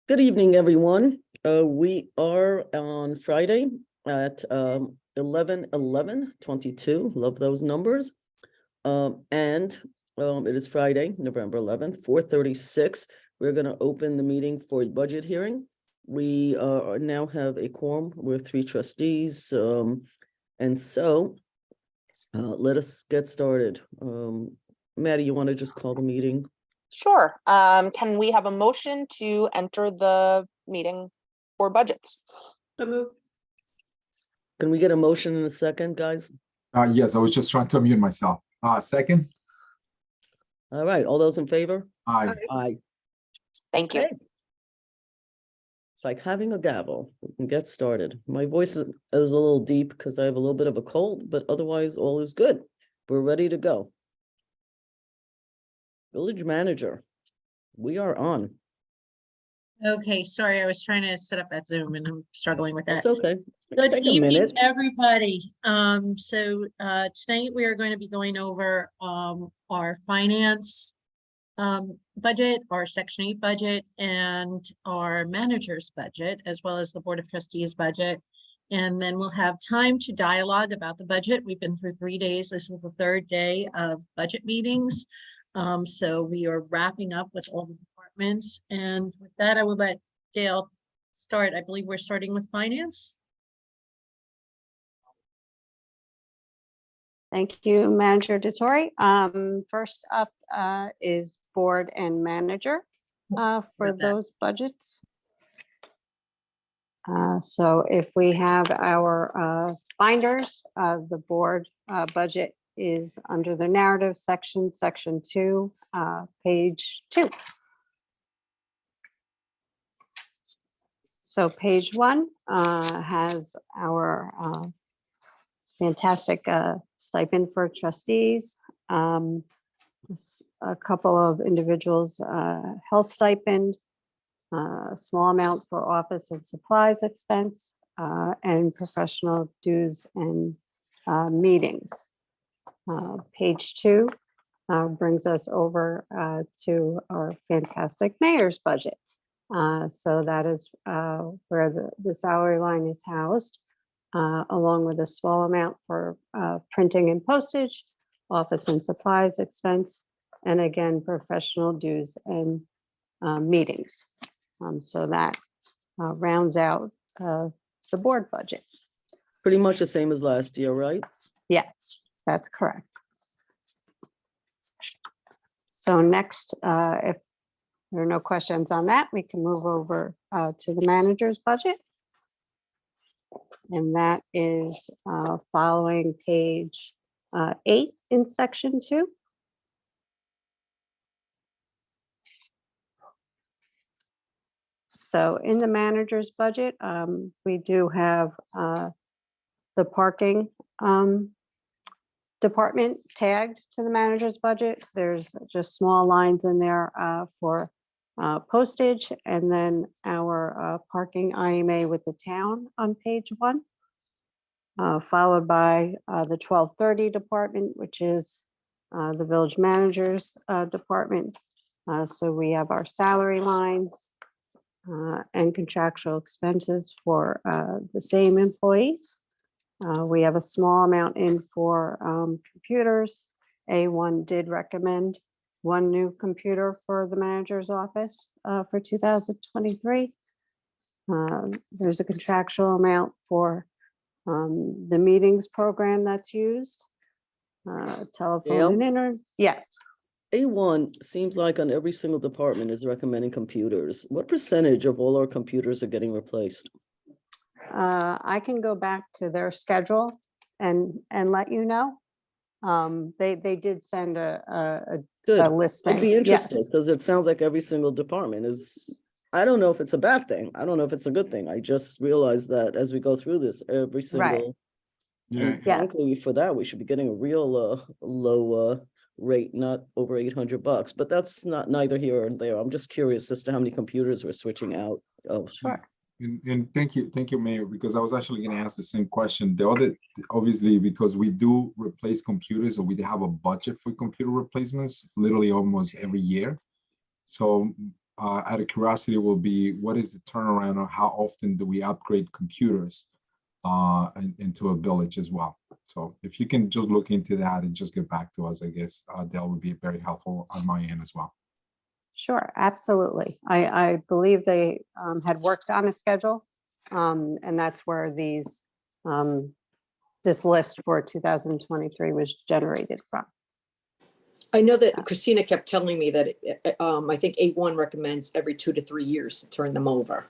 Good evening, everyone. We are on Friday at 11/11/22. Love those numbers. It is Friday, November 11th, 4:36. We're going to open the meeting for a budget hearing. We now have a quorum. We're 3 trustees. And so let us get started. Maddie, you want to just call the meeting? Sure. Can we have a motion to enter the meeting for budgets? Can we get a motion in a second, guys? Yes, I was just trying to unmute myself. Second? All right, all those in favor? Aye. Aye. Thank you. Okay. It's like having a gavel. We can get started. My voice is a little deep because I have a little bit of a cold, but otherwise all is good. We're ready to go. Village manager, we are on. Okay, sorry, I was trying to set up that Zoom and I'm struggling with that. It's okay. Good Take a evening, minute. everybody. Tonight we are going to be going over our finance budget, our Section 8 budget, and our manager's budget, as well as the Board of Trustees budget. And then we'll have time to dialogue about the budget. We've been through 3 days. This is the 3rd day of budget meetings. So we are wrapping up with all the departments. And with that, I will let Gail start. I believe we're starting with finance. Thank you, Manager DeTore. First up is board and manager for those budgets. So if we have our binders, the board budget is under the narrative section, section 2, page 2. So page 1 has our fantastic stipend for trustees, a couple of individuals health stipend, a small amount for office and supplies expense, and professional dues and meetings. Page 2 brings us over to our fantastic mayor's budget. So that is where the salary line is housed, along with a small amount for printing and postage, office and supplies expense, and again, professional dues and meetings. So that rounds out the board budget. Pretty much the same as last year, right? Yes, that's correct. So next, if there are no questions on that, we can move over to the manager's budget. And that is following page 8 in section 2. So in the manager's budget, we do have the parking department tagged to the manager's budget. There's just small lines in there for postage, and then our parking IMA with the town on page 1, followed by the 1230 department, which is the village manager's department. So we have our salary lines and contractual expenses for the same employees. We have a small amount in for computers. A1 did recommend 1 new computer for the manager's office for 2023. There's a contractual amount for the meetings program that's used, telephone and internet. Yes. A1 seems like on every single department is recommending computers. What percentage of all our computers are getting replaced? I can go back to their schedule and let you know. They did send a Good. listing. I'd be interested Yes. because it sounds like every single department is, I don't know if it's a bad thing. I don't know if it's a good thing. I just realized that as we go through this, every single. Yeah. And frankly, for that, we should be getting a real low rate, not over $800, but that's neither here or there. I'm just curious as to how many computers we're switching out of. Sure. And thank you, Mayor, because I was actually going to ask the same question. The other, obviously, because we do replace computers, or we have a budget for computer replacements literally almost every year. So out of curiosity will be, what is the turnaround, or how often do we upgrade computers into a village as well? So if you can just look into that and just get back to us, I guess that would be very helpful on my end as well. Sure, absolutely. I believe they had worked on a schedule, and that's where this list for 2023 was generated from. I know that Christina kept telling me that I think A1 recommends every 2 to 3 years to turn them over.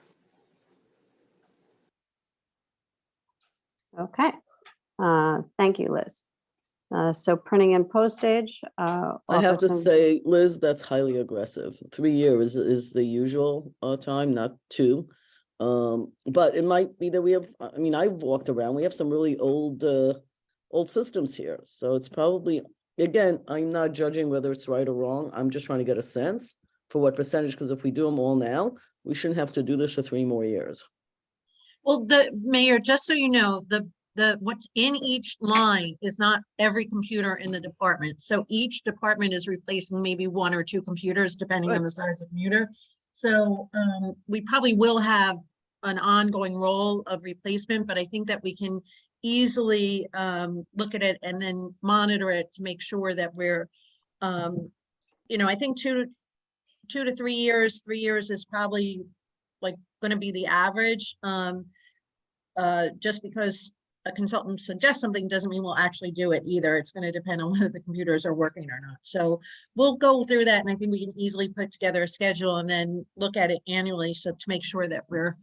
Okay, thank you, Liz. So printing and postage. I have to say, Liz, that's highly aggressive. 3 years is the usual time, not 2. But it might be that we have, I mean, I've walked around, we have some really old systems here. So it's probably, again, I'm not judging whether it's right or wrong. I'm just trying to get a sense for what percentage, because if we do them all now, we shouldn't have to do this for 3 more years. Well, the mayor, just so you know, the what's in each line is not every computer in the department. So each department is replacing maybe 1 or 2 computers, depending on the size of computer. So we probably will have an ongoing role of replacement, but I think that we can easily look at it and then monitor it to make sure that we're, I think 2 to 3 years, 3 years is probably like going to be the average. Just because a consultant suggests something doesn't mean we'll actually do it either. It's going to depend on whether the computers are working or not. So we'll go through that, and I think we can easily put together a schedule and then look at it annually, so to make sure that we're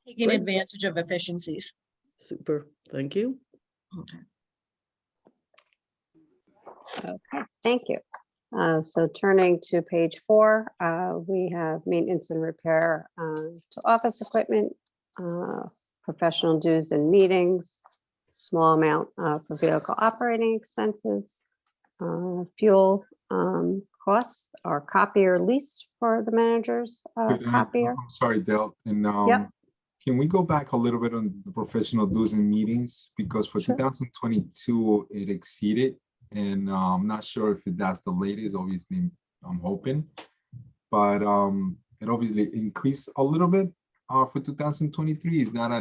taking Great. advantage of efficiencies. Super, thank you. Okay. Okay, thank you. So turning to page 4, we have maintenance and repair to office equipment, professional dues and meetings, small amount for vehicle operating expenses, fuel costs, our copier lease for the manager's copier. I'm sorry, Dale, and Yep. can we go back a little bit on the professional dues and meetings? Because for Sure. 2022, it exceeded, and I'm not sure if that's the latest, obviously, I'm hoping. But it obviously increased a little bit for 2023. Is that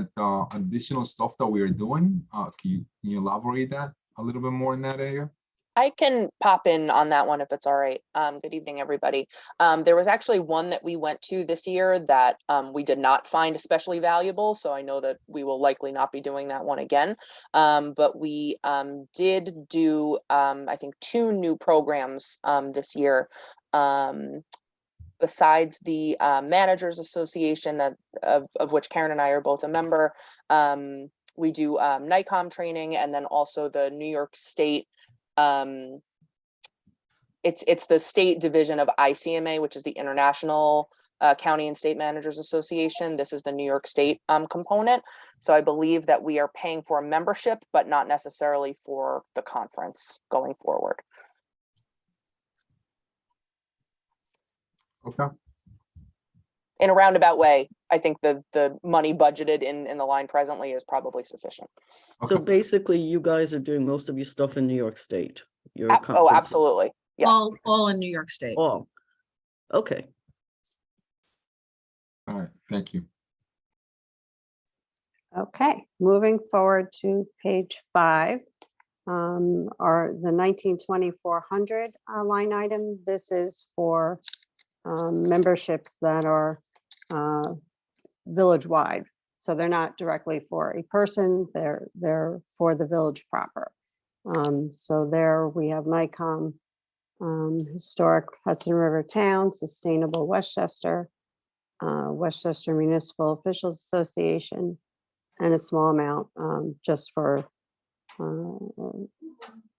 additional stuff that we are doing? Can you elaborate that a little bit more in that area? I can pop in on that one if it's all right. Good evening, everybody. There was actually one that we went to this year that we did not find especially valuable. So I know that we will likely not be doing that one again. But we did do, I think, 2 new programs this year. Besides the Managers Association of which Karen and I are both a member, we do NICOM training, and then also the New York State. It's the state division of ICMA, which is the International County and State Managers Association. This is the New York State component. So I believe that we are paying for a membership, but not necessarily for the conference going forward. Okay. In a roundabout way, I think the money budgeted in the line presently is probably sufficient. So Okay. basically, you guys are doing most of your stuff in New York State. Your Oh, conferences. absolutely. Yes. All in New York State. All. Okay, All right. Thank you. Okay, moving forward to page 5, are the 19,2400 line item. This is for memberships that are village-wide. So they're not directly for a person, they're for the village proper. So there we have NICOM, Historic Hudson River Town, Sustainable Westchester, Westchester Municipal Officials Association, and a small amount just for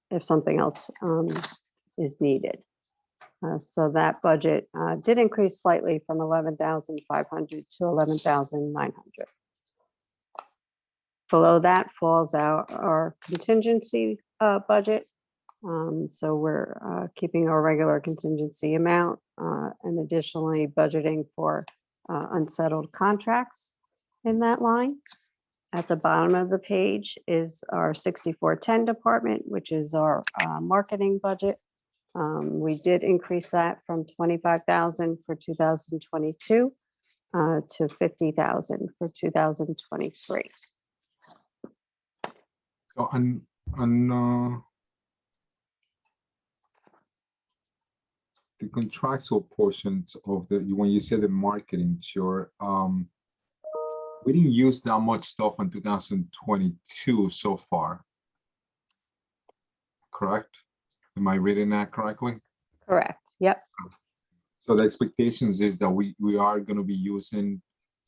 if something else is needed. So that budget did increase slightly from 11,500 to 11,900. Below that falls out our contingency budget. So we're keeping our regular contingency amount and additionally budgeting for unsettled contracts in that line. At the bottom of the page is our 6410 department, which is our marketing budget. We did increase that from 25,000 for 2022 to 50,000 for 2023. So the contractual portions of when you say the marketing, sure, we didn't use that much stuff in 2022 so far. Correct? Am I reading that correctly? Correct. Yep. So the expectations is that we are going to be using,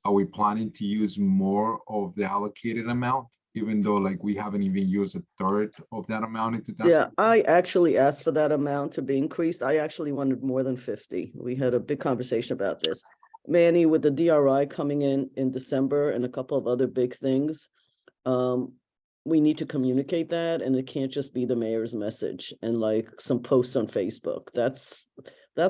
are we planning to use more of the allocated amount, even though like we haven't even used a third of that amount in 2000? Yeah, I actually asked for that amount to be increased. I actually wanted more than 50. We had a big conversation about this. Manny, with the DRI coming in December and a couple of other big things, we need to communicate that, and it can't just be the mayor's message and like some posts on Facebook. That's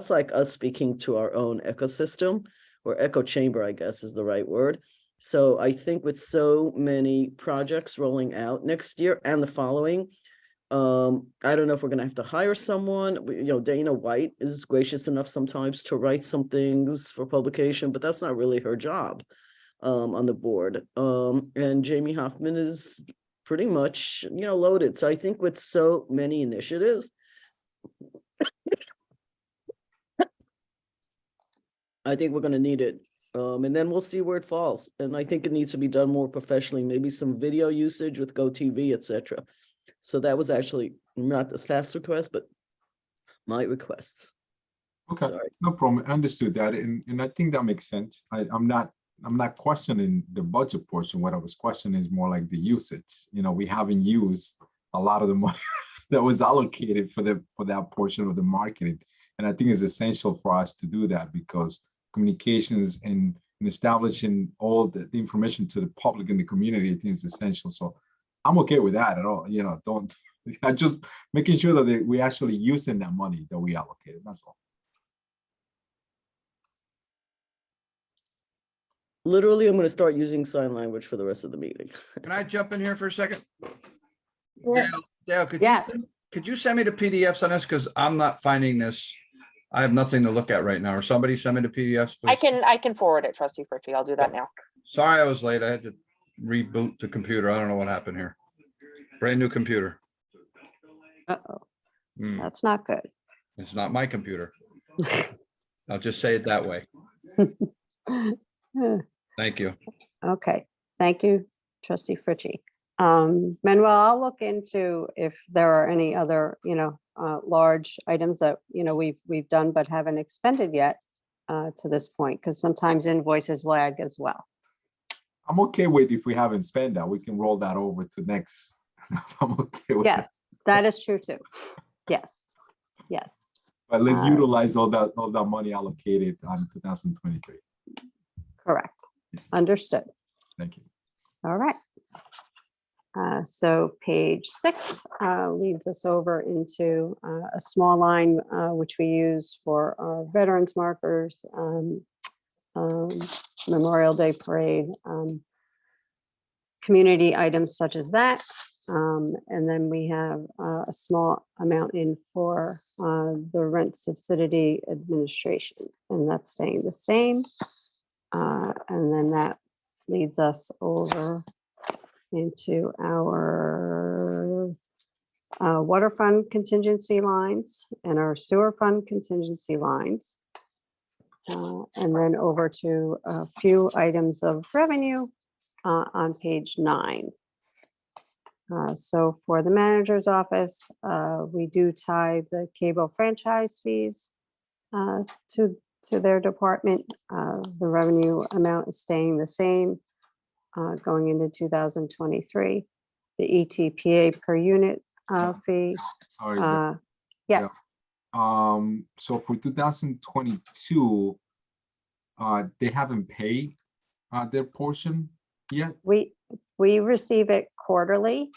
like us speaking to our own ecosystem, or echo chamber, I guess is the right word. So I think with so many projects rolling out next year and the following, I don't know if we're gonna have to hire someone. Dana White is gracious enough sometimes to write some things for publication, but that's not really her job on the board. And Jamie Hoffman is pretty much, loaded. So I think with so many initiatives, I think we're gonna need it. And then we'll see where it falls. And I think it needs to be done more professionally, maybe some video usage with GoTV, etc. So that was actually not the staff's request, but my requests. Okay, Sorry. no problem. I understood that, and I think that makes sense. I'm not questioning the budget portion. What I was questioning is more like the usage. We haven't used a lot of the money that was allocated for that portion of the marketing, and I think it's essential for us to do that, because communications and establishing all the information to the public and the community, I think is essential. So I'm okay with that at all. I'm just making sure that we're actually using that money that we allocated. That's all. Literally, I'm going to start using sign language for the rest of the meeting. Can I jump in here for a second? Sure. Dale, Yes. could you send me the PDFs on this? Because I'm not finding this. I have nothing to look at right now. Or somebody send me the PDFs, please. I can forward it, Trustee Fritchie. I'll do that now. Sorry I was late. I had to reboot the computer. I don't know what happened here. Brand new computer. Uh-oh, Hmm, that's not good. It's not my computer. I'll just say it that way. Thank you. Okay, thank you, Trustee Fritchie. Manuel, I'll look into if there are any other, large items that, we've done but haven't expended yet to this point, because sometimes invoices lag as well. I'm okay with, if we haven't spent that, we can roll that over to next. I'm okay with that. Yes, that is true too. Yes, yes. But let's utilize all that money allocated on 2023. Correct. Yes. Understood. Thank you. All right. So page 6 leads us over into a small line which we use for our veterans markers, Memorial Day parade, community items such as that. And then we have a small amount in for the rent subsidy administration, and that's staying the same. And then that leads us over into our water fund contingency lines and our sewer fund contingency lines. And then over to a few items of revenue on page 9. So for the manager's office, we do tie the cable franchise fees to their department. The revenue amount is staying the same going into 2023. The ETPA per unit fee. Sorry. Yes, So for 2022, they haven't paid their portion yet. we receive it quarterly.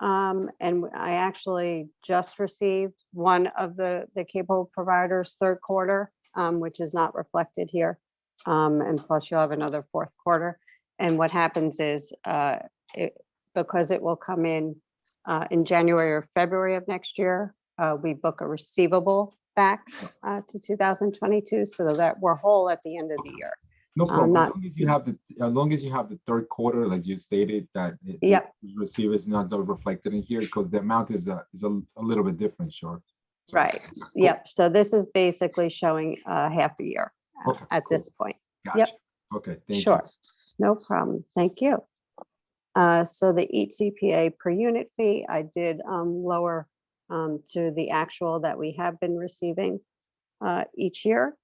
And I actually just received one of the cable providers' third quarter, which is not reflected here. And plus you'll have another fourth quarter. And what happens is because it will come in January or February of next year, we book a receivable back to 2022 so that we're whole at the end of the year. No problem. not- As long as you have as long as you have the third quarter, like you stated, that Yep. receiver is not reflected in here because the amount is a little bit different, sure. So, Right. Yep. So this is basically showing half a year Okay, at cool. this point. Gotcha. Okay, thank you. Sure. No problem. Thank you. So the ETPA per unit fee, I did lower to the actual that we have been receiving each year.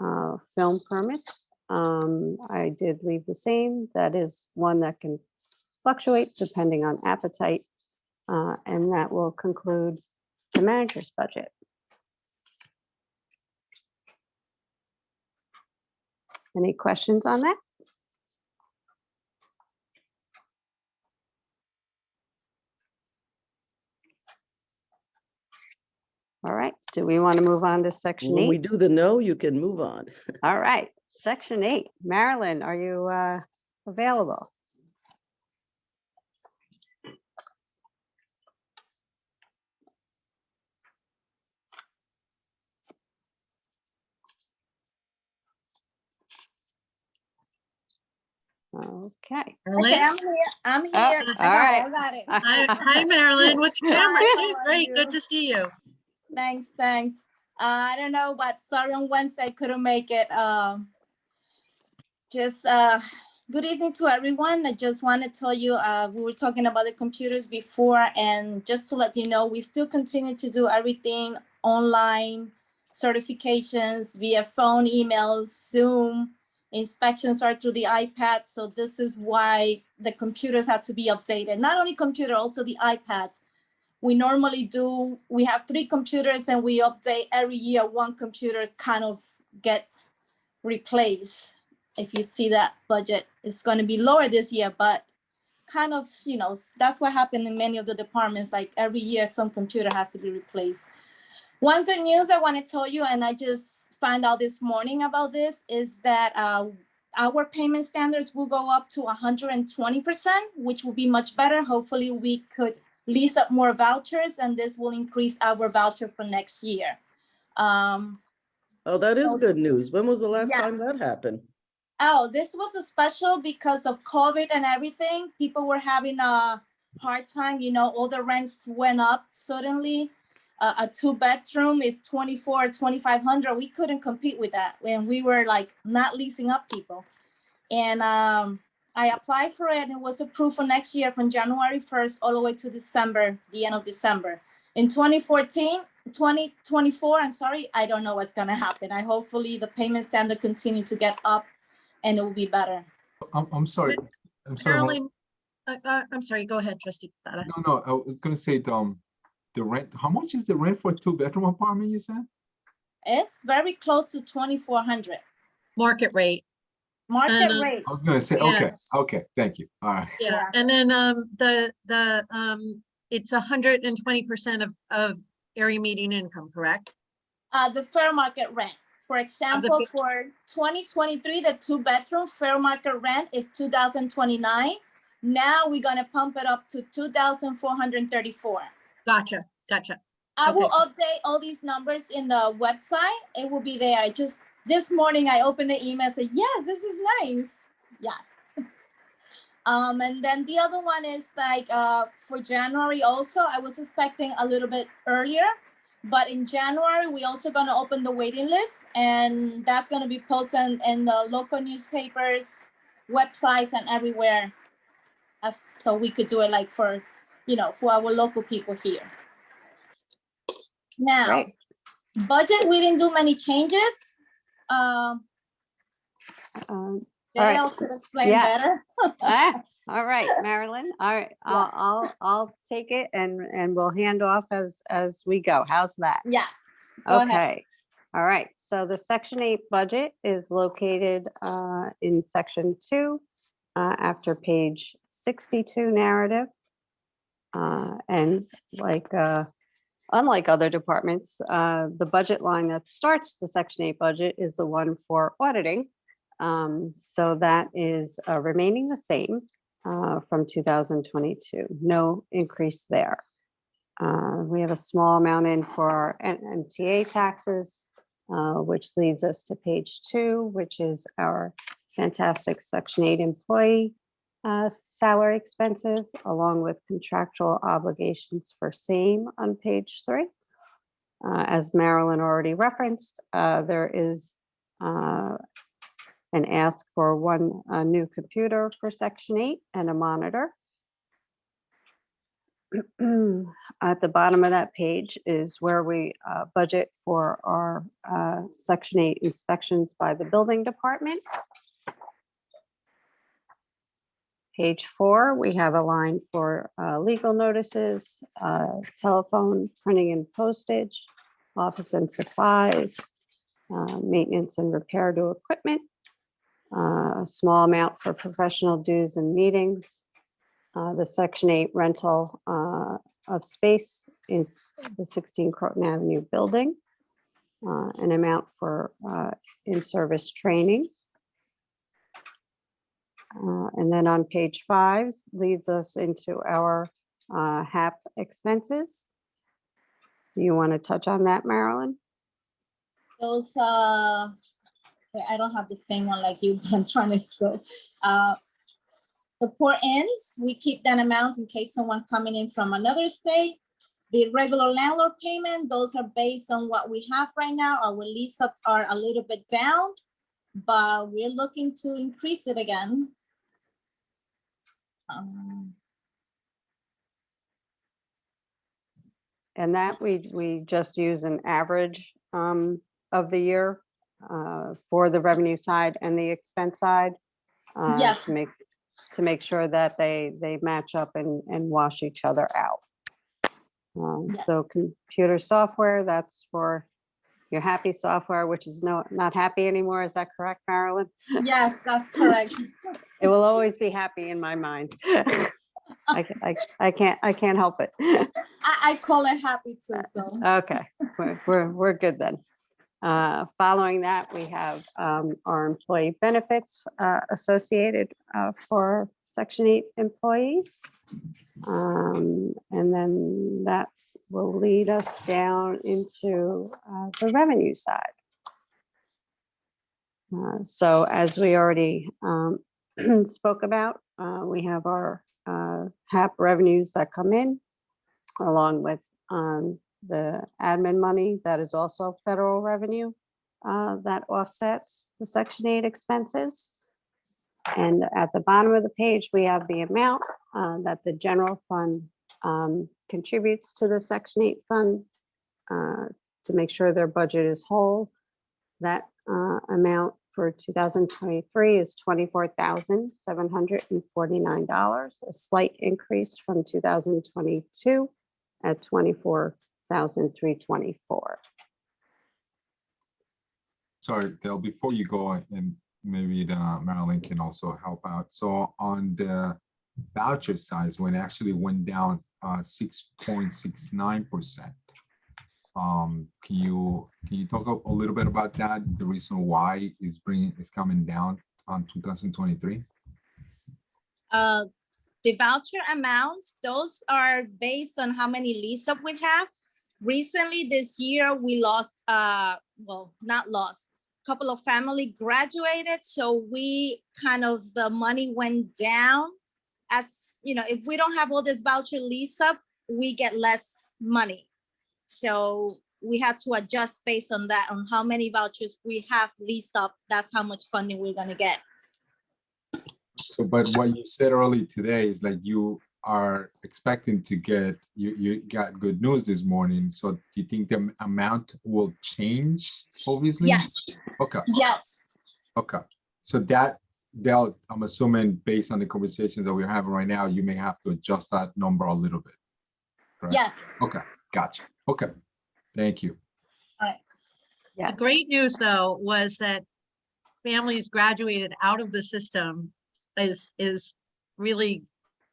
Film permits, I did leave the same. That is one that can fluctuate depending on appetite. And that will conclude the manager's budget. Any questions on that? All right, do we want to move on to section When we 8? do the no, you can move on. All right, section 8. Marilyn, are you available? Okay. Marilyn? Okay, I'm here. I'm here. Oh, I all got right. it. I got it. Hi, Marilyn, with the camera Hi, too. how are Great, good you? to see you. Thanks, thanks. I don't know, but sorry on Wednesday couldn't make it. Just good evening to everyone. I just want to tell you, we were talking about the computers before, and just to let you know, we still continue to do everything online, certifications via phone, emails, Zoom. Inspections are through the iPad. So this is why the computers have to be updated. Not only computer, also the iPads. We normally do, we have 3 computers and we update every year. 1 computer kind of gets replaced. If you see that budget, it's going to be lower this year, but kind of, you know, that's what happened in many of the departments. Like every year, some computer has to be replaced. One good news I want to tell you, and I just found out this morning about this, is that our payment standards will go up to 120%, which will be much better. Hopefully we could lease up more vouchers, and this will increase our voucher for next year. Oh, that is So- good news. When was the last time Yes. that happened? Oh, this was a special because of COVID and everything. People were having a hard time, you know, all the rents went up suddenly. A 2-bedroom is 24, 2,500. We couldn't compete with that when we were like not leasing up people. And I applied for it and it was approved for next year from January 1st all the way to December, the end of December. In 2024, I'm sorry, I don't know what's gonna happen. I hopefully the payment standard continue to get up and it will be better. I'm sorry. I'm sorry. Marilyn, I'm sorry, go ahead, trustee. Plata. No, I was gonna say the rent. How much is the rent for a 2-bedroom apartment? You said? It's very close to 2,400 Market rate. market And, rate. I was gonna say, okay, Yes. okay, thank you. All right. Yeah, Yeah. and then it's 120% of area median income, correct? The fair market rent. For example, fa- for 2023, the 2-bedroom fair market rent is 2,029. Now we're gonna pump it up to 2,434. Gotcha. I will Okay. update all these numbers in the website. It will be there. I just, this morning I opened the email and said, yes, this is nice. Yes. And then the other one is like for January also, I was expecting a little bit earlier, but in January, we also gonna open the waiting list and that's gonna be posted in the local newspapers, websites and everywhere. So we could do it like for, you know, for our local people here. Now, Great. budget, we didn't do many changes. Um, Dale could explain Yeah. better. All right, Marilyn. All right, I'll take it and we'll hand off as we go. How's that? Yes. Go ahead. Okay. All right. So the Section 8 budget is located in Section 2 after page 62 narrative. And like unlike other departments, the budget line that starts the Section 8 budget is the one for auditing. So that is remaining the same from 2022. No increase there. We have a small amount in for our NTA taxes, which leads us to page 2, which is our fantastic Section 8 employee salary expenses, along with contractual obligations for same on page 3. As Marilyn already referenced, there is an ask for one new computer for Section 8 and a monitor. At the bottom of that page is where we budget for our Section 8 inspections by the building department. Page 4, we have a line for legal notices, telephone, printing and postage, office and supplies, maintenance and repair to equipment, a small amount for professional dues and meetings. The Section 8 rental of space is the 16 Croton Avenue building, an amount for in-service training. And then on page 5 leads us into our HAP expenses. Do you want to touch on that, Marilyn? Those, I don't have the same one like you, but I'm trying to go. The poor ends, we keep that amount in case someone coming in from another state. The regular landlord payment, those are based on what we have right now. Our lease ups are a little bit down, but we're looking to increase it again. And that we just use an average of the year for the revenue side and the expense side. Yes. To make sure that they match up and wash each other out. So computer software, that's for your happy software, which is not happy anymore. Is that correct, Marilyn? Yes, that's correct. It will always be happy in my mind. I can't help it. I call it happy too, so. Okay, we're good then. Following that, we have our employee benefits associated for Section 8 employees. And then that will lead us down into the revenue side. So as we already spoke about, we have our HAP revenues that come in along with the admin money that is also federal revenue that offsets the Section 8 expenses. And at the bottom of the page, we have the amount that the general fund contributes to the Section 8 fund to make sure their budget is whole. That amount for 2023 is $24,749, a slight increase from 2022 at $24,324. Sorry, Dale, before you go, and maybe Marilyn can also help out. So on the voucher size, when it actually went down 6.69%. Can you talk a little bit about that? The reason why is coming down on 2023? The voucher amounts, those are based on how many lease up we have. Recently this year, we lost, well, not lost, a couple of family graduated. So we the money went down. As you know, if we don't have all this voucher lease up, we get less money. So we had to adjust based on that, on how many vouchers we have leased up. That's how much funding we're gonna get. So, but what you said earlier today is like you are expecting to get, you got good news this morning. So do you think the amount will change, obviously? Yes. Okay. Yes. Okay. So that, Dale, I'm assuming based on the conversations that we're having right now, you may have to adjust that number a little bit. Correct? Yes. Okay, gotcha. Okay, thank you. The great news, though, was that families graduated out of the system is really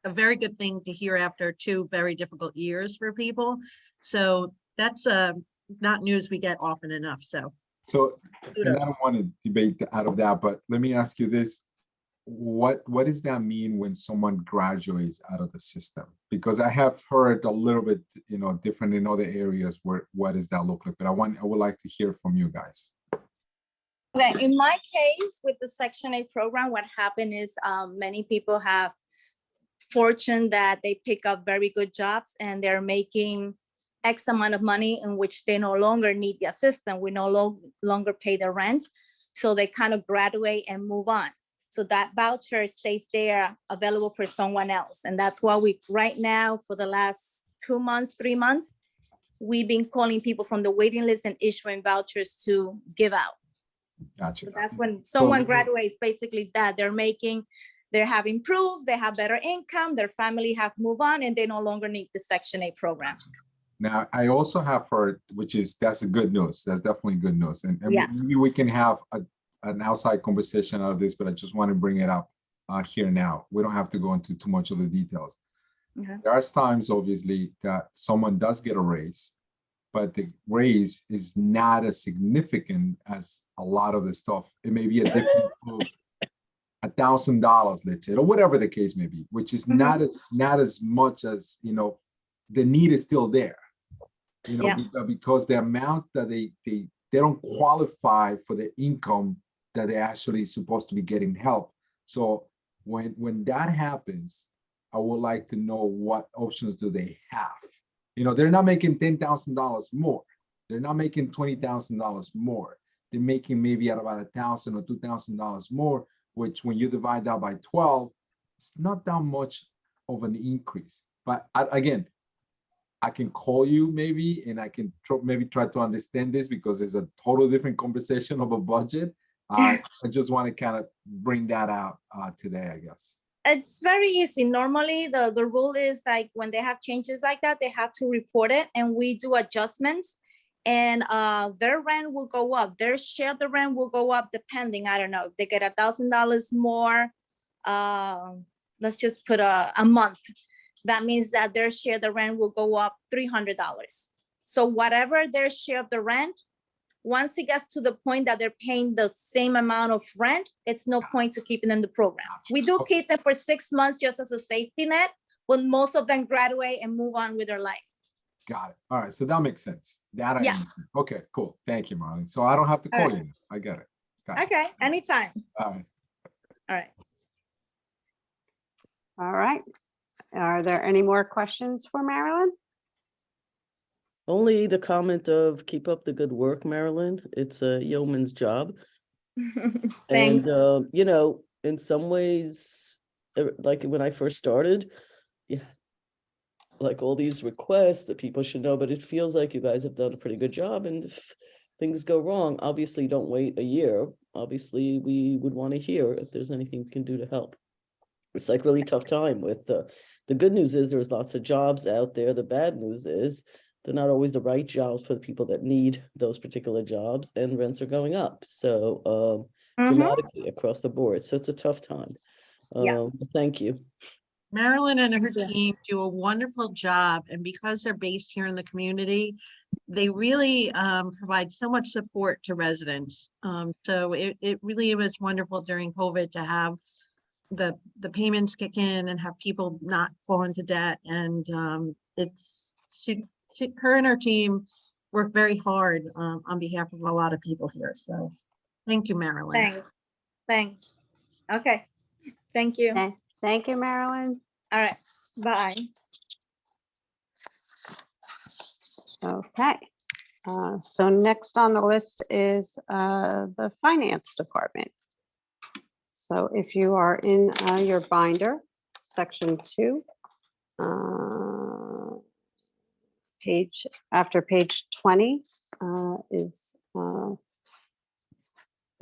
a very good thing to hear after 2 very difficult years for people. So that's not news we get often enough. So And I don't want to debate out of that, but let me ask you this. what does that mean when someone graduates out of the system? Because I have heard a little bit, different in other areas where what does that look like? But I would like to hear from you guys. Okay, in my case, with the Section 8 program, what happened is many people have fortune that they pick up very good jobs and they're making X amount of money in which they no longer need the assistant. We no longer pay the rent. So they kind of graduate and move on. So that voucher stays there available for someone else. And that's why right now, for the last 2 months, 3 months, we've been calling people from the waiting list and issuing vouchers to give out. Gotcha. So that's when someone graduates, basically is that they have improved, they have better income, their family have moved on, and they no longer need the Section 8 program. Now, I also have heard, that's a good news. That's definitely good news. And Yes. maybe we can have an outside conversation out of this, but I just want to bring it up here now. We don't have to go into too much of the details. Okay. There are times, obviously, that someone does get a raise, but the raise is not as significant as a lot of the stuff. It may be a difference of $1,000, let's say, or whatever the case may be, which is not as much as, the need is still there. Because the amount that they don't qualify for the income that they're actually supposed to be getting help. So when that happens, I would like to know what options do they have. They're not making $10,000 more. They're not making $20,000 more. They're making maybe at about $1,000 or $2,000 more, which when you divide that by 12, it's not that much of an increase. But again, I can call you maybe, and I can maybe try to understand this because it's a totally different conversation of a budget. I just want to kind of bring that out today, I guess. It's very easy. Normally, the rule is like when they have changes like that, they have to report it and we do adjustments and their rent will go up. Their share of the rent will go up depending, I don't know, if they get $1,000 more, let's just put a month. That means that their share of the rent will go up $300. So whatever their share of the rent, once it gets to the point that they're paying the same amount of rent, it's no point to keep it in the program. We do keep them for 6 months just as a safety net, but most of them graduate and move on with their life. Got it. All right. So that makes sense. That I Yes. understand. Okay, cool. Thank you, Marlene. So I don't have to call you. I get it. Got it. Okay, anytime. All right. All right. All right. Are there any more questions for Marilyn? Only the comment of keep up the good work, Marilyn. It's a yeoman's job. Thanks. And, in some ways, like when I first started, like all these requests that people should know, but it feels like you guys have done a pretty good job. And if things go wrong, obviously don't wait a year. Obviously, we would want to hear if there's anything we can do to help. It's like really tough time with the good news is there's lots of jobs out there. The bad news is they're not always the right jobs for the people that need those particular jobs, and rents are going up. So dramatically across the board. So it's a tough time. Yes. Thank you. Marilyn and her Yeah. team do a wonderful job, and because they're based here in the community, they really provide so much support to residents. So it really was wonderful during COVID to have the payments kick in and have people not fall into debt. And her and her team work very hard on behalf of a lot of people here. So thank you, Marilyn. Thanks. Okay. Thank you. Okay. Thank you, Marilyn. All right. Bye. Okay. So next on the list is the Finance Department. So if you are in your binder, section 2, after page 20 is the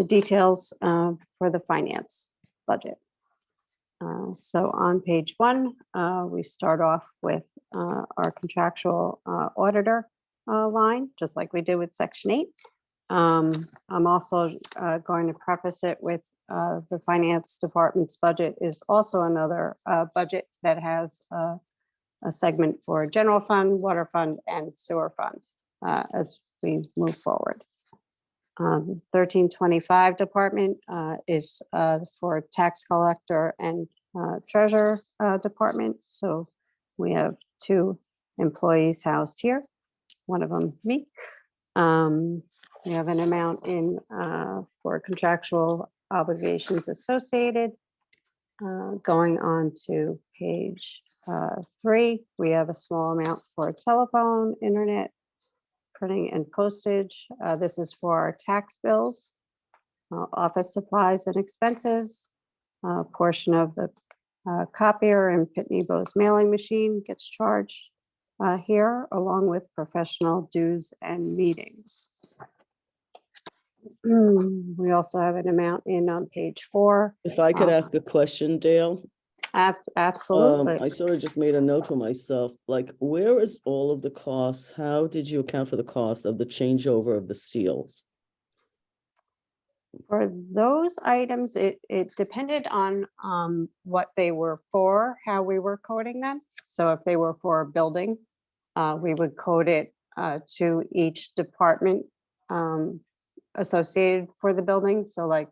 details for the finance budget. So on page 1, we start off with our contractual auditor line, just like we did with section 8. I'm also going to preface it with the finance department's budget is also another budget that has a segment for general fund, water fund, and sewer fund as we move forward. 1325 department is for tax collector and treasurer department. So we have 2 employees housed here, one of them me. We have an amount in for contractual obligations associated. Going on to page 3, we have a small amount for telephone, internet, printing and postage. This is for our tax bills, office supplies and expenses. A portion of the copier and Pitney Bowes mailing machine gets charged here, along with professional dues and meetings. We also have an amount in on page 4. If I could ask a question, Dale. Absolutely. I sort of just made a note for myself, like, where is all of the costs? How did you account for the cost of the changeover of the seals? For those items, it depended on what they were for, how we were coding them. So if they were for a building, we would code it to each department associated for the building. So like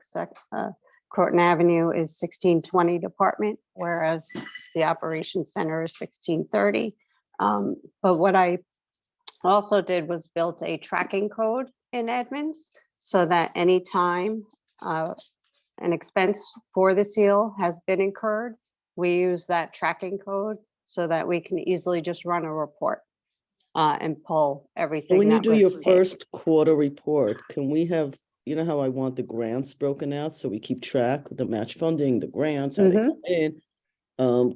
Croton Avenue is 1620 department, whereas the operations center is 1630. But what I also did was built a tracking code in Edmonds so that anytime an expense for the seal has been incurred, we use that tracking code so that we can easily just run a report and pull So everything. when you that do was your paid. first quarter report, can we have, you know how I want the grants broken out, so we keep track, the match funding, the grants, how they come in?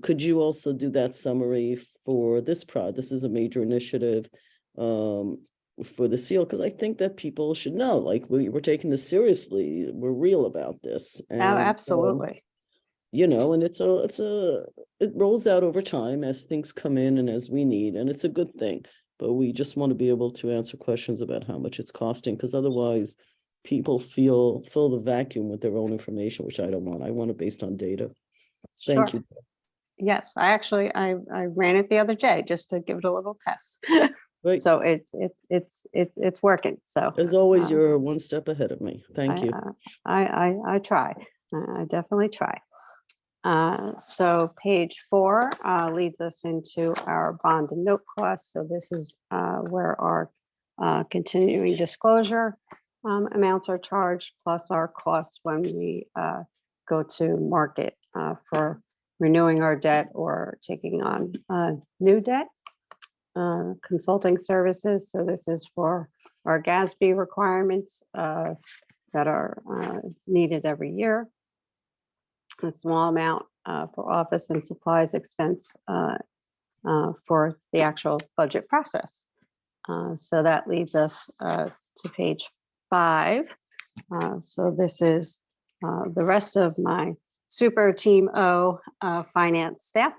Could you also do that summary for this project? This is a major initiative for the seal, because I think that people should know, like, we're taking this seriously, we're real about this. Oh, And, absolutely. you know, and it rolls out over time as things come in and as we need, and it's a good thing. But we just want to be able to answer questions about how much it's costing, because otherwise people fill the vacuum with their own information, which I don't want. I want it based on data. Thank Sure. you. Yes, I ran it the other day just to give it a little test. Right. So it's working. So As always, um, you're one step ahead of me. Thank you. I try. I definitely try. So page 4 leads us into our bond and note costs. So this is where our continuing disclosure amounts are charged, plus our costs when we go to market for renewing our debt or taking on new debt. Consulting services. So this is for our GASB requirements that are needed every year. A small amount for office and supplies expense for the actual budget process. So that leads us to page 5. So this is the rest of my super team O finance staff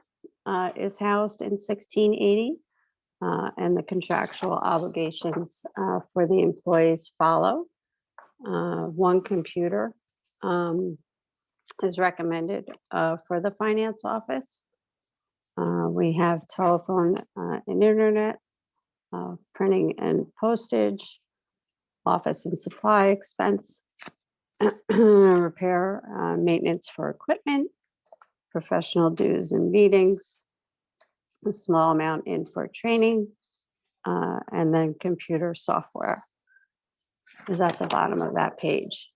is housed in 1680. And the contractual obligations for the employees follow. 1 computer is recommended for the finance office. We have telephone and internet, printing and postage, office and supply expense, repair, maintenance for equipment, professional dues and meetings, a small amount in for training, and then computer software is at the bottom of that page.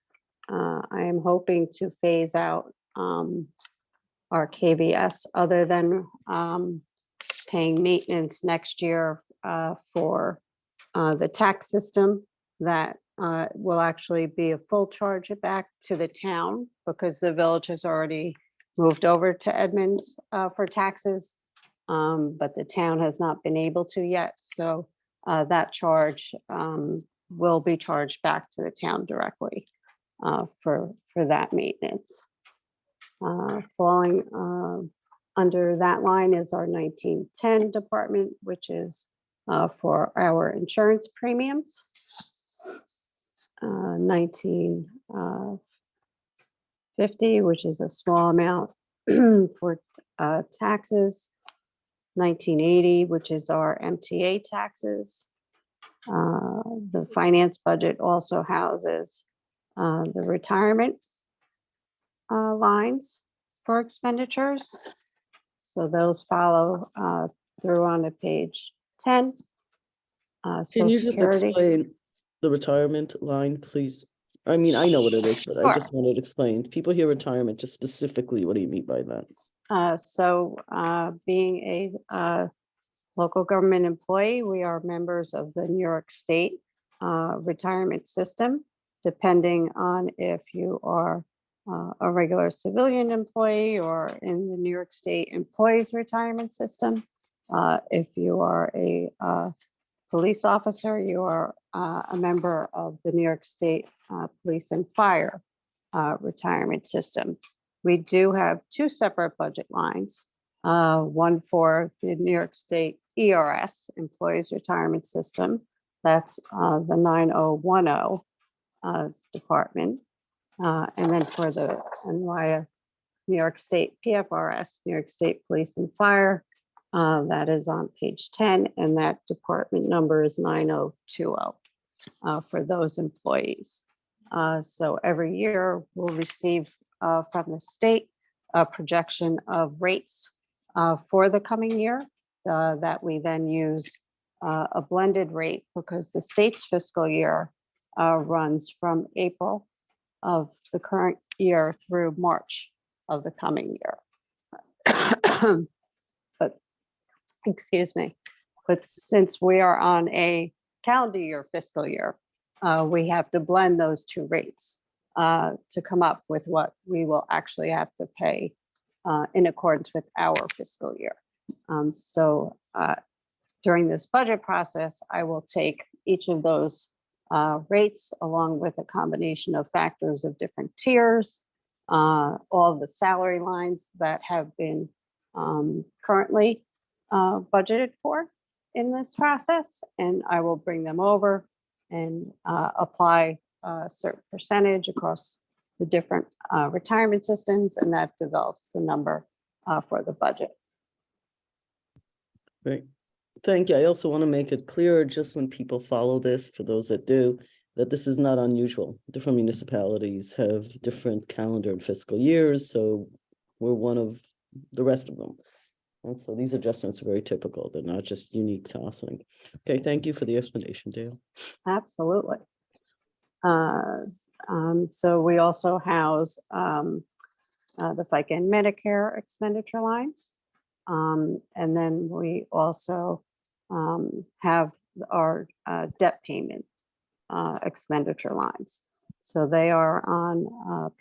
I am hoping to phase out our KVS other than paying maintenance next year for the tax system. That will actually be a full charge it back to the town because the village has already moved over to Edmonds for taxes. But the town has not been able to yet. So that charge will be charged back to the town directly for that maintenance. Falling under that line is our 1910 department, which is for our insurance premiums. 1950, which is a small amount for taxes. 1980, which is our MTA taxes. The finance budget also houses the retirement lines for expenditures. So those follow through on to page 10. Can Social you just Security. explain the retirement line, please? I mean, I know what it is, but I Sure. just wanted to explain. People hear retirement, just specifically, what do you mean by that? Being a local government employee, we are members of the New York State retirement system, depending on if you are a regular civilian employee or in the New York State Employees Retirement System. If you are a police officer, you are a member of the New York State Police and Fire retirement system. We do have two separate budget lines, one for the New York State ERS, Employees Retirement System. That's the 9010 department. And then for the New York State PFRS, New York State Police and Fire, that is on page 10, and that department number is 9020 for those employees. So every year we'll receive from the state a projection of rates for the coming year that we then use a blended rate because the state's fiscal year runs from April of the current year through March of the coming year. But, excuse me, but since we are on a calendar year fiscal year, we have to blend those two rates to come up with what we will actually have to pay in accordance with our fiscal year. So during this budget process, I will take each of those rates along with a combination of factors of different tiers, all the salary lines that have been currently budgeted for in this process, and I will bring them over and apply a certain percentage across the different retirement systems, and that develops the number for the budget. Great. Thank you. I also want to make it clear, just when people follow this, for those that do, that this is not unusual. Different municipalities have different calendar and fiscal years, so we're one of the rest of them. And so these adjustments are very typical. They're not just unique to us. Okay, thank you for the explanation, Dale. Absolutely. So we also house the FICA and Medicare expenditure lines. And then we also have our debt payment expenditure lines. So they are on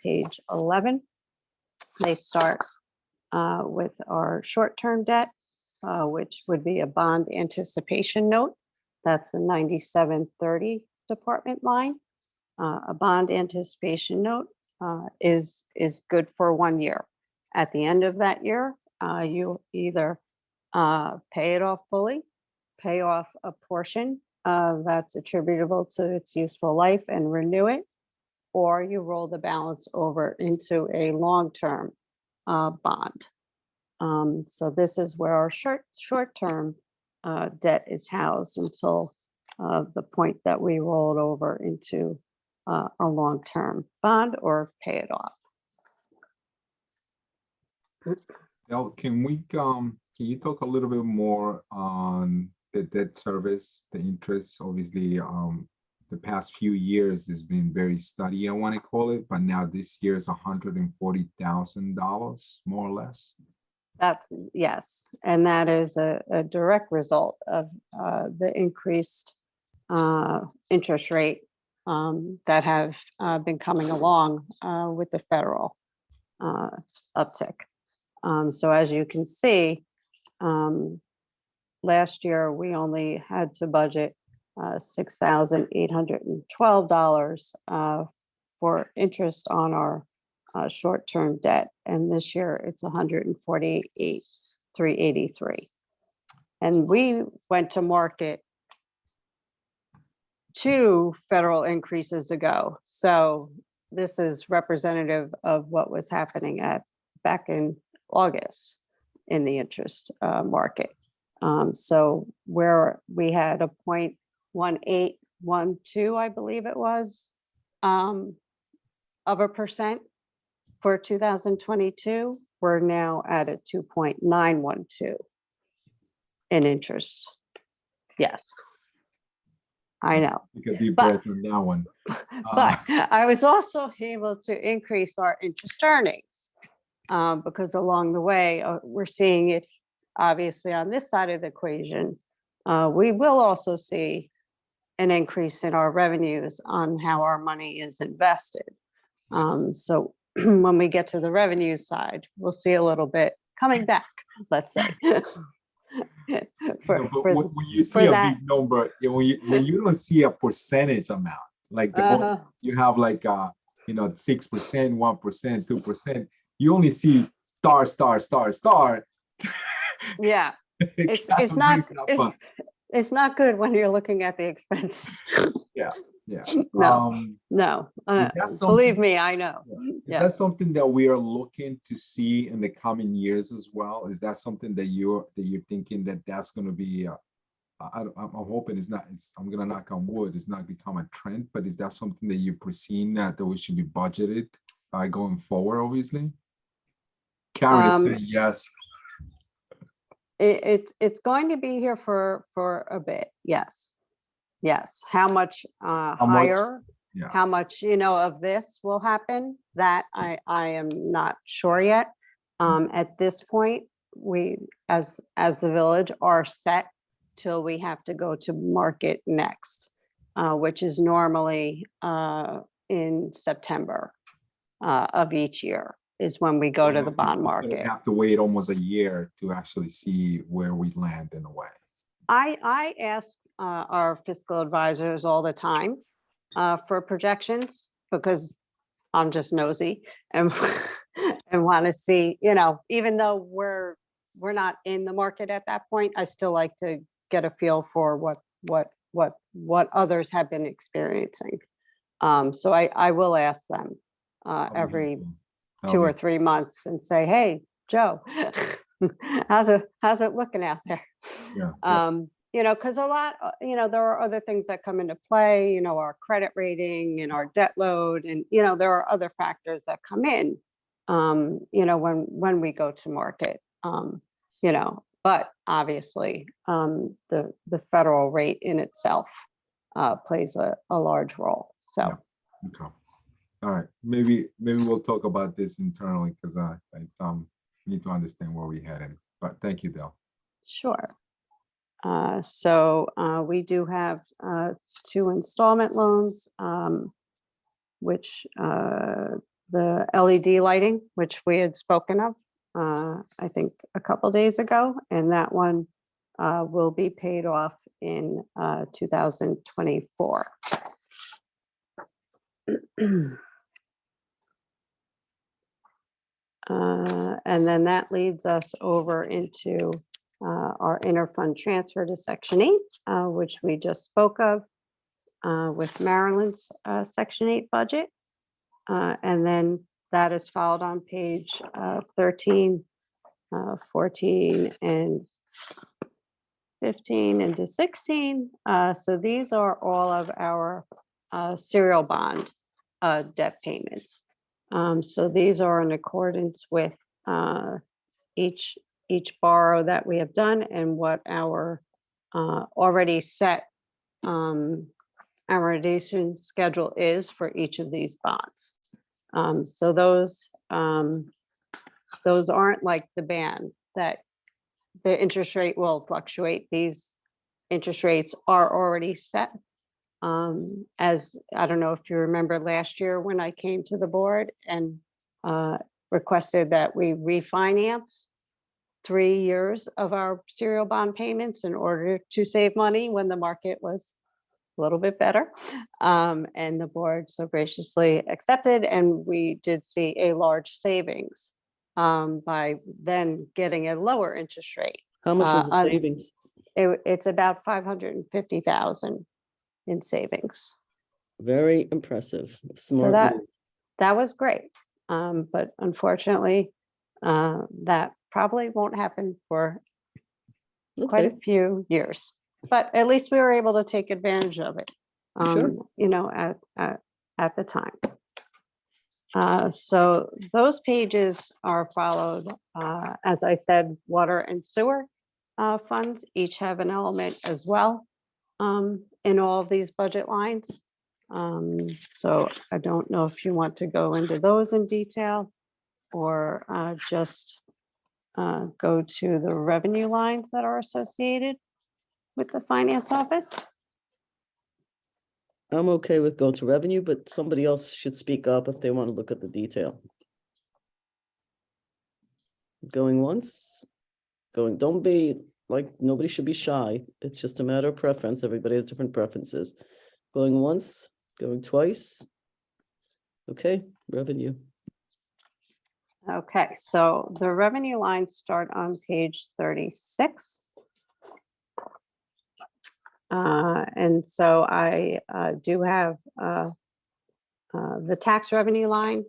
page 11. They start with our short-term debt, which would be a bond anticipation note. That's a 9730 department line. A bond anticipation note is good for 1 year. At the end of that year, you either pay it off fully, pay off a portion that's attributable to its useful life and renew it, or you roll the balance over into a long-term bond. So this is where our short-term debt is housed until the point that we roll it over into a long-term bond or pay it off. Now, can you talk a little bit more on the debt service, the interest? Obviously, the past few years has been very steady, I want to call it, but now this year is $140,000, more or less. That's, yes, and that is a direct result of the increased interest rate that have been coming along with the federal uptick. So as you can see, last year we only had to budget $6,812 for interest on our short-term debt, and this year it's $148,383. And we went to market 2 federal increases ago, so this is representative of what was happening back in August in the interest market. So where we had a point 0.1812, I believe it was, of a percent for 2022. We're now at a 2.912 in interest. Yes. I know. Take a deep But- breath on that one. But I was also able to increase our interest earnings because along the way, we're seeing it obviously on this side of the equation. We will also see an increase in our revenues on how our money is invested. So when we get to the revenue side, we'll see a little bit coming back, let's say. No, For, but for, when you for see a that- big number, when you don't see a percentage amount, like the Uh-huh. you have like 6%, 1%, 2%, you only see star. yeah, It it's kinda not, brings it up, it's not good when you're looking at the expenses. yeah. No, no, Is that believe something- me, I know. Is Yeah. that something that we are looking to see in the coming years as well? Is that something that you're thinking that's going to be? I'm hoping it's not. I'm gonna knock on wood. It's not become a trend, but is that something that you perceive that we should be budgeted going forward? Obviously, Karen is saying yes. It's going to be here for a bit. Yes. How much much? higher, Yeah. how much, of this will happen, that I am not sure yet. At this point, we, as the village, are set till we have to go to market next, which is normally in September of each year is when we go to the bond We market. have to wait almost a year to actually see where we land in a way. I ask our fiscal advisors all the time for projections because I'm just nosy and and want to see, even though we're not in the market at that point, I still like to get a feel for what others have been experiencing. So I will ask them every 2 or 3 months and say, hey, Joe, how's it looking out there? Yeah. Because a lot, there are other things that come into play, our credit rating and our debt load, and, there are other factors that come in, when we go to market, but obviously, the federal rate in itself plays a large role. So. Yeah. Okay. All right. Maybe we'll talk about this internally because I need to understand where we're heading. But thank you, Dale. Sure. So we do have 2 installment loans, which the LED lighting, which we had spoken of, I think a couple days ago, and that one will be paid off in 2024. And then that leads us over into our interfund transfer to Section 8, which we just spoke of with Maryland's Section 8 budget. And then that is followed on page 13, 14, and 15 into 16. So these are all of our serial bond debt payments. So these are in accordance with each borrow that we have done and what our already set amortization schedule is for each of these bonds. So those aren't like the band that the interest rate will fluctuate. These interest rates are already set. As I don't know if you remember last year when I came to the board and requested that we refinance 3 years of our serial bond payments in order to save money when the market was a little bit better. And the board so graciously accepted, and we did see a large savings by then getting a lower interest rate. How much was the on- savings? It's about 550,000 in savings. Very impressive. So Smart move. that was great. But unfortunately, that probably won't happen for quite Okay. a few years. but at least we were able to take advantage of it. Sure. You know, at the time. So those pages are followed, as I said, water and sewer funds each have an element as well in all of these budget lines. So I don't know if you want to go into those in detail or just go to the revenue lines that are associated with the finance office. I'm okay with go to revenue, but somebody else should speak up if they want to look at the detail. Going once, don't be like, nobody should be shy. It's just a matter of preference. Everybody has different preferences. Going once, going twice. Okay, revenue. Okay, so the revenue lines start on page 36. And so I do have the tax revenue line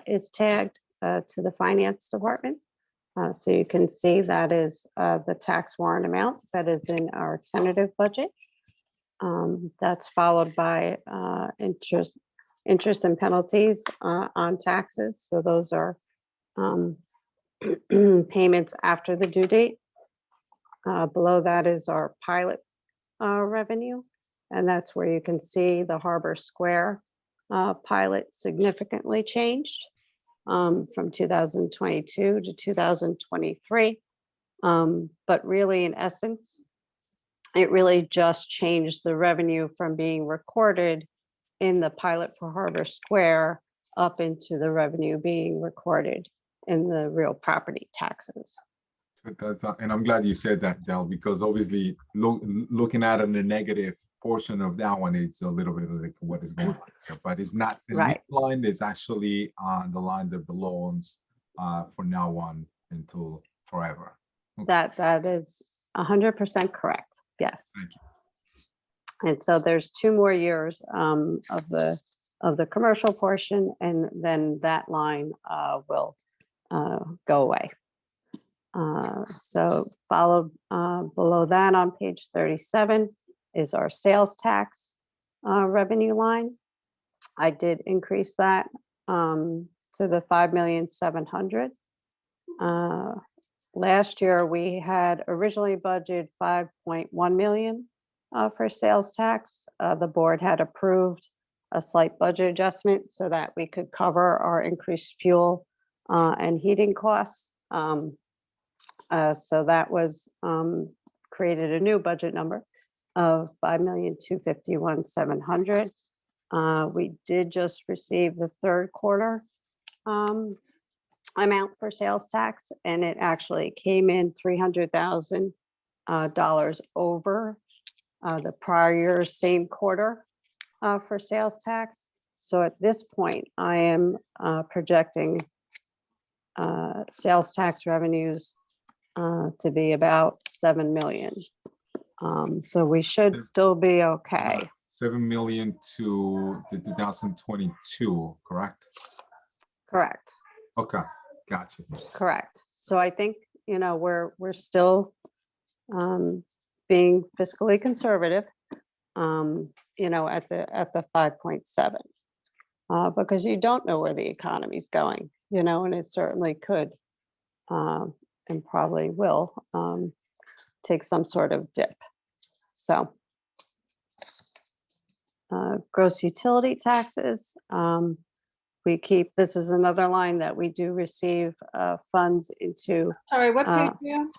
is tagged to the finance department. So you can see that is the tax warrant amount that is in our tentative budget. That's followed by interest and penalties on taxes. So those are payments after the due date. Below that is our pilot revenue, and that's where you can see the Harbor Square pilot significantly changed from 2022 to 2023. But really, in essence, it really just changed the revenue from being recorded in the pilot for Harbor Square up into the revenue being recorded in the real property taxes. And I'm glad you said that, Del, because obviously looking at it in the negative portion of that one, it's a little bit like what is going on here, but it's not the Right. line is actually on the line that belongs for now on until forever. That is 100% correct. Yes. Thank you. And so there's 2 more years of the commercial portion, and then that line will go away. So followed below that on page 37 is our sales tax revenue line. I did increase that to the 5,700,000. Last year, we had originally budgeted 5.1 million for sales tax. The board had approved a slight budget adjustment so that we could cover our increased fuel and heating costs. So that was created a new budget number of 5,251,700. We did just receive the third quarter amount for sales tax, and it actually came in $300,000 over the prior year's same quarter for sales tax. So at this point, I am projecting sales tax revenues to be about 7 million. So we should still be okay. 7 million to the 2022, correct? Correct, Okay, gotcha. correct. So I think, you know, we're still being fiscally conservative, you know, at the 5.7. Because you don't know where the economy's going, you know, and it certainly could and probably will take some sort of dip. So gross utility taxes, we keep, this is another line that we do receive funds into. Sorry, what page are you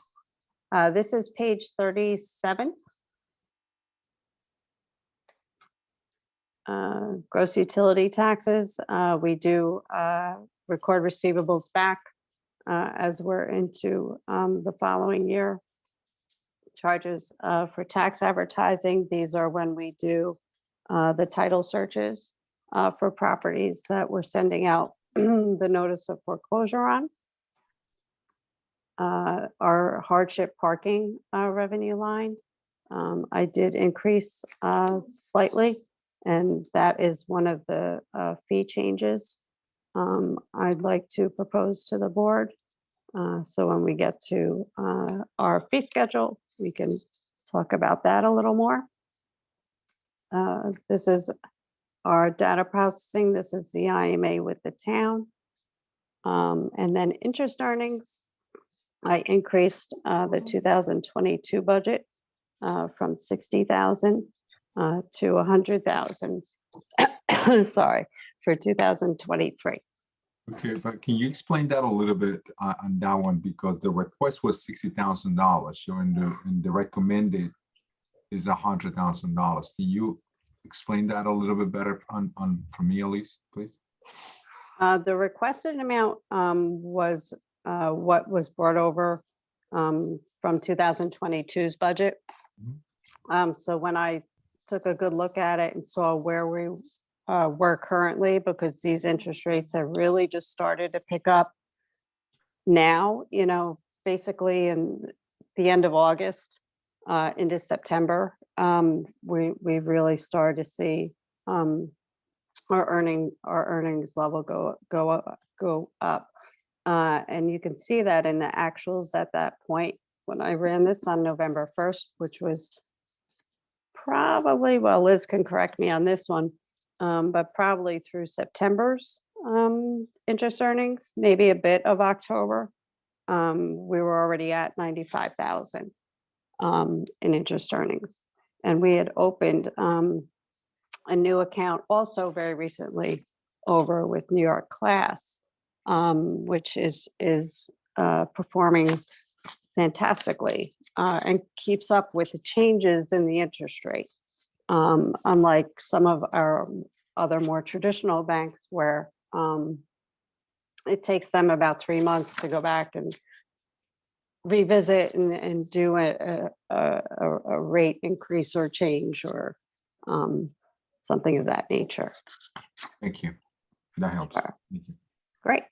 on? This is page 37. Gross utility taxes, we do record receivables back as we're into the following year. Charges for tax advertising, these are when we do the title searches for properties that we're sending out the notice of foreclosure on. Our hardship parking revenue line, I did increase slightly, and that is one of the fee changes I'd like to propose to the board. So when we get to our fee schedule, we can talk about that a little more. This is our data processing. This is the IMA with the town. And then interest earnings. I increased the 2022 budget from 60,000 to 100,000. Sorry, for 2023. Okay, but can you explain that a little bit on that one? Because the request was $60,000, showing and the recommended is $100,000. Can you explain that a little bit better for me, at least, please? The requested amount was what was brought over from 2022's budget. So when I took a good look at it and saw where we were currently, because these interest rates have really just started to pick up now, you know, basically in the end of August into September, we've really started to see our earnings level go up. And you can see that in the actuals at that point when I ran this on November 1st, which was probably, well, Liz can correct me on this one, but probably through September's interest earnings, maybe a bit of October. We were already at 95,000 in interest earnings. And we had opened a new account also very recently over with New York Class, which is performing fantastically and keeps up with the changes in the interest rate. Unlike some of our other more traditional banks where it takes them about 3 months to go back and revisit and do a rate increase or change or something of that nature. Thank you. That helps. Sure. Thank you. Great.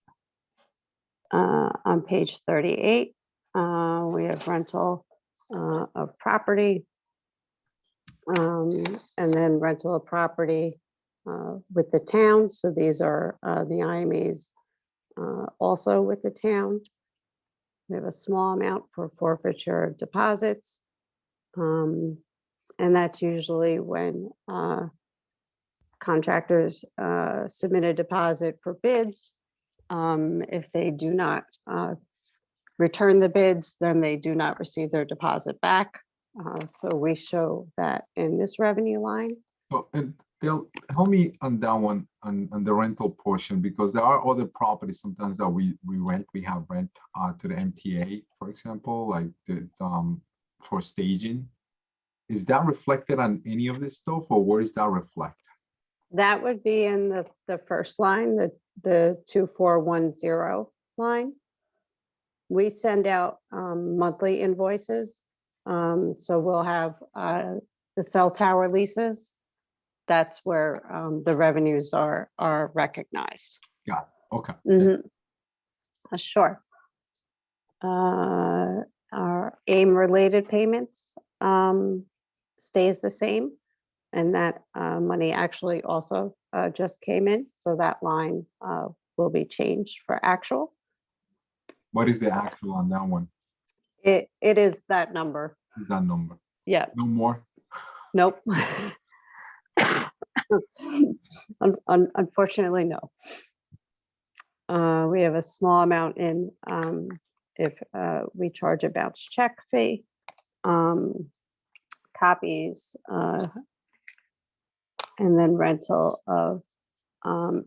On page 38, we have rental of property. And then rental of property with the town. So these are the IMAs also with the town. We have a small amount for forfeiture of deposits. And that's usually when contractors submit a deposit for bids. If they do not return the bids, then they do not receive their deposit back. So we show that in this revenue line. So, and they'll help me on that one, on the rental portion, because there are other properties sometimes that we rent. We have rent to the MTA, for example, like the for staging. Is that reflected on any of this stuff, or where is that reflect? That would be in the first line, the 2410 line. We send out monthly invoices. So we'll have the cell tower leases. That's where the revenues are recognized. Got it. Okay. Sure. Our AIM related payments stays the same. And that money actually also just came in. So that line will be changed for actual. What is the actual on that one? It is that number. That number. Yeah. No more. Nope. Unfortunately, no. We have a small amount in if we charge a bounce check fee, copies, and then rental of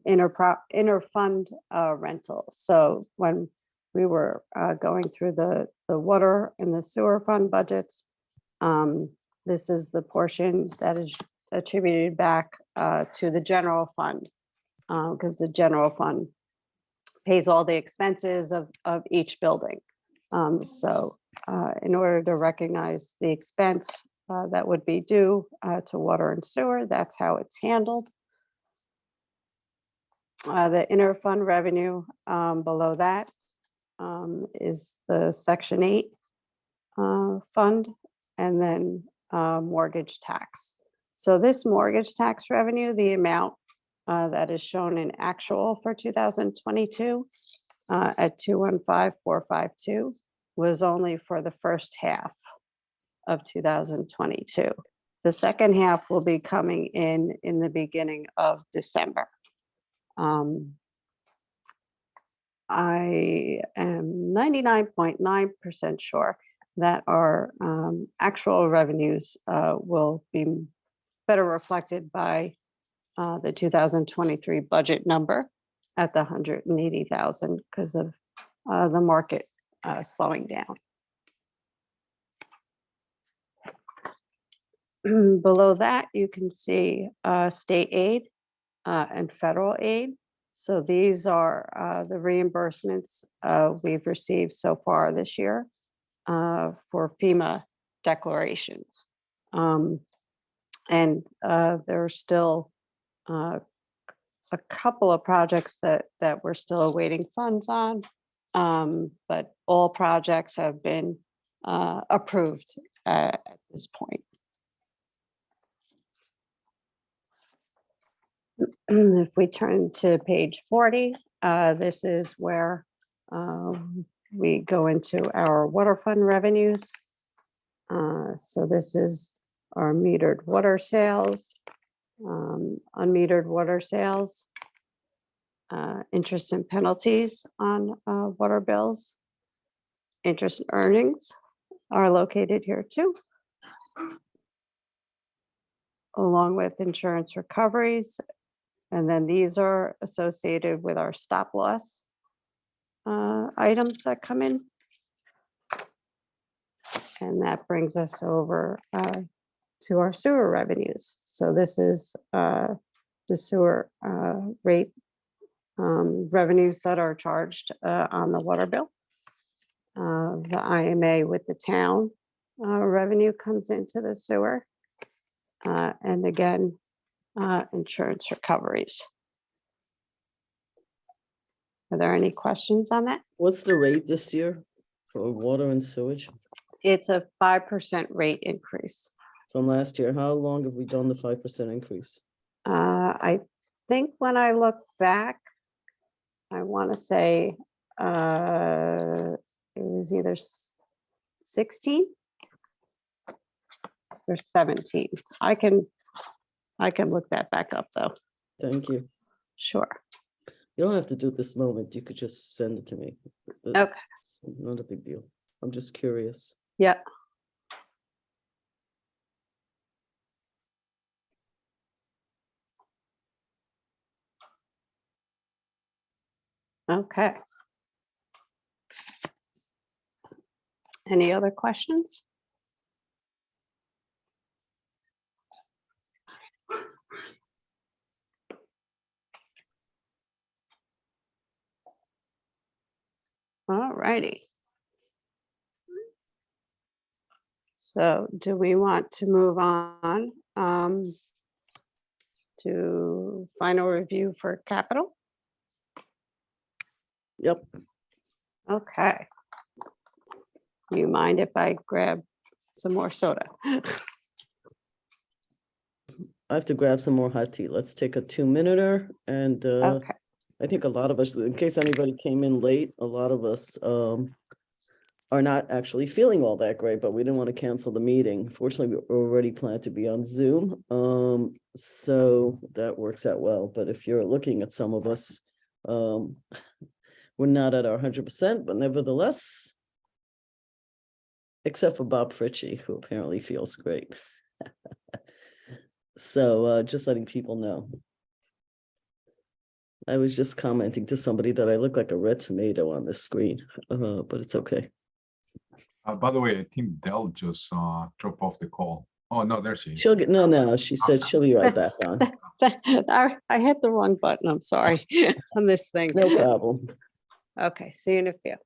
inter-fund rental. So when we were going through the water and the sewer fund budgets, this is the portion that is attributed back to the general fund, because the general fund pays all the expenses of each building. So in order to recognize the expense that would be due to water and sewer, that's how it's handled. The inter-fund revenue below that is the Section 8 fund, and then mortgage tax. So this mortgage tax revenue, the amount that is shown in actual for 2022 at 215,452 was only for the first half of 2022. The second half will be coming in the beginning of December. I am 99.9% sure that our actual revenues will be better reflected by the 2023 budget number at the 180,000 because of the market slowing down. Below that, you can see state aid and federal aid. So these are the reimbursements we've received so far this year for FEMA declarations. And there are still a couple of projects that we're still awaiting funds on, but all projects have been approved at this point. If we turn to page 40, this is where we go into our water fund revenues. So this is our metered water sales, unmetered water sales, interest and penalties on water bills. Interest and earnings are located here too, along with insurance recoveries. And then these are associated with our stop loss items that come in. And that brings us over to our sewer revenues. So this is the sewer rate revenues that are charged on the water bill. The IMA with the town revenue comes into the sewer. And again, insurance recoveries. Are there any questions on that? What's the rate this year for water and sewage It's a 5% rate increase. from last year? How long have we done the 5% increase? I think when I look back, I want to say it was either 16 or 17. I can look that back up though. Thank you. Sure. You don't have to do it this moment. You could just send it to me. Okay. It's not a big deal. I'm just curious. Yeah. Okay. Any other questions? All righty. So do we want to move on to final review for capital? Yep. Okay. You mind if I grab some more soda? I have to grab some more hot tea. Let's take a 2-minute and Okay. I think a lot of us, in case anybody came in late, a lot of us are not actually feeling all that great, but we didn't want to cancel the meeting. Fortunately, we already planned to be on Zoom. So that works out well. But if you're looking at some of us, we're not at our 100%, but nevertheless, except for Bob Fritchie, who apparently feels great. So just letting people know. I was just commenting to somebody that I look like a red tomato on this screen, but it's okay. By the way, I think Dell just dropped off the call. Oh, no, there she is. She'll get, no, she said she'll be right back on. I hit the wrong button. I'm sorry on this thing. No problem. Okay, see you in a few.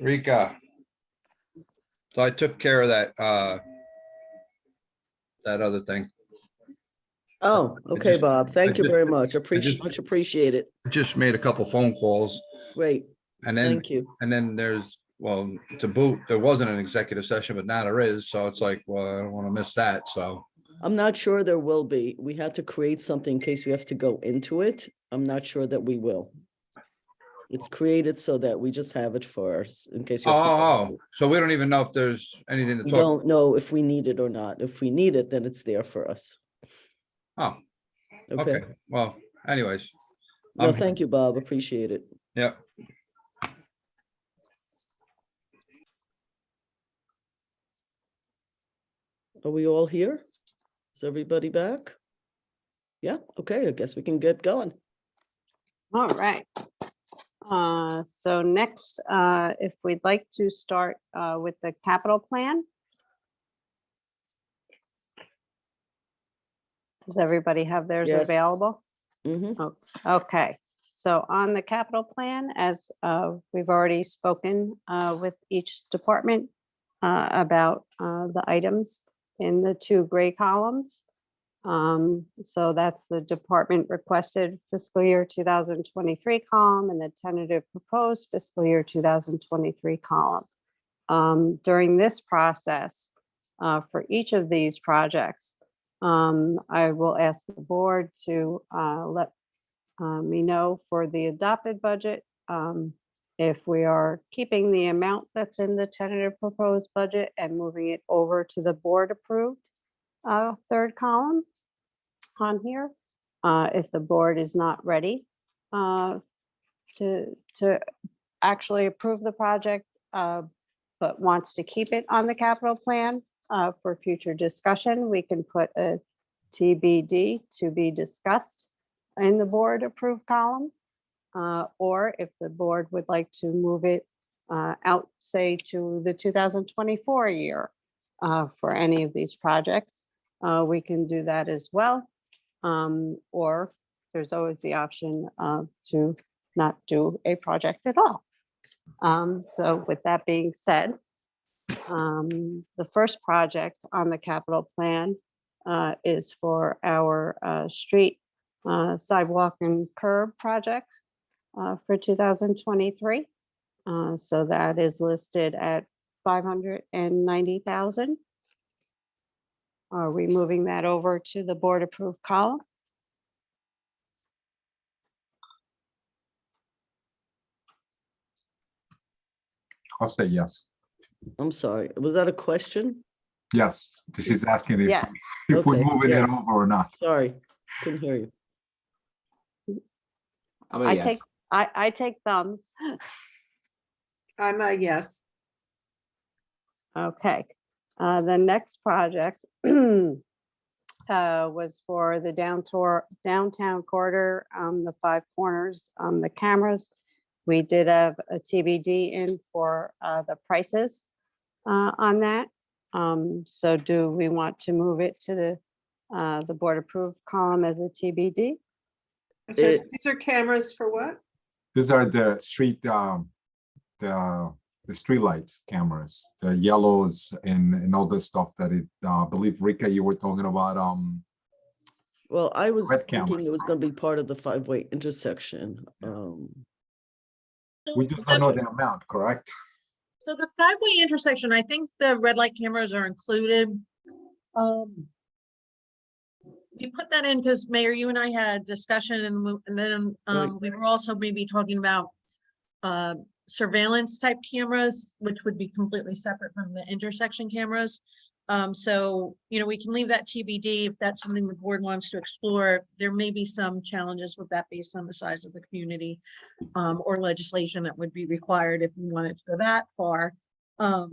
Rika. So I took care of that, that other thing. Oh, okay, just- Bob. Thank you just- very much. just- Much appreciate it. Just made a couple phone calls Great. and then, Thank you. and then there's, well, to boot, there wasn't an executive session, but now there is. So it's like, well, I don't want to miss that. So. I'm not sure there will be. We had to create something in case we have to go into it. I'm not sure that we will. It's created so that we just have it for us in case. we have to go Oh, into it. so we don't even know if there's anything to We talk. don't know if we need it or not. If we need it, then it's there for us. Oh, Okay. okay. Well, anyways, No, I'm- thank you, Bob. Appreciate it. yeah. Are we all here? Is everybody back? Yeah, okay, I guess we can get going. All right. So next, if we'd like to start with the capital plan. Does everybody have theirs Yes. available? Mhm. Oh, okay, so on the capital plan, as we've already spoken with each department about the items in the two gray columns. So that's the department requested fiscal year 2023 column and the tentative proposed fiscal year 2023 column. During this process, for each of these projects, I will ask the board to let me know for the adopted budget if we are keeping the amount that's in the tentative proposed budget and moving it over to the board approved third column on here. If the board is not ready to actually approve the project, but wants to keep it on the capital plan for future discussion, we can put a TBD, to be discussed, in the board approved column. Or if the board would like to move it out, say, to the 2024 year for any of these projects, we can do that as well. Or there's always the option to not do a project at all. So with that being said, the first project on the capital plan is for our street sidewalk and curb project for 2023. So that is listed at 590,000. Are we moving that over to the board approved column? I'll say yes. I'm sorry, was that a question? Yes, this is asking if, Yes. if we're Okay, moving it yes. over or not. Sorry, couldn't hear you. I'm a I yes. take, I take thumbs. I'm a yes. Okay, the next project was for the downtown corridor, the five corners, the cameras. We did have a TBD in for the prices on that. So do we want to move it to the board approved column as a TBD? So It- these are cameras for what? These are the street, the street lights cameras, the yellows and all the stuff that it, I believe Rika, you were talking about, Well, I was Red thinking cameras. it was gonna be part of the five-way intersection. we just don't know the amount, correct? So the five-way intersection, I think the red light cameras are included. We put that in because Mayor, you and I had discussion and then Right. we were also maybe talking about surveillance type cameras, which would be completely separate from the intersection cameras. So, you know, we can leave that TBD if that's something the board wants to explore. There may be some challenges with that based on the size of the community or legislation that would be required if we wanted to go that far. I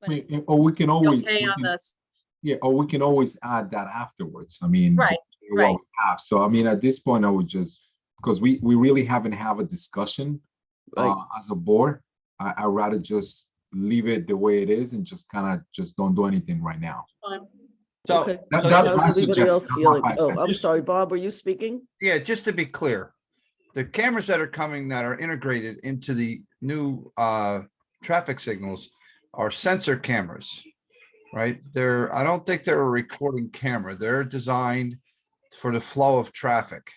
mean, or we can always, Okay we on can- this, yeah, or we can always add that afterwards. I mean, Right, what right. we have. So I mean, at this point, I would just, because we really haven't have a discussion Right. as a board. I'd rather just leave it the way it is and just kind of just don't do anything right now. So, Okay. That's so my How's everybody else suggestion, feeling? not my Oh, I'm suggestion. sorry, Bob, were you speaking? yeah, just to be clear, the cameras that are coming that are integrated into the new traffic signals are sensor cameras, right? I don't think they're a recording camera. They're designed for the flow of traffic.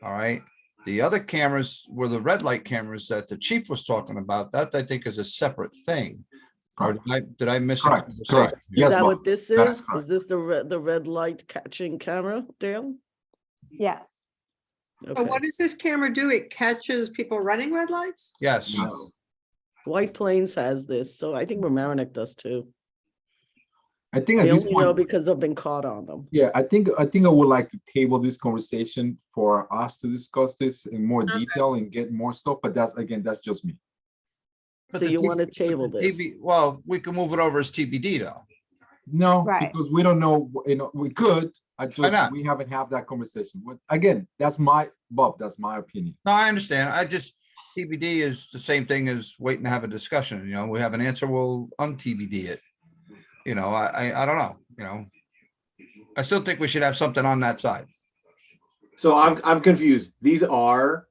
All right. The other cameras were the red light cameras that the chief was talking about. That I think is a separate thing. Or did I miss? a Correct, conversation? correct. Is Yes, that Bob, what this that is is? correct. Is this the red light catching camera, Dale? Yes. So Okay. what does this camera do? It catches people running red lights? Yes. No. White Plains has this, so I think Mamaroneck does too. I think I at this only know point, because I've been caught on them. yeah, I think I would like to table this conversation for us to discuss this in more Okay. detail and get more stuff, but that's just me. But So the you T- want to but table the this? TV Well, we can move it over as TBD though. No, Right. because we don't know, we could, not? we haven't had that conversation. But again, that's my opinion. No, I understand. TBD is the same thing as waiting to have a discussion. You know, we have an answer, we'll un-TBD it. You know, I don't know, you know. I still think we should have something on that side. So I'm confused. These are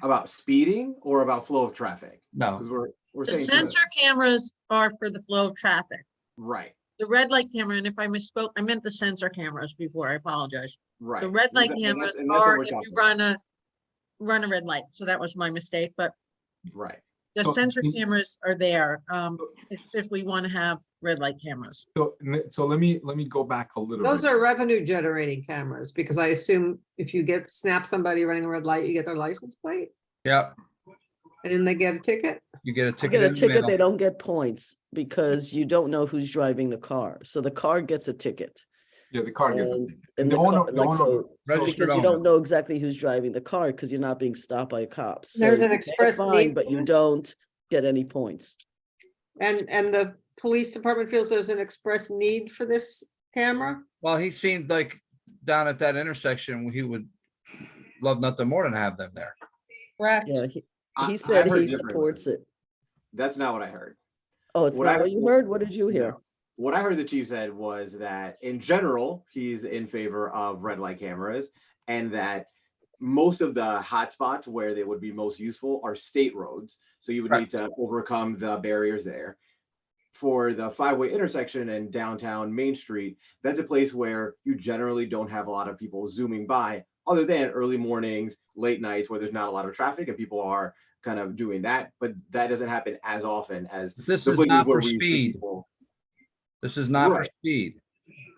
about speeding or about flow of traffic? Because No, we're The saying sensor cameras are for the flow of traffic. right, The red light camera, and if I misspoke, I meant the sensor cameras before, I apologize. right. The red light And cameras and that's what are we're if talking you about. run a red light, so that was my mistake, but Right. the So sensor in- cameras are there, if we want to have red light cameras. So let me go back a little Those bit. are revenue generating cameras, because I assume if you snap somebody running a red light, you get their license plate yeah, and then they get a ticket. you get a You ticket get a in the ticket, they mail. don't get points because you don't know who's driving the car. So the car gets a ticket. Yeah, the car gets it. And the the owner, car, like, so, Registered because you owner. don't know exactly who's driving the car because you're not being stopped by cops. So There's you an pay a express fine, need but for you this? don't get any points. And the police department feels there's an express need for this camera? Well, he seemed like down at that intersection, he would love nothing more than have them there. Correct. Yeah, I he said heard he differently. supports it. That's not what I heard. Oh, it's What not I- what you heard? What did you hear? No. What I heard the chief said was that in general, he's in favor of red light cameras, and that most of the hotspots where they would be most useful are state roads. So you would need to overcome the barriers there. For the five-way intersection and downtown Main Street, that's a place where you generally don't have a lot of people zooming by, other than early mornings, late nights where there's not a lot of traffic and people are kind of doing that. But that doesn't happen as often as This the is places not where for we see speed. people. This is not for Right. speed.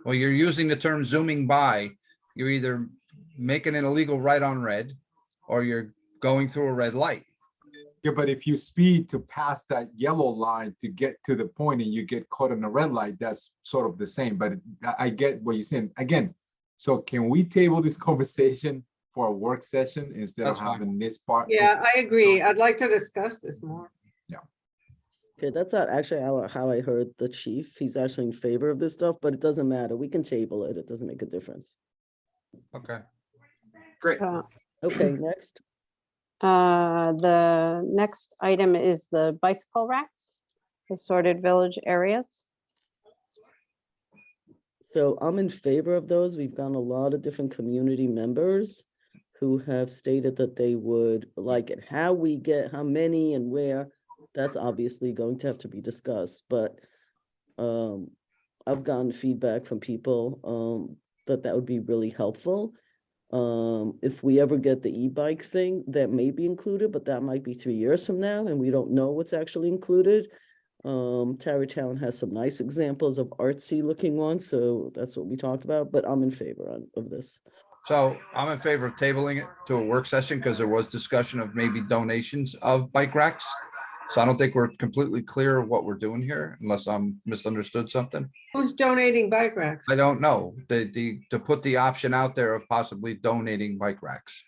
Well, you're using the term zooming by, you're either making an illegal right on red, or you're going through a red light. Yeah, but if you speed to pass that yellow line to get to the point and you get caught in a red light, that's sort of the same, but I get what you're saying. Again, so can we table this conversation for a work session instead of That's fine. having this part? Yeah, I agree. I'd like to discuss this more. Okay, that's not actually how I heard the chief. He's actually in favor of this stuff, but it doesn't matter. We can table it. It doesn't make a difference. Okay. Great. Okay, next. The next item is the bicycle racks, assorted village areas. So I'm in favor of those. We've gotten a lot of different community members who have stated that they would like it. How we get, how many and where, that's obviously going to have to be discussed, but I've gotten feedback from people that would be really helpful. If we ever get the e-bike thing, that may be included, but that might be 3 years from now, and we don't know what's actually included. Tarrytown has some nice examples of artsy looking ones, so that's what we talked about, but I'm in favor of this. So I'm in favor of tabling it to a work session because there was discussion of maybe donations of bike racks. So I don't think we're completely clear of what we're doing here unless I'm misunderstood something. Who's donating bike racks? I don't know, to put the option out there of possibly donating bike racks.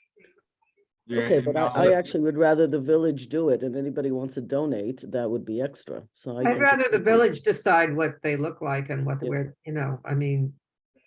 Yeah, Okay, and, but I actually would rather the village do it, and anybody wants to donate, that would be extra, so. I I'd think rather it's the okay. village decide what they look like and what, Yeah. where, I mean,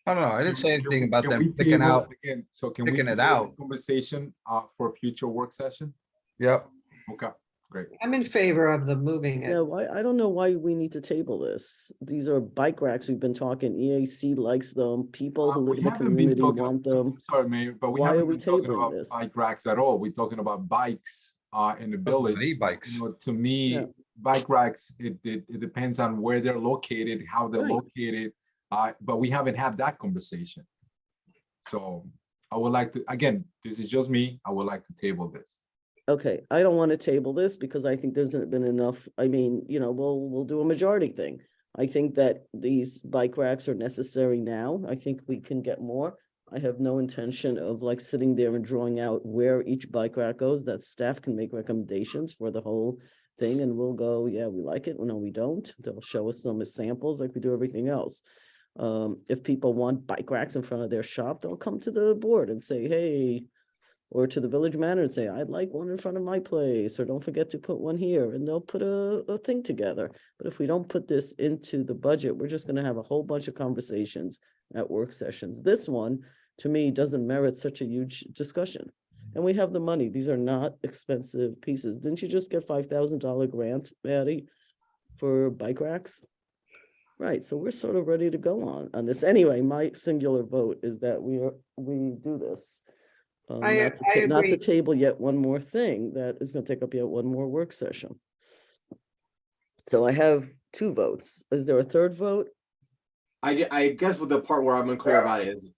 I don't know, I didn't say anything about can we them picking table out, again? So can we picking it table this out. conversation for a future work session? yep. Okay. Great. I'm in favor of the moving it. Yeah, I don't know why we need to table this. These are bike racks. We've been talking. EAC likes them. People who live We in the haven't been community talking, want them. sorry, Mayor, but we Why are haven't we been talking tabling about this? bike racks at all. We're talking about bikes in the village. E-bikes. You know, to me, Yeah. bike racks, it depends on where they're located, how they're Right. located. But we haven't had that conversation. So I would like to, again, this is just me. I would like to table this. Okay, I don't want to table this because I think there's been enough. I mean, you know, we'll do a majority thing. I think that these bike racks are necessary now. I think we can get more. I have no intention of like sitting there and drawing out where each bike rack goes. That staff can make recommendations for the whole thing and we'll go, yeah, we like it. No, we don't. They'll show us some as samples like we do everything else. If people want bike racks in front of their shop, they'll come to the board and say, hey, or to the village manager and say, I'd like one in front of my place, or don't forget to put one here, and they'll put a thing together. But if we don't put this into the budget, we're just gonna have a whole bunch of conversations at work sessions. This one, to me, doesn't merit such a huge discussion. And we have the money. These are not expensive pieces. Didn't you just get $5,000 grant, Maddie, for bike racks? Right, so we're sort of ready to go on this. Anyway, my singular vote is that we do this. I Not to agree. table yet one more thing that is going to take up yet one more work session. So I have 2 votes. Is there a third vote? I guess what the part where I'm unclear about is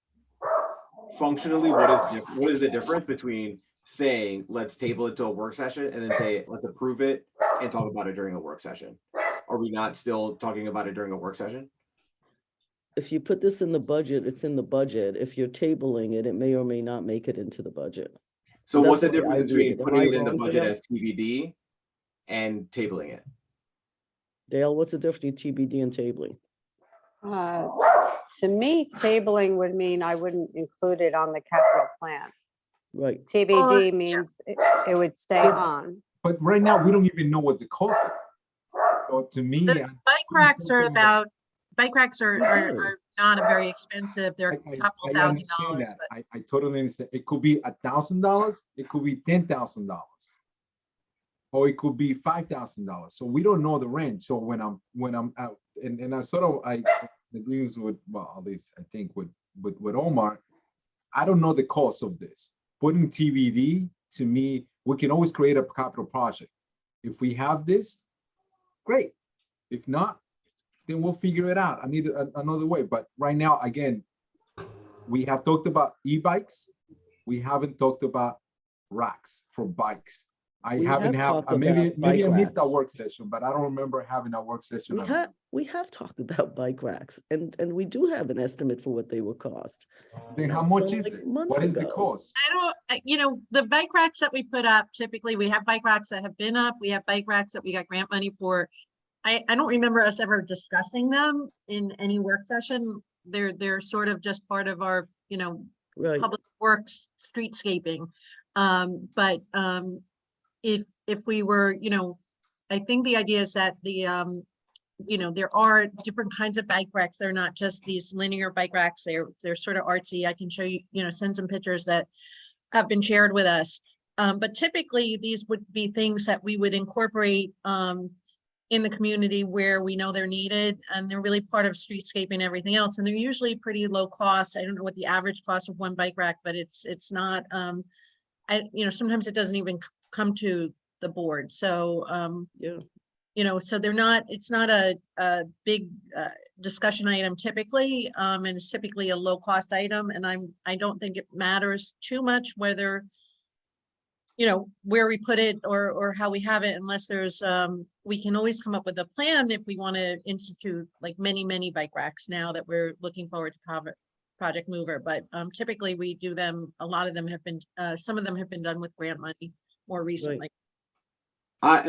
functionally, what is the difference between saying, let's table it to a work session and then say, let's approve it and talk about it during a work session? Are we not still talking about it during a work session? If you put this in the budget, it's in the budget. If you're tabling it, it may or may not make it into the budget. So That's what's the the way I difference read between it. Am putting I it in the wrong, budget Dale? as TBD and tabling it? Dale, what's the difference between TBD and tabling? To me, tabling would mean I wouldn't include it on the capital plan. Right, TBD means it would stay on. But right now, we don't even know what the cost is. So to me, The bike racks are about, bike racks are not a very expensive. They're a couple I $1,000, understand that. but I totally understand. It could be $1,000, it could be $10,000, or it could be $5,000. So we don't know the range. So when I'm out, and I sort of I agree with, well, at least I think with Omar, I don't know the cost of this. Putting TBD, to me, we can always create a capital project. If we have this, great. If not, then we'll figure it out. I need another way. But right now, again, we have talked about e-bikes. We haven't talked about racks for bikes. We haven't have had, talked maybe about I bike missed that racks. work session, but I don't remember having a work session. we have talked about bike racks and we do have an estimate for what they will cost. Then That how was much done, is like, it? months What is the ago. cost? I don't, you know, the bike racks that we put up, typically we have bike racks that have been up. We have bike racks that we got grant money for. I don't remember us ever discussing them in any work session. They're sort of just part of our, you know, Right, public works streetscaping. But if we were, you know, I think the idea is that the, you know, there are different kinds of bike racks. They're not just these linear bike racks. They're sort of artsy. I can show you, you know, send some pictures that have been shared with us. But typically these would be things that we would incorporate in the community where we know they're needed, and they're really part of streetscape and everything else. And they're usually pretty low cost. I don't know what the average cost of one bike rack, but it's not, you know, sometimes it doesn't even come to the board. So, yeah. you know, so they're not, it's not a big discussion item typically, and it's typically a low cost item. And I don't think it matters too much whether, you know, where we put it or how we have it, unless there's, we can always come up with a plan if we want to institute like many bike racks now that we're looking forward to Project Mover. But typically we do them, a lot of them have been, some of them have been done with grant money more recently.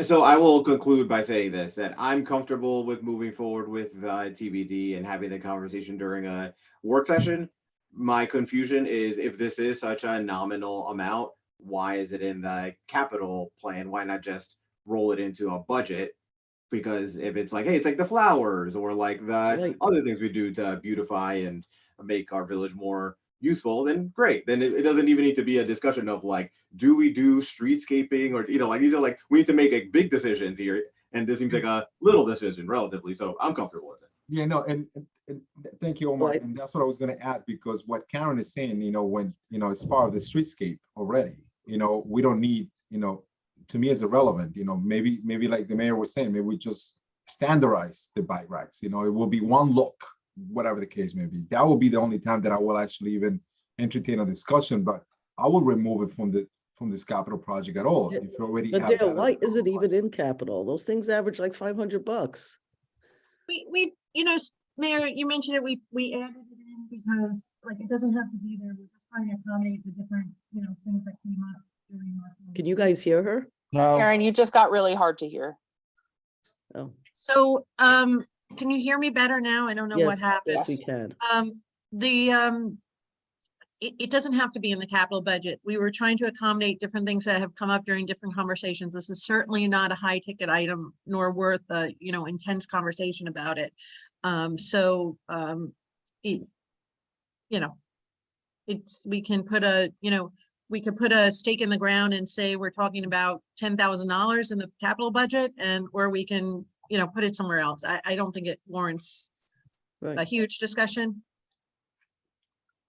So I will conclude by saying this, that I'm comfortable with moving forward with TBD and having the conversation during a work session. My confusion is, if this is such a nominal amount, why is it in the capital plan? Why not just roll it into a budget? Because if it's like, hey, it's like the flowers or like the Right. other things we do to beautify and make our village more useful, then great. Then it doesn't even need to be a discussion of like, do we do streetscaping, or, you know, like, these are like, we need to make a big decisions here. And this seems like a little decision relatively. So I'm comfortable with it. Yeah, no, and thank you, Omar. Right. And that's what I was gonna add, because what Karen is saying, you know, when, you know, it's part of the streetscape already, you know, we don't need, you know, to me it's irrelevant, you know, maybe like the mayor was saying, maybe we just standardize the bike racks, you know, it will be one look, whatever the case may be. That will be the only time that I will actually even entertain a discussion, but I will remove it from this capital project at all. Yeah, If you already But have that Dale, as a why is it capital even project. in capital? Those things average like $500. We, you know, Mayor, you mentioned it, we added it in because like it doesn't have to be there. We're just trying to accommodate the different, you know, things that came up during our. Can you guys hear her? No, Karen, you just got really hard to hear. Oh, So, can you hear me better now? I don't know what yes, happened. yes, we can. It doesn't have to be in the capital budget. We were trying to accommodate different things that have come up during different conversations. This is certainly not a high ticket item, nor worth a, you know, intense conversation about it. It, you know, we can put a, you know, we could put a stake in the ground and say we're talking about $10,000 in the capital budget, and or we can, you know, put it somewhere else. I don't think it warrants a Right. huge discussion.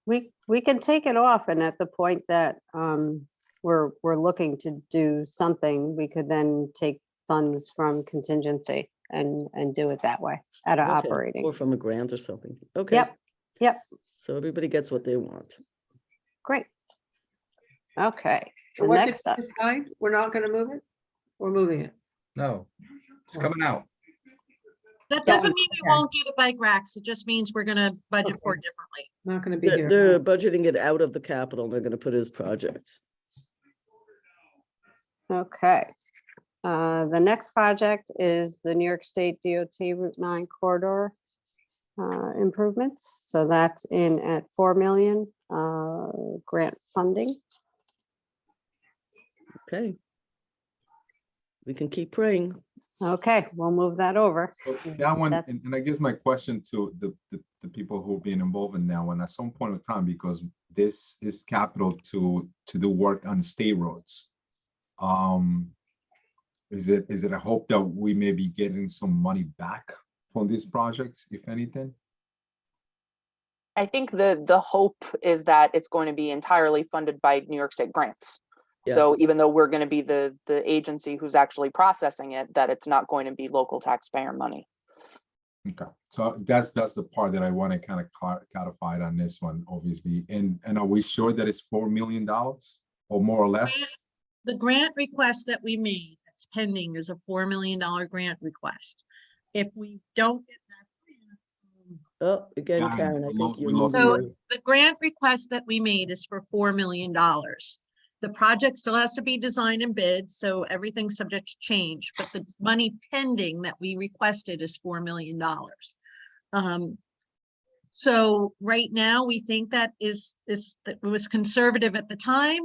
We can take it off, and at the point that we're looking to do something, we could then take funds from contingency and do it that way at an Okay, operating. or from a grant or something. Okay. Yep, yep, So everybody gets what they want. great. Okay, So the what did next you up, decide? We're not gonna move it? We're moving it. no, it's coming out. That doesn't Done. mean we Okay. won't do the bike racks. It just means we're gonna budget for Okay. it differently. Not gonna be They're here. they're budgeting it out of the capital. They're gonna put it as projects. okay. The next project is the New York State DOT Route 9 corridor improvements. So that's in at 4 million grant funding. Okay. We can keep praying. Okay, we'll move that over. So that one, That's- and I guess my question to the people who have been involved in that one, at some point of time, because this is capital to do work on state roads. Is it a hope that we may be getting some money back from these projects, if anything? I think the hope is that it's going to be entirely funded by New York State grants. Yeah. So even though we're going to be the agency who's actually processing it, that it's not going to be local taxpayer money. Okay, so that's the part that I want to kind of codify on this one, obviously. And are we sure that it's $4 million or more or less? The grant request that we made, that's pending, is a $4 million grant request. If we don't get that grant, Oh, again, Yeah, Karen, I we think lost- you're we lost losing So your- the grant request that we made is for $4 million. The project still has to be designed and bid, so everything's subject to change, but the money pending that we requested is $4 million. So right now, we think that that was conservative at the time.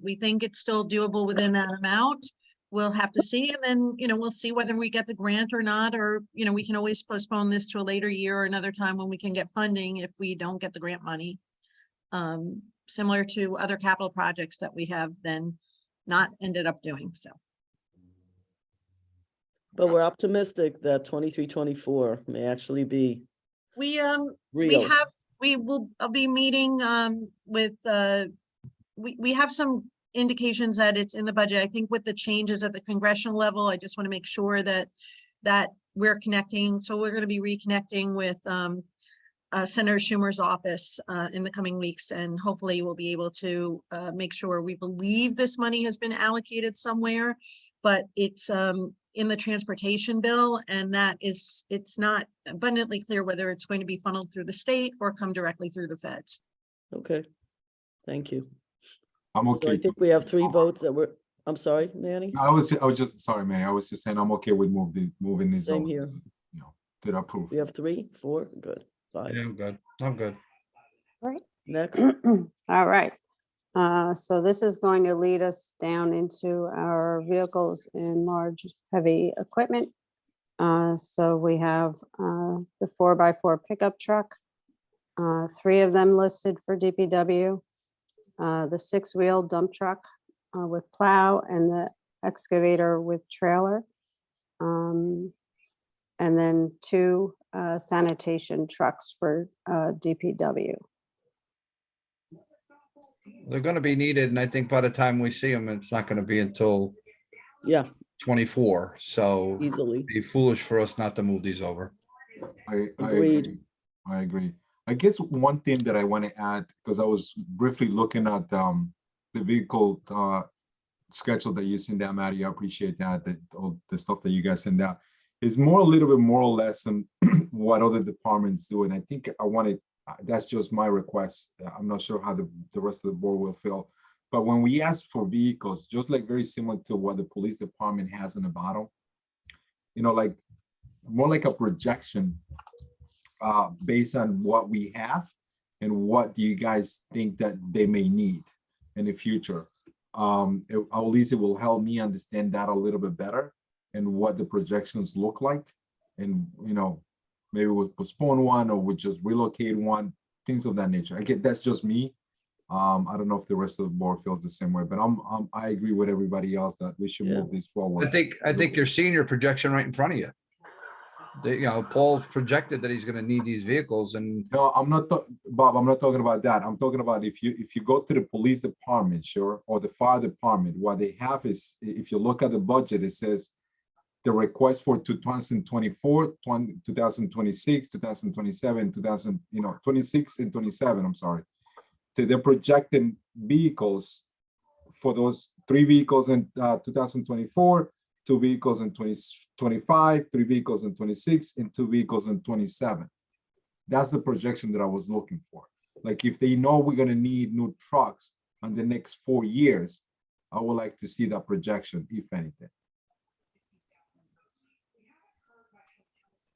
We think it's still doable within that amount. We'll have to see, and then, you know, we'll see whether we get the grant or not, or, you know, we can always postpone this to a later year or another time when we can get funding if we don't get the grant money. Similar to other capital projects that we have then not ended up doing, so. But we're optimistic that 23, 24 may actually be We real. I'll be meeting with we have some indications that it's in the budget. I think with the changes at the congressional level, I just want to make sure that we're connecting. So we're going to be reconnecting with Senator Schumer's office in the coming weeks, and hopefully we'll be able to make sure we believe this money has been allocated somewhere, but it's in the transportation bill, and it's not abundantly clear whether it's going to be funneled through the state or come directly through the feds. Okay, thank you. I'm So I okay. think we have 3 votes that were, I'm sorry, Manny? I was just, sorry, Mayor, I was just saying I'm okay with moving this Same over here. to, you know, to the approve. We have 3, 4, good, 5. Yeah, I'm good. I'm good. Next, All right. So this is going to lead us down into our vehicles and large heavy equipment. So we have the 4x4 pickup truck 3 of them listed for DPW. The 6-wheel dump truck with plow and the excavator with trailer. And then 2 sanitation trucks for DPW. They're gonna be needed, and I think by the time we see them, it's not gonna be until Yeah, 24, so it'd easily. be foolish for us not to move these over. I Agreed. agree. I agree. I guess one thing that I want to add, because I was briefly looking at the vehicle schedule that you send out, Maddie. I appreciate that all the stuff that you guys send out is more a little bit more or less than what other departments do. And I think I wanted, that's just my request. I'm not sure how the rest of the board will feel. But when we ask for vehicles, just like very similar to what the police department has in the bottom, you know, like more like a projection based on what we have and what do you guys think that they may need in the future. At least it will help me understand that a little bit better and what the projections look like. And, you know, maybe we'll postpone one or we'll just relocate one, things of that nature. I get that's just me. I don't know if the rest of the board feels the same way, but I agree with everybody else that we should move this forward. I think you're seeing your projection right in front of you. You know, Paul's projected that he's gonna need these vehicles, and No, I'm not, Bob, I'm not talking about that. I'm talking about if you go to the police department, sure, or the fire department, what they have is, if you look at the budget, it says the request for 2024, 2026, 2027, 26 and 27, I'm sorry. So they're projecting vehicles for those 3 vehicles in 2024, 2 vehicles in 2025, 3 vehicles in 26, and 2 vehicles in 27. That's the projection that I was looking for. Like if they know we're gonna need new trucks in the next 4 years, I would like to see that projection, if anything.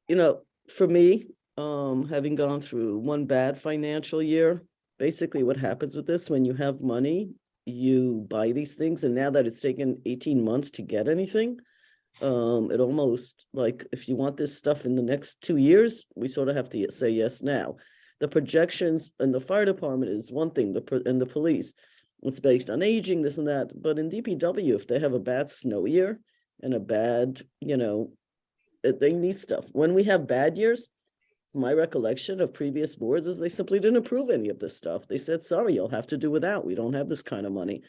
You know, for me, having gone through one bad financial year, basically what happens with this, when you have money, you buy these things, and now that it's taken 18 months to get anything, it almost like if you want this stuff in the next 2 years, we sort of have to say yes now. The projections in the fire department is one thing, and the police, it's based on aging, this and that. But in DPW, if they have a bad snow year and a bad, you know, they need stuff. When we have bad years, my recollection of previous boards is they simply didn't approve any of this stuff. They said, sorry, you'll have to do without. We don't have this kind of money.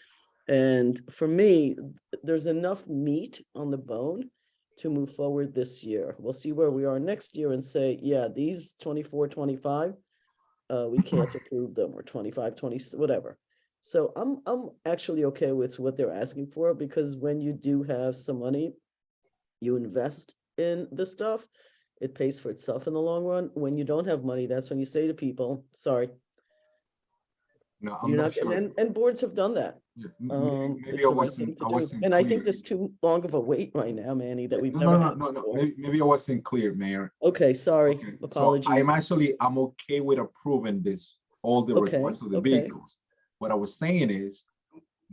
And for me, there's enough meat on the bone to move forward this year. We'll see where we are next year and say, yeah, these 24, 25, we can't approve them, or 25, 20, whatever. So I'm actually okay with what they're asking for, because when you do have some money, you invest in the stuff, it pays for itself in the long run. When you don't have money, that's when you say to people, sorry, No, I'm you're not not sure. getting, and boards have done that. Yeah, It's maybe the I right wasn't, thing to I do. wasn't And I clear. think there's too long of a wait right now, Manny, that we've No, never no, had no, no. before. Maybe I wasn't clear, Mayor. Okay, sorry, Okay, so apologies. I'm okay with approving this, all the Okay, requests of the okay. vehicles. What I was saying is,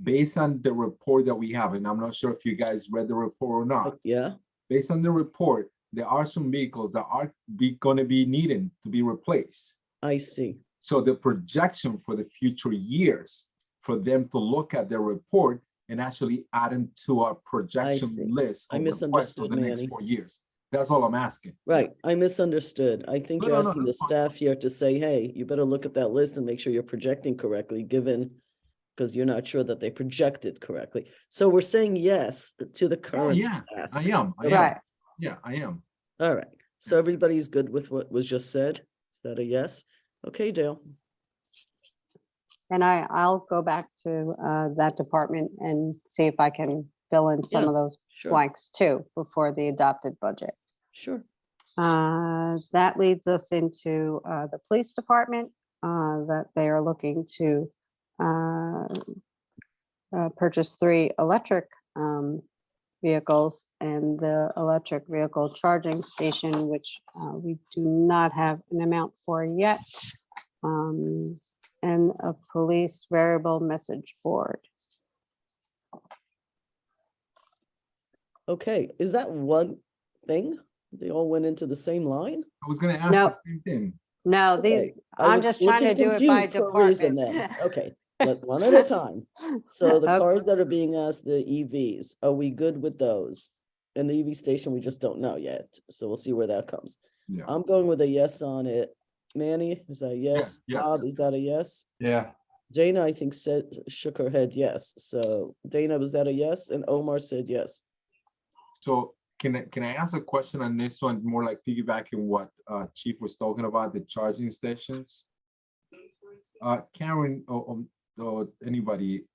based on the report that we have, and I'm not sure if you guys read the report or not, Yeah, based on the report, there are some vehicles that are gonna be needing to be replaced. I see. So the projection for the future years, for them to look at their report and actually add them to our projection see. list I of requests for misunderstood, the next Manny. 4 years. That's all I'm asking. Right, I misunderstood. I think No, you're no, no, asking the that's fine. staff here to say, hey, you better look at that list and make sure you're projecting correctly, given, because you're not sure that they projected correctly. So we're saying yes to the Oh, current yeah, ask. I am. Right. Yeah, I am. All right, so everybody's good with what was just said? Is that a yes? Okay, Dale. And I'll go back to that department and see if I can fill in some Yeah, of those Sure, blanks too before the adopted budget. sure. That leads us into the police department, that they are looking to purchase 3 electric vehicles, and the electric vehicle charging station, which we do not have an amount for yet, and a police variable message board. Okay, is that one thing? They all went into the same line? I was gonna ask No. the same thing. No, Okay, I I'm was just trying to looking do it by confused for a reason department. then. Okay, one at a time. So the Okay. cars that are being asked, the EVs, are we good with those? And the EV station, we just don't know yet, so we'll see where that comes. Yeah. I'm going with a yes on it. Manny, is that a yes? yes. Bob, is that a yes? Yeah, Dana, I think shook her head yes. So Dana, was that a yes? And Omar said yes. So can I ask a question on this one, more like piggybacking what Chief was talking about, the charging stations? Karen or anybody,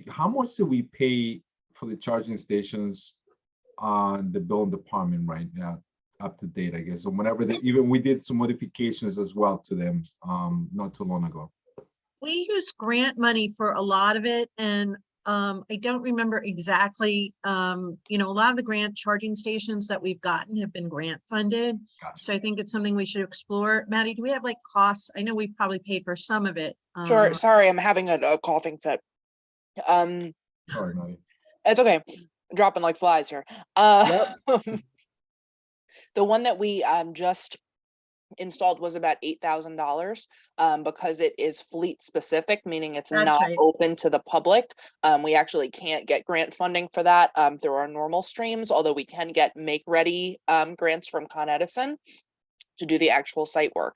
how much do we pay for the charging stations on the building department right now? Up to date, I guess. So whenever even we did some modifications as well to them not too long ago. We use grant money for a lot of it, and I don't remember exactly, you know, a lot of the grant charging stations that we've gotten have been grant funded. Gotcha. So I think it's something we should explore. Maddie, do we have like costs? I know we probably paid for some of it. Sure, sorry, I'm having a coughing fit. Sorry, Maddie. It's okay, dropping like flies here. The one that we just installed was about $8,000 because it is fleet specific, meaning it's That's not right. open to the public. We actually can't get grant funding for that through our normal streams, although we can get make ready grants from Con Edison to do the actual site work.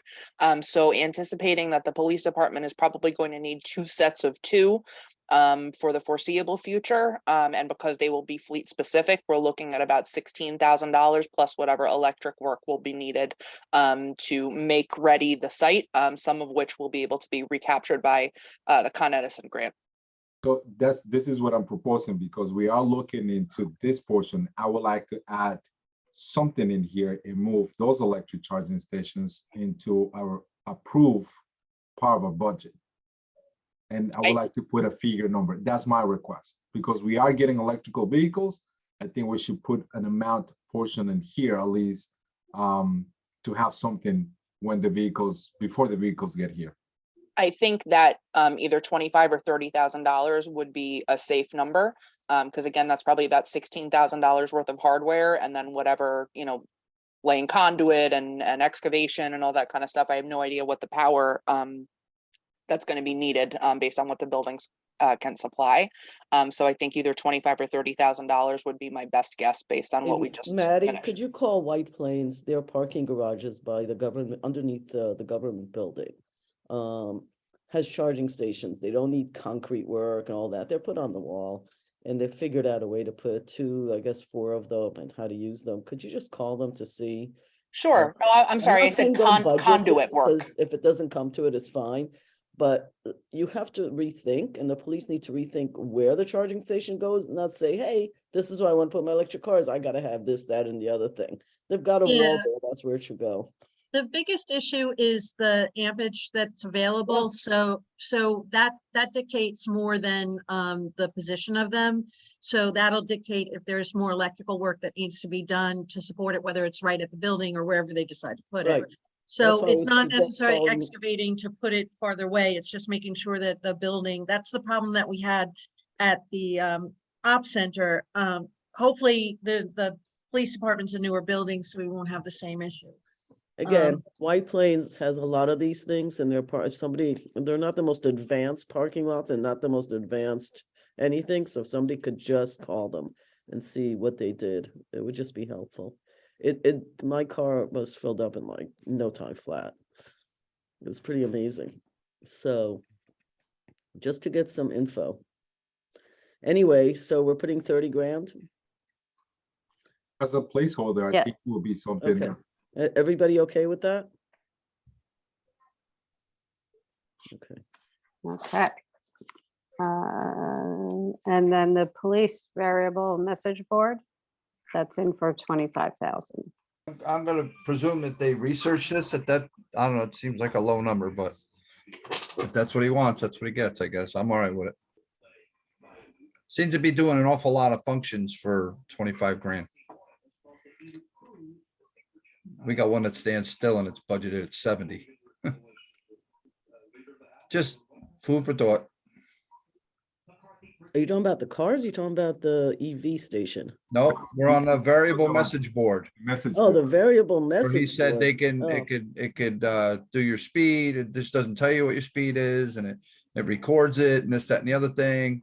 So anticipating that the police department is probably going to need 2 sets of 2 for the foreseeable future. And because they will be fleet specific, we're looking at about $16,000 plus whatever electric work will be needed to make ready the site, some of which will be able to be recaptured by the Con Edison grant. So this is what I'm proposing, because we are looking into this portion. I would like to add something in here and move those electric charging stations into our approved part of our budget. And I would like to put a figure number. That's my request, because we are getting electrical vehicles. I think we should put an amount portion in here at least to have something when before the vehicles get here. I think that either $25,000 or $30,000 would be a safe number. Because again, that's probably about $16,000 worth of hardware, and then whatever, you know, laying conduit and excavation and all that kind of stuff. I have no idea what the power that's going to be needed based on what the buildings can supply. So I think either $25,000 or $30,000 would be my best guess based on what we just Maddie, finished. could you call White Plains, their parking garages by the government, underneath the government building? Has charging stations. They don't need concrete work and all that. They're put on the wall, and they've figured out a way to put 2, I guess 4 of them, and how to use them. Could you just call them to see? Sure. No, I'm sorry. I not said saying don't budget conduit this, work. 'cause if it doesn't come to it, it's fine. But you have to rethink, and the police need to rethink where the charging station goes, and not say, hey, this is where I want to put my electric cars. I got to have this, that, and the other thing. They've got a wall Yeah. there. That's where it should go. The biggest issue is the ampage that's available. So that dictates more than the position of them. So that'll dictate if there's more electrical work that needs to be done to support it, whether it's right at the building or wherever they decide to put Right. it. So why I it's would not suggest necessarily calling- excavating to put it farther away. It's just making sure that the building, that's the problem that we had at the op center. Hopefully the police department's a newer building, so we won't have the same issue. Again, White Plains has a lot of these things, and they're not the most advanced parking lots and not the most advanced anything. So if somebody could just call them and see what they did, it would just be helpful. My car was filled up in like no time flat. It was pretty amazing. So just to get some info. Anyway, so we're putting 30 grand. As a placeholder, I think Yes. will be something. Okay. Everybody okay with that? Okay. Okay. And then the police variable message board, that's in for 25,000. I'm gonna presume that they researched this I don't know, it seems like a low number, but if that's what he wants, that's what he gets, I guess. I'm all right with it. Seems to be doing an awful lot of functions for 25 grand. We got one that stands still and it's budgeted at 70. Just food for thought. Are you talking about the cars? You talking about the EV station? No, we're on a variable message board. Message. Oh, the board. variable Where he message. said they board. can, Oh, it could do your speed. It just doesn't tell you what your speed is, and it records it and this, that, and the other thing.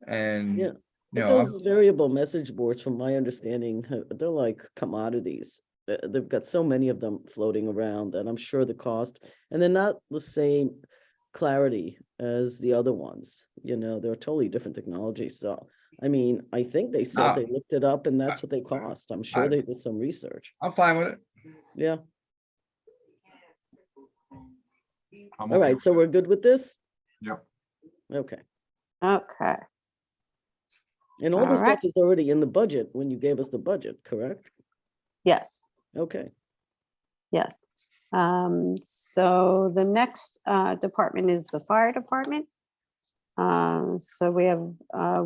And, Yeah. you But know, those variable message boards, from my understanding, they're like commodities. They've got so many of them floating around that I'm sure the cost, and they're not the same clarity as the other ones. You know, they're totally different technologies. So, I mean, I think they said they looked it up and that's what they cost. I'm sure they did some research. I'm fine with it. Yeah. I'm All okay right. with So it. we're good with this? Yep. Okay. Okay, And all the All stuff right. is already in the budget when you gave us the budget, correct? yes, Okay. yes. So the next department is the fire department. So we have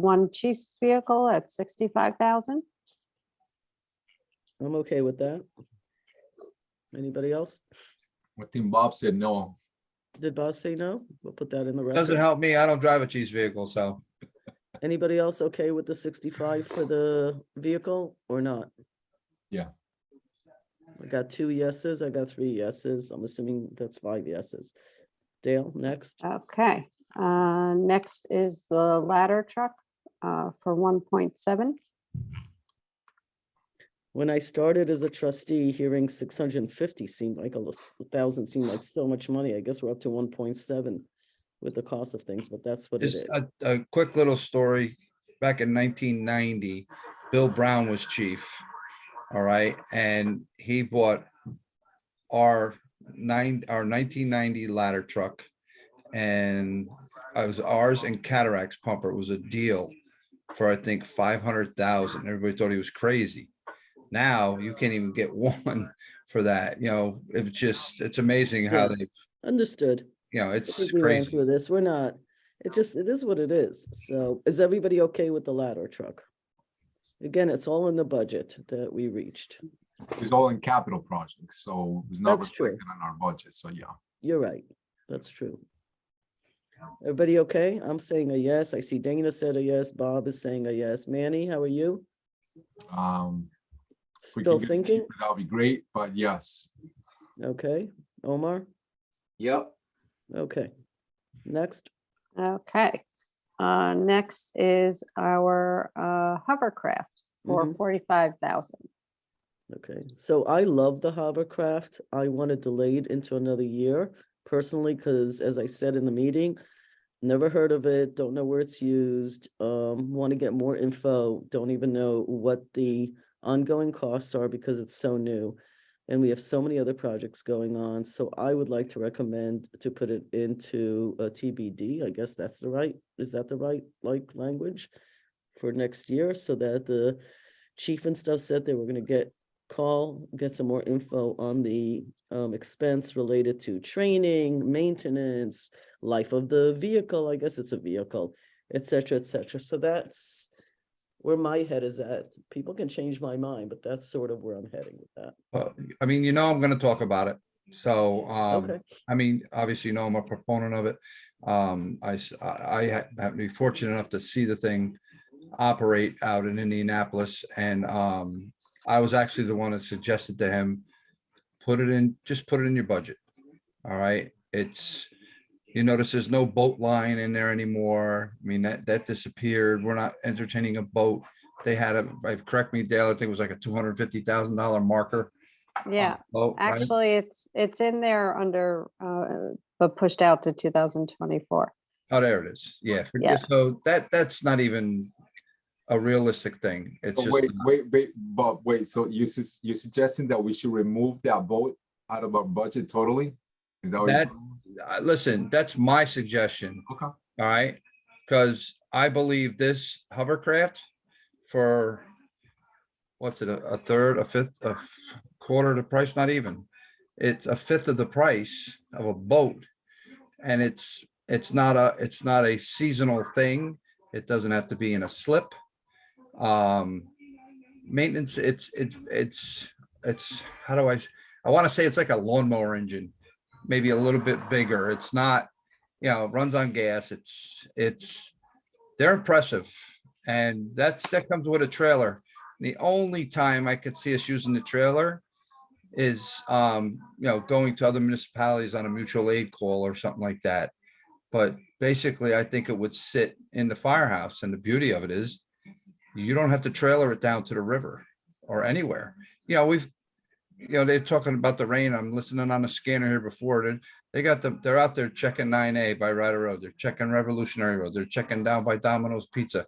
one chief's vehicle at 65,000. I'm okay with that. Anybody else? I think Bob said no. Did Boss say no? We'll put that in the Doesn't record. help me. I don't drive a chief's vehicle, so. Anybody else okay with the 65 for the vehicle or not? Yeah. I got 2 yeses. I got 3 yeses. I'm assuming that's 5 yeses. Dale, next. Okay, next is the ladder truck for 1.7. When I started as a trustee, hearing 650 seemed like a thousand seemed like so much money. I guess we're up to 1.7 with the cost of things, but that's what it Just is. a quick little story. Back in 1990, Bill Brown was chief. All right, and he bought our 1990 ladder truck, and it was ours and Cataract's pumper. It was a deal for, I think, 500,000. Everybody thought he was crazy. Now you can't even get one for that. You know, it's amazing how Yeah. they've, Understood. you know, I it's think we ran crazy. through this. We're not, it is what it is. So is everybody okay with the ladder truck? Again, it's all in the budget that we reached. It's all in capital projects, so it's not That's true. reflected on our budget. So yeah. You're right. That's true. Everybody okay? I'm saying a yes. I see Dana said a yes. Bob is saying a yes. Manny, how are you? If we Still can get it thinking? cheaper, that'll be great, but yes. Okay. Omar? Yep. Okay. Next. Okay, next is our hovercraft for Mhm. 45,000. Okay, so I love the hovercraft. I want it delayed into another year personally, because as I said in the meeting, never heard of it, don't know where it's used, want to get more info, don't even know what the ongoing costs are because it's so new. And we have so many other projects going on, so I would like to recommend to put it into a TBD. I guess that's the right, is that the right like language for next year, so that the chief and stuff said they were gonna get some more info on the expense related to training, maintenance, life of the vehicle. I guess it's a vehicle, et cetera, et cetera. So that's where my head is at. People can change my mind, but that's sort of where I'm heading with that. I mean, you know, I'm gonna talk about it. So, Okay. I mean, obviously, you know, I'm a proponent of it. I happen to be fortunate enough to see the thing operate out in Indianapolis, and I was actually the one that suggested to him, just put it in your budget. All right, you notice there's no boat line in there anymore. I mean, that disappeared. We're not entertaining a boat. They had correct me, Dale, I think it was like a $250,000 marker. Yeah, Boat, right? actually, it's in there under, but pushed out to 2024. Oh, there it is. Yeah. Yeah. So that's not even a realistic thing. It's But just, wait, so you're suggesting that we should remove that boat out of our budget totally? Is that what you're that, saying? listen, that's my suggestion. Okay. All right, because I believe this hovercraft for, what's it, a third, a fifth, a quarter of the price, not even. It's a fifth of the price of a boat. And it's not a seasonal thing. It doesn't have to be in a slip. Maintenance, it's, how do I want to say it's like a lawnmower engine, maybe a little bit bigger. It's not, you know, it runs on gas. It's they're impressive. And that comes with a trailer. The only time I could see us using the trailer is, going to other municipalities on a mutual aid call or something like that. But basically, I think it would sit in the firehouse. And the beauty of it is you don't have to trailer it down to the river or anywhere. They're talking about the rain. I'm listening on the scanner here before. They're out there checking 9A by Ryder Road. They're checking Revolutionary Road. They're checking down by Domino's Pizza.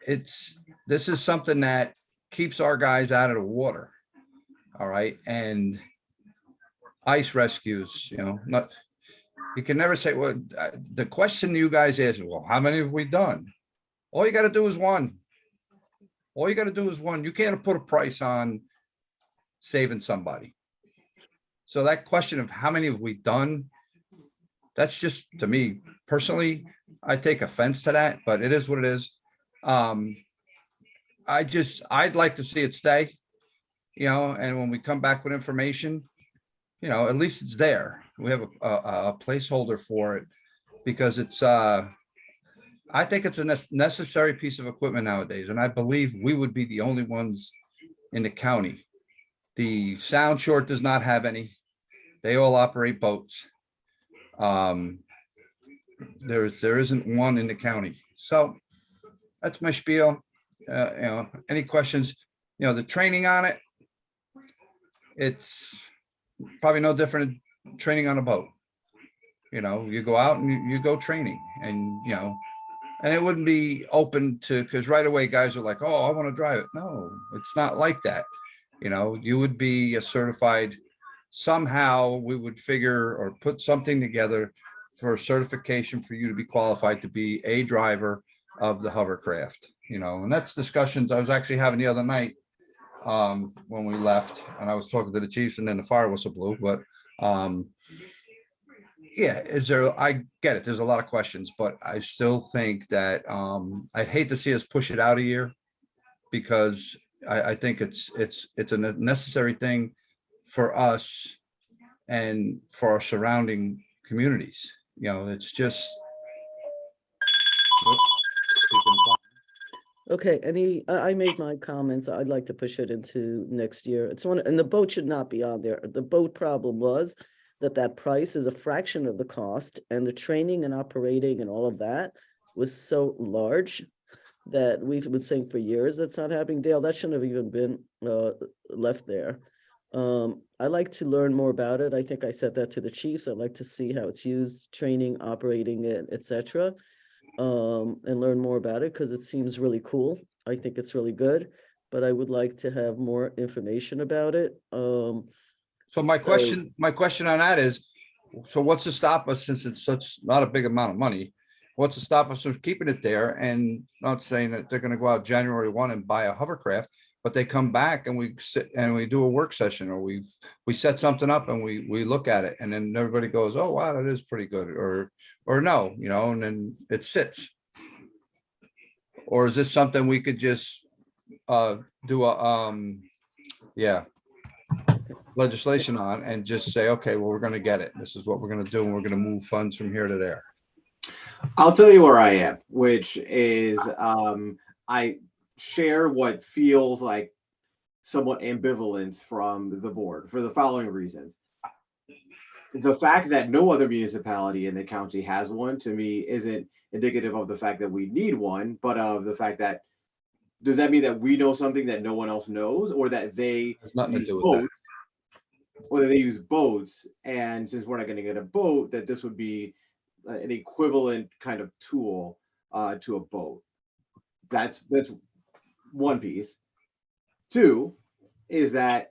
This is something that keeps our guys out of the water. All right. And ice rescues, you can never say, well, the question you guys ask, well, how many have we done? All you got to do is one. All you got to do is one. You can't put a price on saving somebody. So that question of how many have we done, that's just, to me personally, I take offense to that, but it is what it is. I'd like to see it stay, and when we come back with information, at least it's there. We have a placeholder for it because it's, I think it's a necessary piece of equipment nowadays. And I believe we would be the only ones in the county. The Sound Short does not have any. They all operate boats. There isn't one in the county. So that's my spiel. Any questions? The training on it, it's probably no different than training on a boat. You go out and you go training, and and it wouldn't be open to, because right away guys are like, oh, I want to drive it. No, it's not like that. You would be a certified, somehow we would figure or put something together for a certification for you to be qualified to be a driver of the hovercraft, and that's discussions I was actually having the other night when we left, and I was talking to the chiefs, and then the fire whistle blew. But I get it. There's a lot of questions, but I still think that I'd hate to see us push it out a year, because I think it's a necessary thing for us and for our surrounding communities. It's just. Okay, I made my comments. I'd like to push it into next year. And the boat should not be on there. The boat problem was that price is a fraction of the cost, and the training and operating and all of that was so large that we've been saying for years that's not happening. Dale, that shouldn't have even been left there. I like to learn more about it. I think I said that to the chiefs. I'd like to see how it's used, training, operating it, etc. And learn more about it, because it seems really cool. I think it's really good, but I would like to have more information about it. So my question on that is, so what's to stop us, since it's such not a big amount of money, what's to stop us from keeping it there, and not saying that they're going to go out January 1 and buy a hovercraft, but they come back and we sit and we do a work session, or we set something up and we look at it, and then everybody goes, oh, wow, that is pretty good, or no, and then it sits. Or is this something we could just do a legislation on and just say, okay, well, we're going to get it. This is what we're going to do, and we're going to move funds from here to there. I'll tell you where I am, which is I share what feels like somewhat ambivalence from the board for the following reasons. The fact that no other municipality in the county has one, to me, isn't indicative of the fact that we need one, but of the fact that, does that mean that we know something that no one else knows, or that they Has nothing to use do with boats, or that they use boats, and since we're not going to get a boat, that this would be an equivalent kind of tool to a boat? That's one piece. Two is that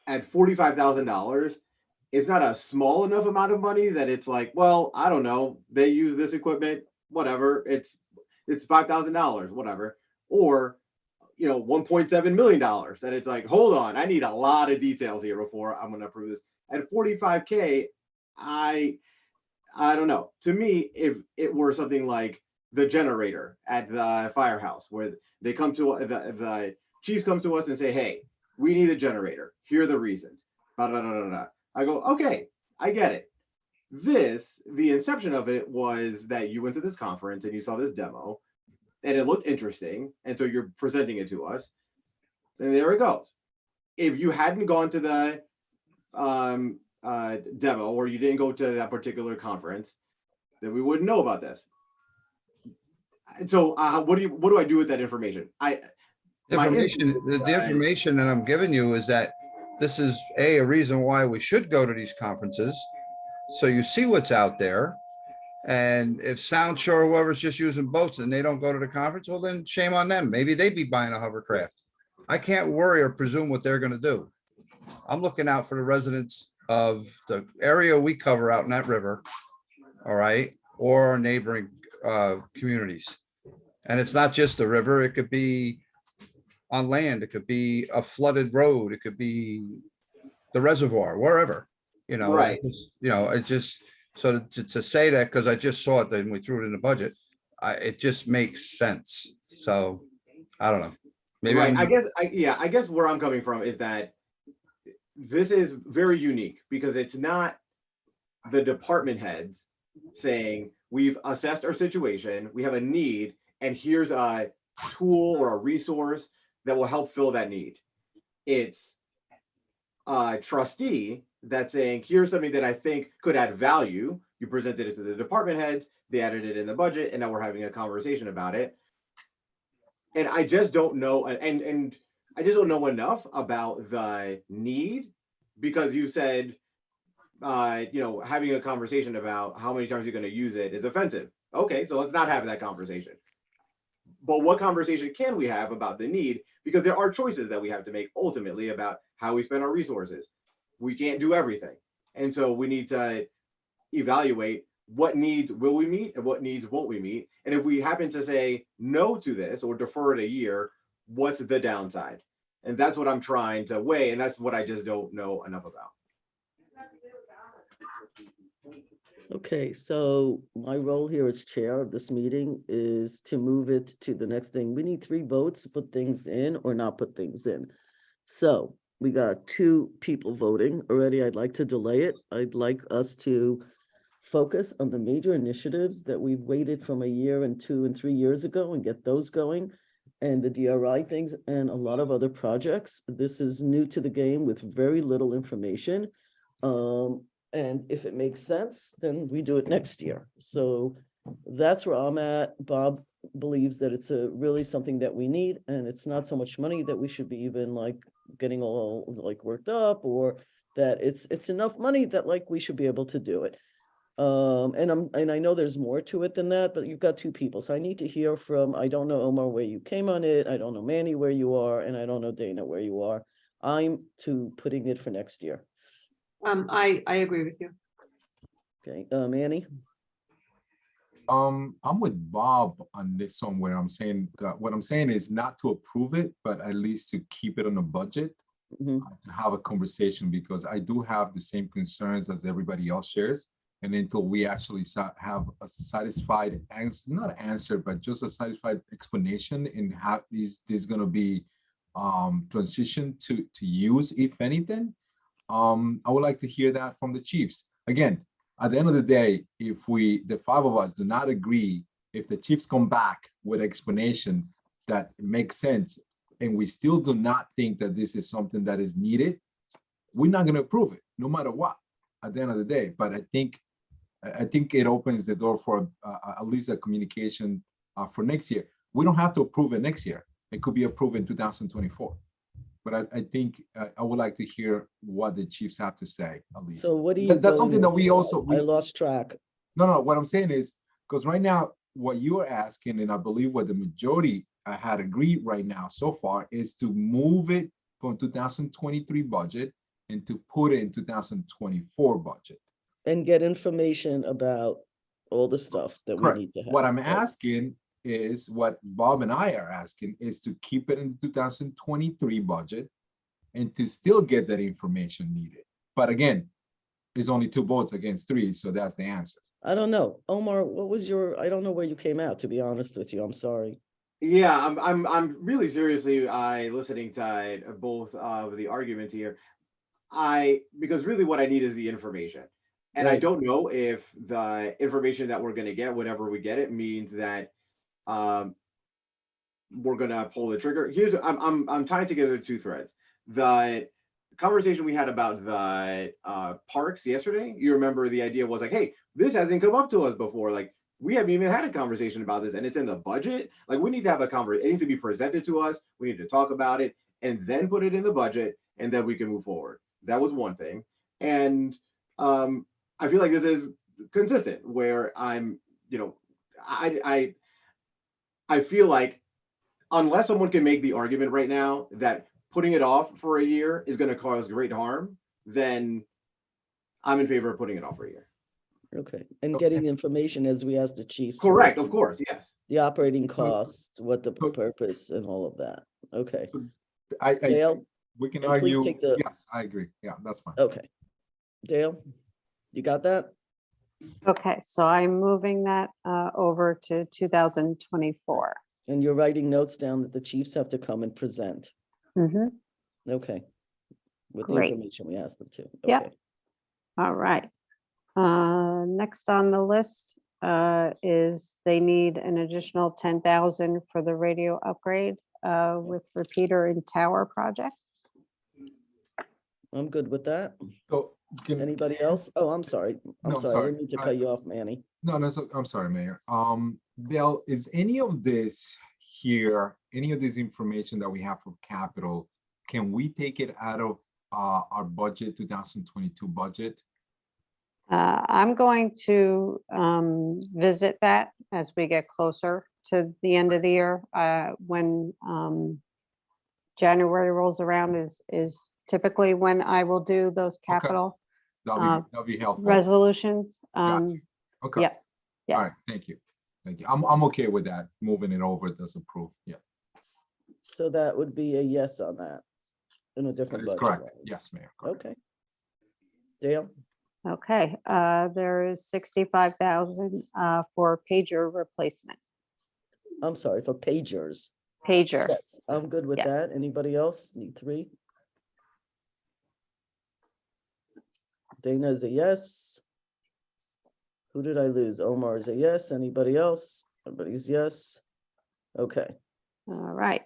at $45,000, it's not a small enough amount of money that it's like, well, I don't know, they use this equipment, whatever, it's $5,000, whatever, or $1.7 million, that it's like, hold on, I need a lot of details here before I'm going to approve this. At 45K, I don't know. To me, if it were something like the generator at the firehouse, where they come to the chiefs come to us and say, hey, we need a generator. Here are the reasons. I go, okay, I get it. The inception of it was that you went to this conference and you saw this demo and it looked interesting. And so you're presenting it to us. And there it goes. If you hadn't gone to the demo, or you didn't go to that particular conference, then we wouldn't know about this. And so what do I do with that information? My Information, the information that I'm giving you is that this is a reason why we should go to these conferences. So you see what's out there. And if Sound Shore, whoever's just using boats and they don't go to the conference, well, then shame on them. Maybe they'd be buying a hovercraft. I can't worry or presume what they're gonna do. I'm looking out for the residents of the area we cover out in that river, all right, or our neighboring communities. And it's not just the river, it could be on land, it could be a flooded road, it could be the reservoir, wherever, you know. Right. You know, it just, so to say that, because I just saw it, then we threw it in the budget, it just makes sense. So, I don't know. Maybe right. I'm- I guess where I'm coming from is that this is very unique because it's not the department heads saying, we've assessed our situation, we have a need, and here's a tool or a resource that will help fill that need. It's a trustee that's saying, here's something that I think could add value. You presented it to the department heads, they added it in the budget, and now we're having a conversation about it. And I just don't know, and I just don't know enough about the need, because you said, having a conversation about how many times you're going to use it is offensive. Okay, so let's not have that conversation. But what conversation can we have about the need? Because there are choices that we have to make ultimately about how we spend our resources. We can't do everything. And so we need to evaluate what needs will we meet and what needs won't we meet. And if we happen to say no to this or defer it a year, what's the downside? And that's what I'm trying to weigh. And that's what I just don't know enough about. Okay, so my role here as chair of this meeting is to move it to the next thing. We need 3 votes to put things in or not put things in. So we got 2 people voting already. I'd like to delay it. I'd like us to focus on the major initiatives that we've waited from a year and 2 and 3 years ago and get those going. And the DRI things and a lot of other projects. This is new to the game with very little information. And if it makes sense, then we do it next year. So that's where I'm at. Bob believes that it's really something that we need, and it's not so much money that we should be even like getting all like worked up, or that it's enough money that like we should be able to do it. And I know there's more to it than that, but you've got 2 people. So I need to hear from, I don't know, Omar, where you came on it. I don't know, Manny, where you are, and I don't know, Dana, where you are. I'm to putting it for next year. I agree with you. Okay, Manny? I'm with Bob on this one where I'm saying, what I'm saying is not to approve it, but at least to keep it on the budget, Mhm. to have a conversation, because I do have the same concerns as everybody else shares. And until we actually have a satisfied answer, not answer, but just a satisfied explanation in how is this going to be transitioned to use, if anything, I would like to hear that from the chiefs. Again, at the end of the day, if the 5 of us do not agree, if the chiefs come back with explanation that makes sense, and we still do not think that this is something that is needed, we're not going to approve it, no matter what, at the end of the day. But I think it opens the door for at least a communication for next year. We don't have to approve it next year. It could be approved in 2024. But I think I would like to hear what the chiefs have to say, at least. So what do you? That's something that we also. I lost track. No, what I'm saying is, because right now, what you are asking, and I believe what the majority had agreed right now so far, is to move it from 2023 budget and to put it in 2024 budget. And get information about all the stuff that we Correct. need to have. What I'm Right. asking is, what Bob and I are asking is to keep it in 2023 budget and to still get that information needed. But again, there's only 2 votes against 3, so that's the answer. I don't know. Omar, what was I don't know where you came out, to be honest with you. I'm sorry. Yeah, I'm really seriously listening to both of the arguments here. Because really what I need is the information. And I Right. don't know if the information that we're gonna get, whenever we get it, means that we're gonna pull the trigger. Here's I'm tying together two threads. The conversation we had about the parks yesterday, you remember the idea was like, hey, this hasn't come up to us before. Like, we haven't even had a conversation about this, and it's in the budget. Like, we need to have a conversation. It needs to be presented to us. We need to talk about it and then put it in the budget, and then we can move forward. That was one thing. And I feel like this is consistent where I'm, you know, I feel like unless someone can make the argument right now that putting it off for a year is going to cause great harm, then I'm in favor of putting it off for a year. Okay, and getting information as we asked the chiefs. Correct, of course, yes. The operating costs, what the purpose and all of that. Okay. I Dale, we can and please argue. take the- Yes, I agree. Yeah, that's fine. okay. Dale, you got that? Okay, so I'm moving that over to 2024. And you're writing notes down that the chiefs have to come and present. Mhm. Okay. With the Great. information we asked them to. Yep. Okay. All right. Next on the list is they need an additional 10,000 for the radio upgrade with repeater and tower project. I'm good with that. So can, Anybody else? Oh, I'm sorry. I'm No, sorry. I sorry. didn't mean to I- cut you off, Manny. no, so I'm sorry, Mayor. Dale, is any of this here, any of this information that we have for capital, can we take it out of our budget, 2022 budget? I'm going to visit that as we get closer to the end of the year. When January rolls around is typically when I will do those capital That'll be helpful. resolutions. Gotcha. Okay. Yeah, All yes. right, thank you. Thank you. I'm okay with that, moving it over as approved. Yeah, So that would be a yes on that in a that different is budget. correct. line. Yes, Mayor. correct. Okay. Dale, Okay, there is 65,000 for pager replacement. I'm sorry, for pagers. Pager. Yes, I'm good with Yeah. that. Anybody else? Need three? Dana is a yes. Who did I lose? Omar is a yes. Anybody else? Everybody's yes. Okay. All right.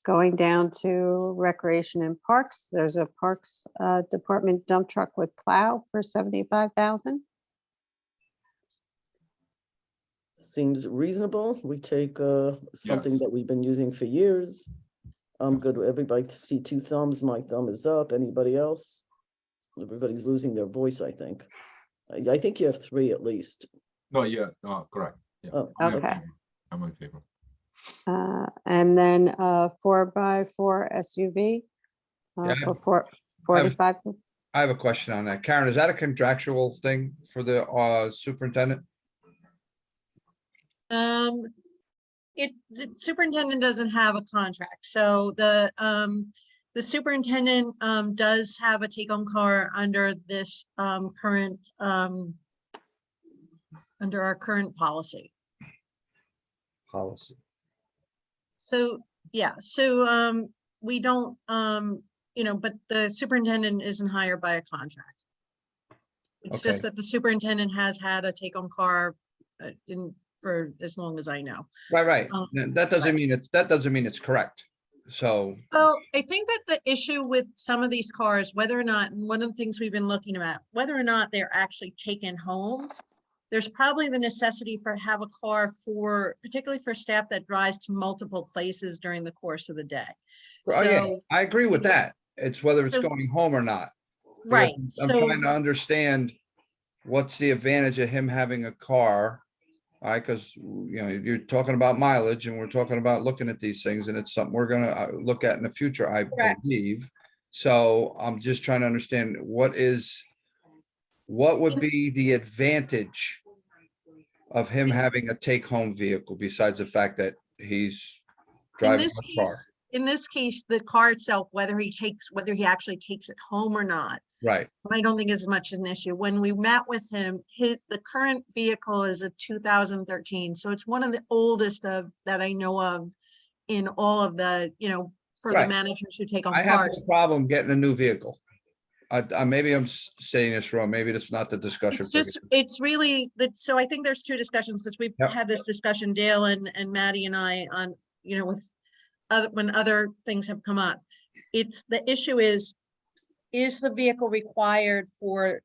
Going down to recreation and parks, there's a parks department dump truck with plow for 75,000. Seems reasonable. We take something Yes. that we've been using for years. I'm good with everybody. See two thumbs. My thumb is up. Anybody else? Everybody's losing their voice, I think. I think you have three at least. No, yeah, correct. Yeah. Oh, I'm in okay. favor. I'm in favor. And then 4x4 SUV Yeah, for 45. I have a question on that. Karen, is that a contractual thing for the superintendent? The superintendent doesn't have a contract, so the superintendent does have a take-home car under this current under our current policy. Policy. So, yeah, so we don't, but the superintendent isn't hired by a contract. It's just Okay. that the superintendent has had a take-home car for as long as I know. Right. Um, That doesn't mean it's correct. So, Well, I think that the issue with some of these cars, whether or not, and one of the things we've been looking at, whether or not they're actually taken home, there's probably the necessity for have a car for, particularly for staff that drives to multiple places during the course of the day. oh yeah, So, I agree with that. It's whether it's So- going home or not. Because right, I'm so, trying to understand what's the advantage of him having a car. All right, because you're talking about mileage and we're talking about looking at these things and it's something we're gonna look at in the future, I Correct. believe. So I'm just trying to understand what would be the advantage of him having a take-home vehicle besides the fact that he's in driving this a car? case, the car itself, whether he actually takes it home or not, Right, I don't think is much an issue. When we met with him, the current vehicle is a 2013, so it's one of the oldest that I know of in all of the, for the Right. managers who take on I have cars. no problem getting a new vehicle. maybe I'm saying this wrong. Maybe that's not the discussion. It's just, it's really, so I think there's two discussions, because we've Yep. had this discussion, Dale and Maddie and I, on, with when other things have come up. It's, the issue is the vehicle required for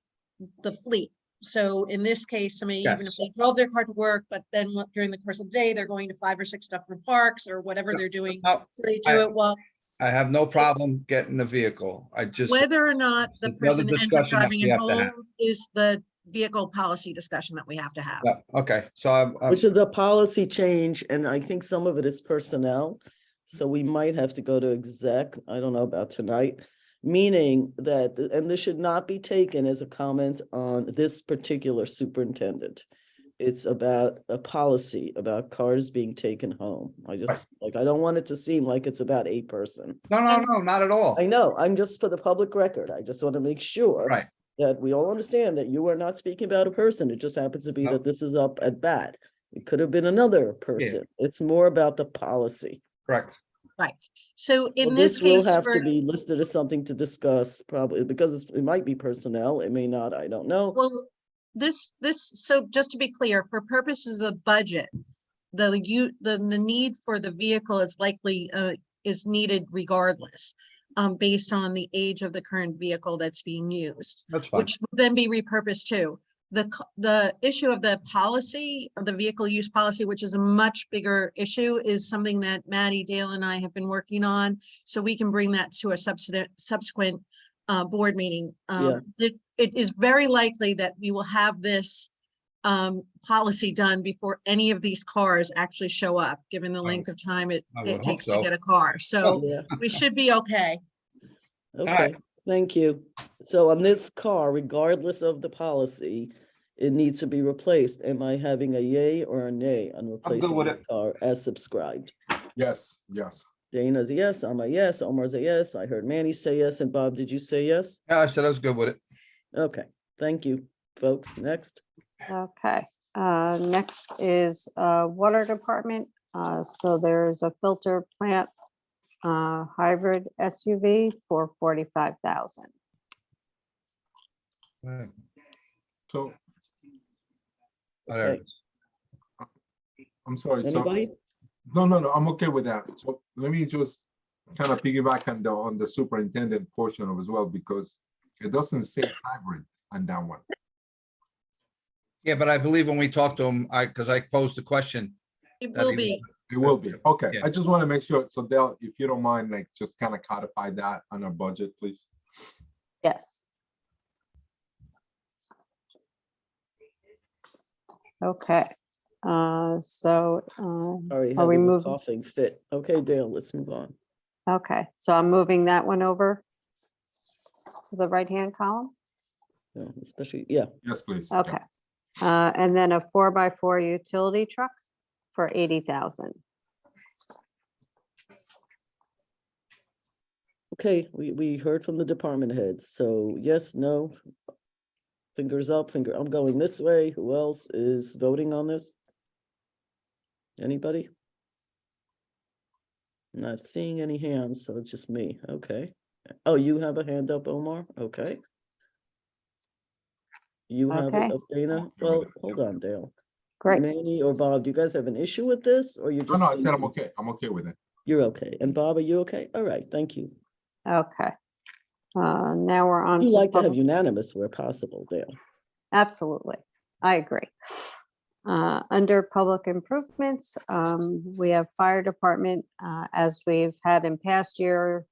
the fleet? So in this case, somebody, even if Yes. they drove their car to work, but then during the course of the day, they're going to 5 or 6 different parks or whatever they're doing. No, So they do it well, I have no problem getting the vehicle. I just, whether or not the Another person ends up discussion that driving we it have to have. home is the vehicle policy discussion that we have to have. yeah, okay, so I'm, Which is a policy change, and I think some of it is personnel. So we might have to go to exec. I don't know about tonight. Meaning that, and this should not be taken as a comment on this particular superintendent. It's about a policy about cars being taken home. I just, like, I don't want it to seem like it's about a person. no, not at all. I know, I'm just, for the public record, I just want to make sure Right, that we all understand that you are not speaking about a person. It just happens to be No. that this is up at bat. It could have been another person. It's more about the policy. correct. Right. So So in this will case, have to for, be listed as something to discuss, probably, because it might be personnel, it may not, I don't know. well, so just to be clear, for purposes of budget, the need for the vehicle is likely, is needed regardless, based on the age of the current vehicle that's being used, That's fine. which would then be repurposed too. The issue of the policy, of the vehicle use policy, which is a much bigger issue, is something that Maddie, Dale, and I have been working on, so we can bring that to a subsequent board meeting. Yeah. It is very likely that we will have this policy done before any of these cars actually show up, given the length of time it I would hope takes to so. get a car. So Yeah, we should be okay. okay, thank you. So on this car, regardless of the policy, it needs to be replaced. Am I having a yay or a nay on replacing with this car as subscribed? Yes. Dana's a yes, I'm a yes, Omar's a yes, I heard Manny say yes, and Bob, did you say yes? Yeah, I said I was good with it. Okay, thank you, folks. Next. Okay, next is water department. So there's a filter plant hybrid SUV for 45,000. Right. So There it Okay. is. I'm sorry. So Anybody? no, I'm okay with that. So let me just kind of piggyback on the superintendent portion of as well, because it doesn't say hybrid on that one. Yeah, but I believe when we talked to him, because I posed the question. It that will he be. It will be. Okay. Yeah. I just want to make sure. So Dale, if you don't mind, like just kind of codify that on our budget, please. Yes. Okay, so Sorry, are we having a moving? coughing fit. Okay, Dale, let's move on. Okay, so I'm moving that one over to the right-hand column. Yeah, especially, yeah, Yes, please. Okay. And then a 4x4 utility truck for 80,000. okay, we heard from the department heads, so yes, no. Fingers up, I'm going this way. Who else is voting on this? Anybody? Not seeing any hands, so it's just me, okay. Oh, you have a hand up, Omar, okay. You have it Okay. up, Dana? Well, hold on, Dale. Great. Manny or Bob, do you guys have an issue with this, or you're No, just? no, I said I'm thinking- okay. I'm okay with it. You're okay, and Bob, are you okay? All right, thank you. Okay. Now we're on You to like to have public- unanimous where possible, Dale. Absolutely. I agree. Under public improvements, we have fire department, as we've had in past years,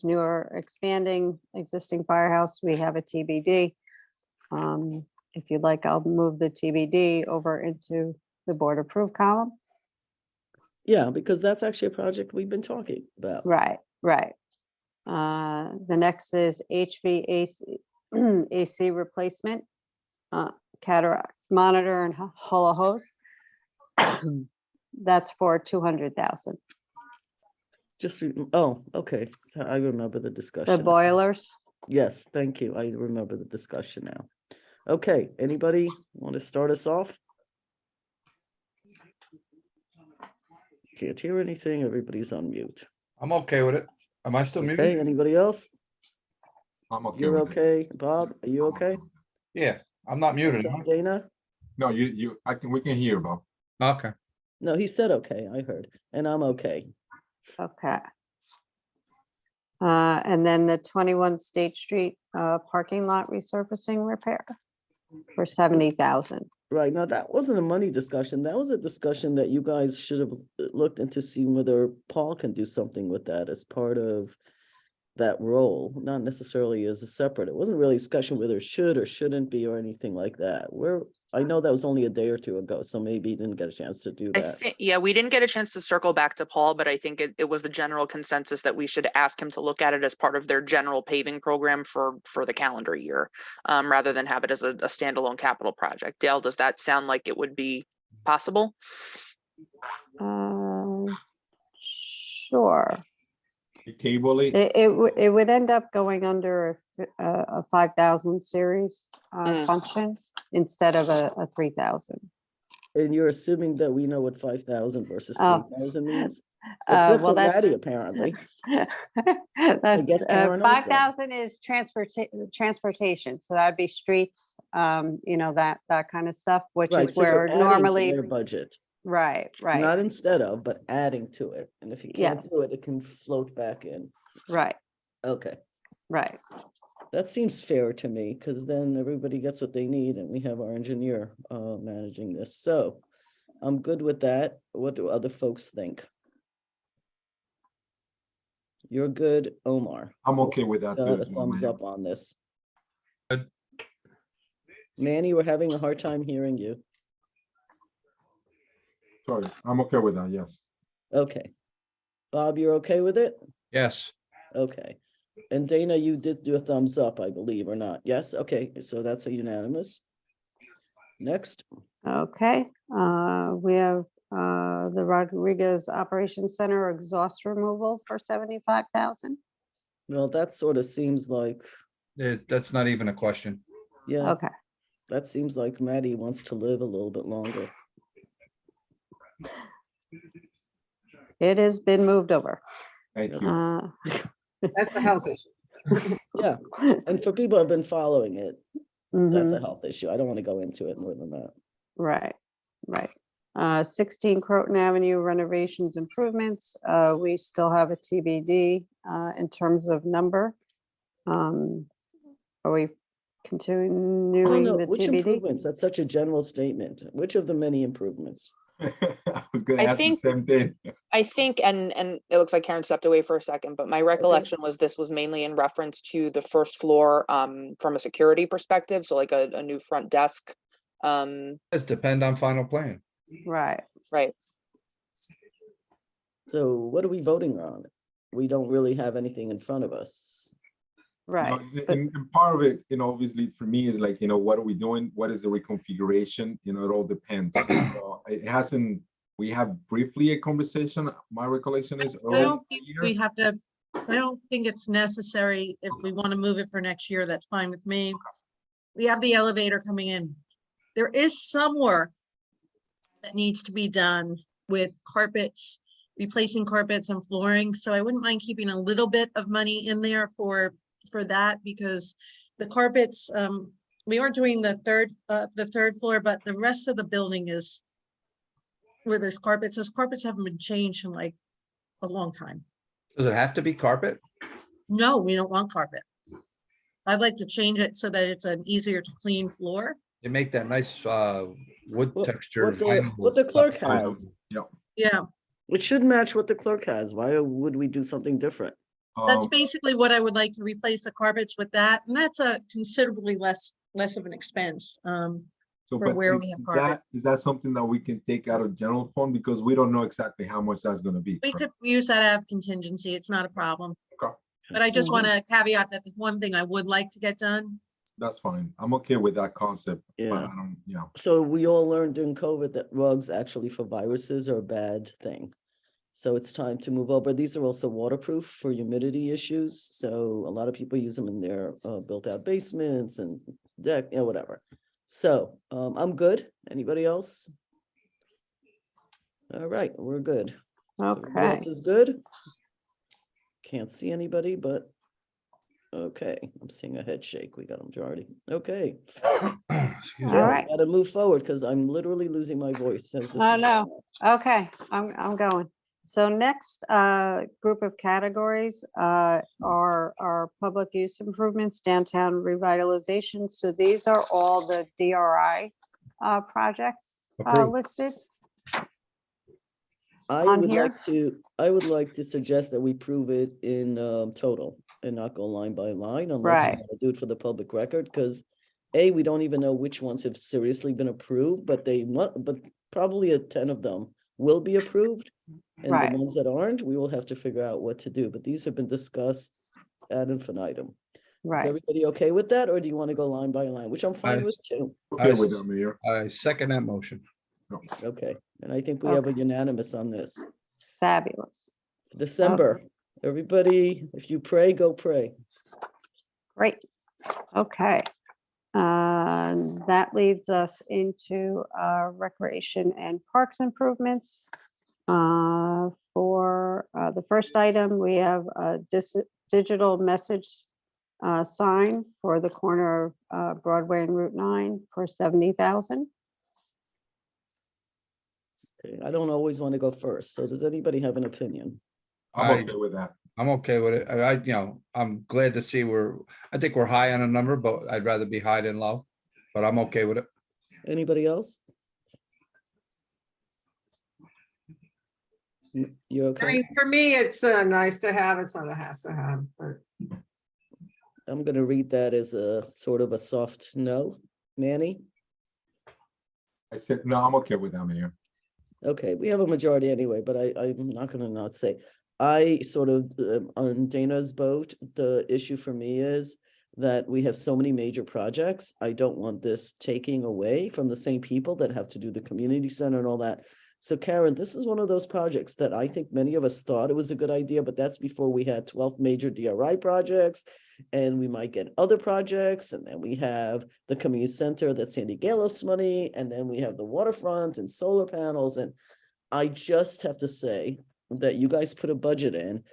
newer expanding existing firehouse, we have a TBD. If you'd like, I'll move the TBD over into the board approved column. Yeah, because that's actually a project we've been talking about. Right, right. The next is HVAC AC replacement, cataract monitor and holo hose. That's for 200,000. Just, oh, okay, I remember the discussion. The now. boilers, Yes, thank you. I remember the discussion now. Okay, anybody want to start us off? Can't hear anything. Everybody's on mute. I'm okay with it. Am I still Okay, muted? anybody else? I'm okay. You're with it. okay, Bob? Are you I'm okay? with Yeah, I'm not muted. Okay, am Dana? it. No, we can hear, Bob. I? Okay. No, he said okay, I heard, and I'm okay. Okay. And then the 21 State Street parking lot resurfacing repair for 70,000. Right, now that wasn't a money discussion. That was a discussion that you guys should have looked into seeing whether Paul can do something with that as part of that role, not necessarily as a separate. It wasn't really a discussion whether it should or shouldn't be or anything like that. I know that was only a day or two ago, so maybe you didn't get a chance to do I that. think, yeah, we didn't get a chance to circle back to Paul, but I think it was the general consensus that we should ask him to look at it as part of their general paving program for the calendar year, rather than have it as a standalone capital project. Dale, does that sound like it would be possible? Sure. Table it. It would end up going under a 5,000 series function instead of a 3,000. And you're assuming that we know what 5,000 versus Oh. 3,000 means? Except for Well, that's Maddie, apparently. that's, guess Karen also. 5,000 is transportation, so that'd be streets, that kind of stuff, which Right, is so you're where adding to normally, their budget, right. not instead of, but adding to it. And if you can't Yes. do it, it can float back in. Right, Okay, right. that seems fair to me, because then everybody gets what they need and we have our engineer managing this. So I'm good with that. What do other folks think? You're good, Omar. I'm okay with that too. Got a as well, thumbs man. up on this. Good. Manny, we're having a hard time hearing you. Sorry, I'm okay with that, yes. Okay. Bob, you're okay with it? Yes. Okay. And Dana, you did do a thumbs up, I believe, or not? Yes? Okay, so that's a unanimous. Next, Okay, we have the Rodriguez Operations Center exhaust removal for 75,000. well, that sort of seems like, That's not even a question. yeah, Okay, that seems like Maddie wants to live a little bit longer. it has been moved over. Thank you. That's the health issue. Yeah, and for people who have been following it, that's a Mhm, health issue. I don't want to go into it more than that. right. 16 Croton Avenue renovations improvements. We still have a TBD in terms of number. Are we I don't continuing know, the which TBD? improvements? That's such a general statement. Which of the many improvements? I was gonna I ask the think- same thing. I think, and it looks like Karen stepped away for a second, but my recollection was this was mainly in reference to the first floor from a security perspective, so like a new front desk. Does depend on final plan. Right, Right. So what are we voting on? We don't really have anything in front of us. right. but- And part of it, obviously for me is like, what are we doing? What is the reconfiguration? It all depends. It hasn't, we have briefly a conversation. My recollection is. I early don't in the think year. we have to, I don't think it's necessary. If we want to move it for next year, that's fine with me. We have the elevator coming in. There is some work that needs to be done with carpets, replacing carpets and flooring. So I wouldn't mind keeping a little bit of money in there for that, because the carpets, we are doing the third floor, but the rest of the building is where there's carpets. Those carpets haven't been changed in like a long time. Does it have to be carpet? No, we don't want carpet. I'd like to change it so that it's an easier to clean floor. You make that nice wood What- texture. what the clerk vinyl. has. Yep. Yeah, It should match what the clerk has. Why would we do something different? that's Um, basically what I would like to replace the carpets with that. And that's a considerably less of an expense. So, for but where is we have is carpet. that, is that something that we can take out of general fund? Because we don't know exactly how much that's gonna be. We correct? could use that out of contingency. It's not a problem. Okay. But I just Mhm. want to caveat that the one thing I would like to get done. That's fine. I'm okay with that concept. But Yeah. I don't, So we all learned during COVID that rugs actually for viruses are a bad thing. So it's time to move over. These are also waterproof for humidity issues. So a lot of people use them in their built out basements and deck, whatever. So I'm good. Anybody else? All right, we're good. Everybody Okay, else is good? Can't see anybody, but Okay, I'm seeing a head shake. We got a majority. Okay. Excuse All me. Joe, right. gotta move forward because I'm literally losing my voice as this Oh, is. no. Okay, I'm going. So next group of categories are our public use improvements, downtown revitalization. So these are all the DRI projects Approved. listed. I on would here? like to suggest that we prove it in total and not go line by line unless you Right. want to do it for the public record, because A, we don't even know which ones have seriously been approved, but probably 10 of them will be approved. And Right. the ones that aren't, we will have to figure out what to do, but these have been discussed ad infinitum. Is Right. everybody okay with that, or do you want to go line by line, which I'm fine Aye. with too? Okay with that, Mayor. I second that motion. Okay, and I think we have a unanimous on this. Fabulous. December, everybody, if you pray, go pray. Great. Okay. That leads us into recreation and parks improvements. For the first item, we have a digital message sign for the corner of Broadway and Route 9 for 70,000. Okay, I don't always want to go first, so does anybody have an opinion? I'm I- okay with that. I'm okay with it. I'm glad to see I think we're high on a number, but I'd rather be high than low. But I'm okay with it. Anybody else? You I okay? mean, for me, it's nice to have. It's not a has to have, but I'm gonna read that as a sort of a soft no. Manny? I said, no, I'm okay with that, Mayor. Okay, we have a majority anyway, but I'm not gonna not say. I sort of, on Dana's boat, the issue for me is that we have so many major projects. I don't want this taking away from the same people that have to do the community center and all that. So Karen, this is one of those projects that I think many of us thought it was a good idea, but that's before we had 12 major DRI projects. And we might get other projects, and then we have the community center that's Sandy Gallo's money, and then we have the waterfront and solar panels. And I just have to say that you guys put a budget in.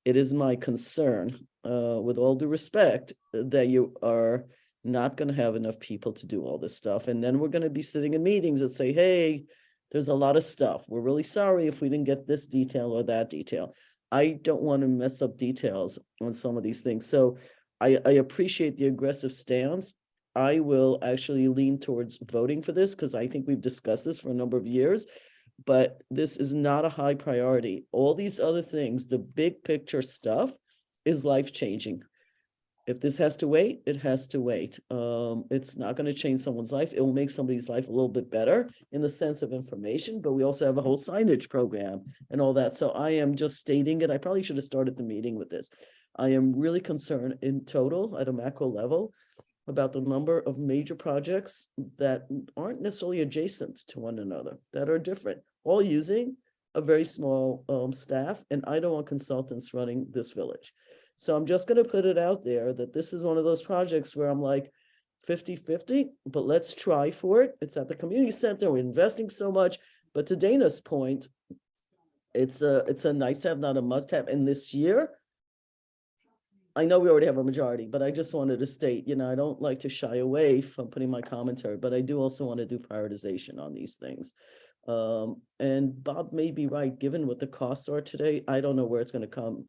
It is my concern, with all due respect, that you are not going to have enough people to do all this stuff. And then we're going to be sitting in meetings that say, hey, there's a lot of stuff. We're really sorry if we didn't get this detail or that detail. I don't want to mess up details on some of these things. So I appreciate the aggressive stance. I will actually lean towards voting for this because I think we've discussed this for a number of years, but this is not a high priority. All these other things, the big picture stuff is life-changing. If this has to wait, it has to wait. It's not going to change someone's life. It will make somebody's life a little bit better in the sense of information, but we also have a whole signage program and all that. So I am just stating it. I probably should have started the meeting with this. I am really concerned in total at a macro level about the number of major projects that aren't necessarily adjacent to one another, that are different, all using a very small staff, and I don't want consultants running this village. So I'm just going to put it out there that this is one of those projects where I'm like 50-50, but let's try for it. It's at the community center. We're investing so much. But to Dana's point, it's a nice to have, not a must have. And this year, I know we already have a majority, but I just wanted to state, I don't like to shy away from putting my commentary, but I do also want to do prioritization on these things. And Bob may be right, given what the costs are today. I don't know where it's going to come.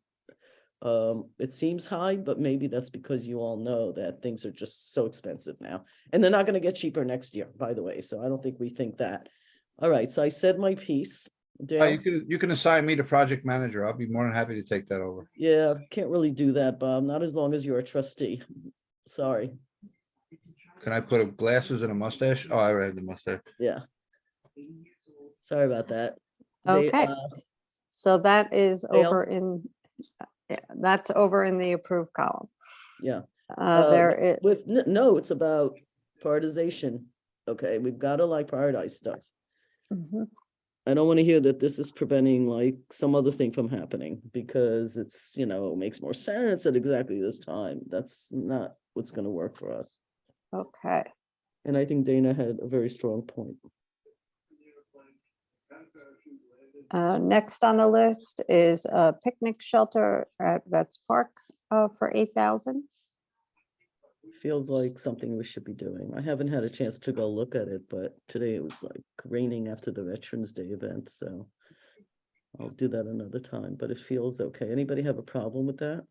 It seems high, but maybe that's because you all know that things are just so expensive now, and they're not going to get cheaper next year, by the way. So I don't think we think that. All right, so I said my piece. Dale? You can assign me to project manager. I'll be more than happy to take that over. Yeah, can't really do that, Bob. Not as long as you're a trustee. Sorry. Can I put glasses and a mustache? Oh, I already have the mustache. Yeah. Sorry about that. Okay. So that is Dale? over in, that's over in the approved column. Yeah. There is, No, it's about prioritization. Okay, we've got to prioritize stuff. Mhm. I don't want to hear that this is preventing some other thing from happening because it's, it makes more sense at exactly this time. That's not what's going to work for us. Okay. And I think Dana had a very strong point. Next on the list is a picnic shelter at Vets Park for 8,000. feels like something we should be doing. I haven't had a chance to go look at it, but today it was like raining after the Veterans Day event, so I'll do that another time, but it feels okay. Anybody have a problem with that?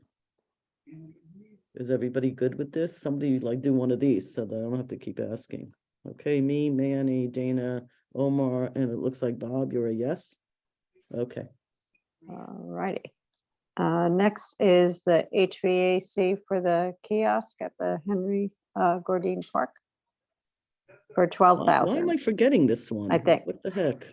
Is everybody good with this? Somebody like do one of these so that I don't have to keep asking. Okay, me, Manny, Dana, Omar, and it looks like Bob, you're a yes? Okay. All righty. Next is the HVAC for the kiosk at the Henry Gordine Park for Why am 12,000. I forgetting this one? I think. What the heck?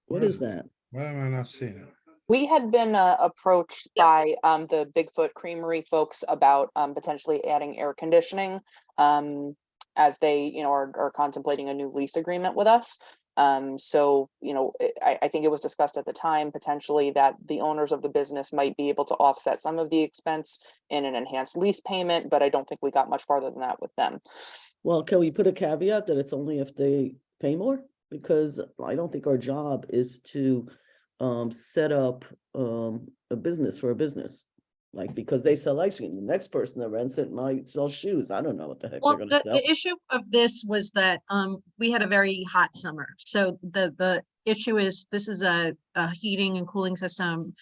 What Where is is it? that? Why am I not seeing it? We had been approached by the Bigfoot Creamery folks about potentially adding air conditioning as they, you know, are contemplating a new lease agreement with us. So, you know, I think it was discussed at the time potentially that the owners of the business might be able to offset some of the expense in an enhanced lease payment, but I don't think we got much farther than that with them. Well, can we put a caveat that it's only if they pay more? Because I don't think our job is to set up a business for a business. Like, because they sell ice cream, the next person that rents it might sell shoes. I don't know what the heck Well, they're gonna sell. the issue of this was that we had a very hot summer. So the issue is this is a heating and cooling system.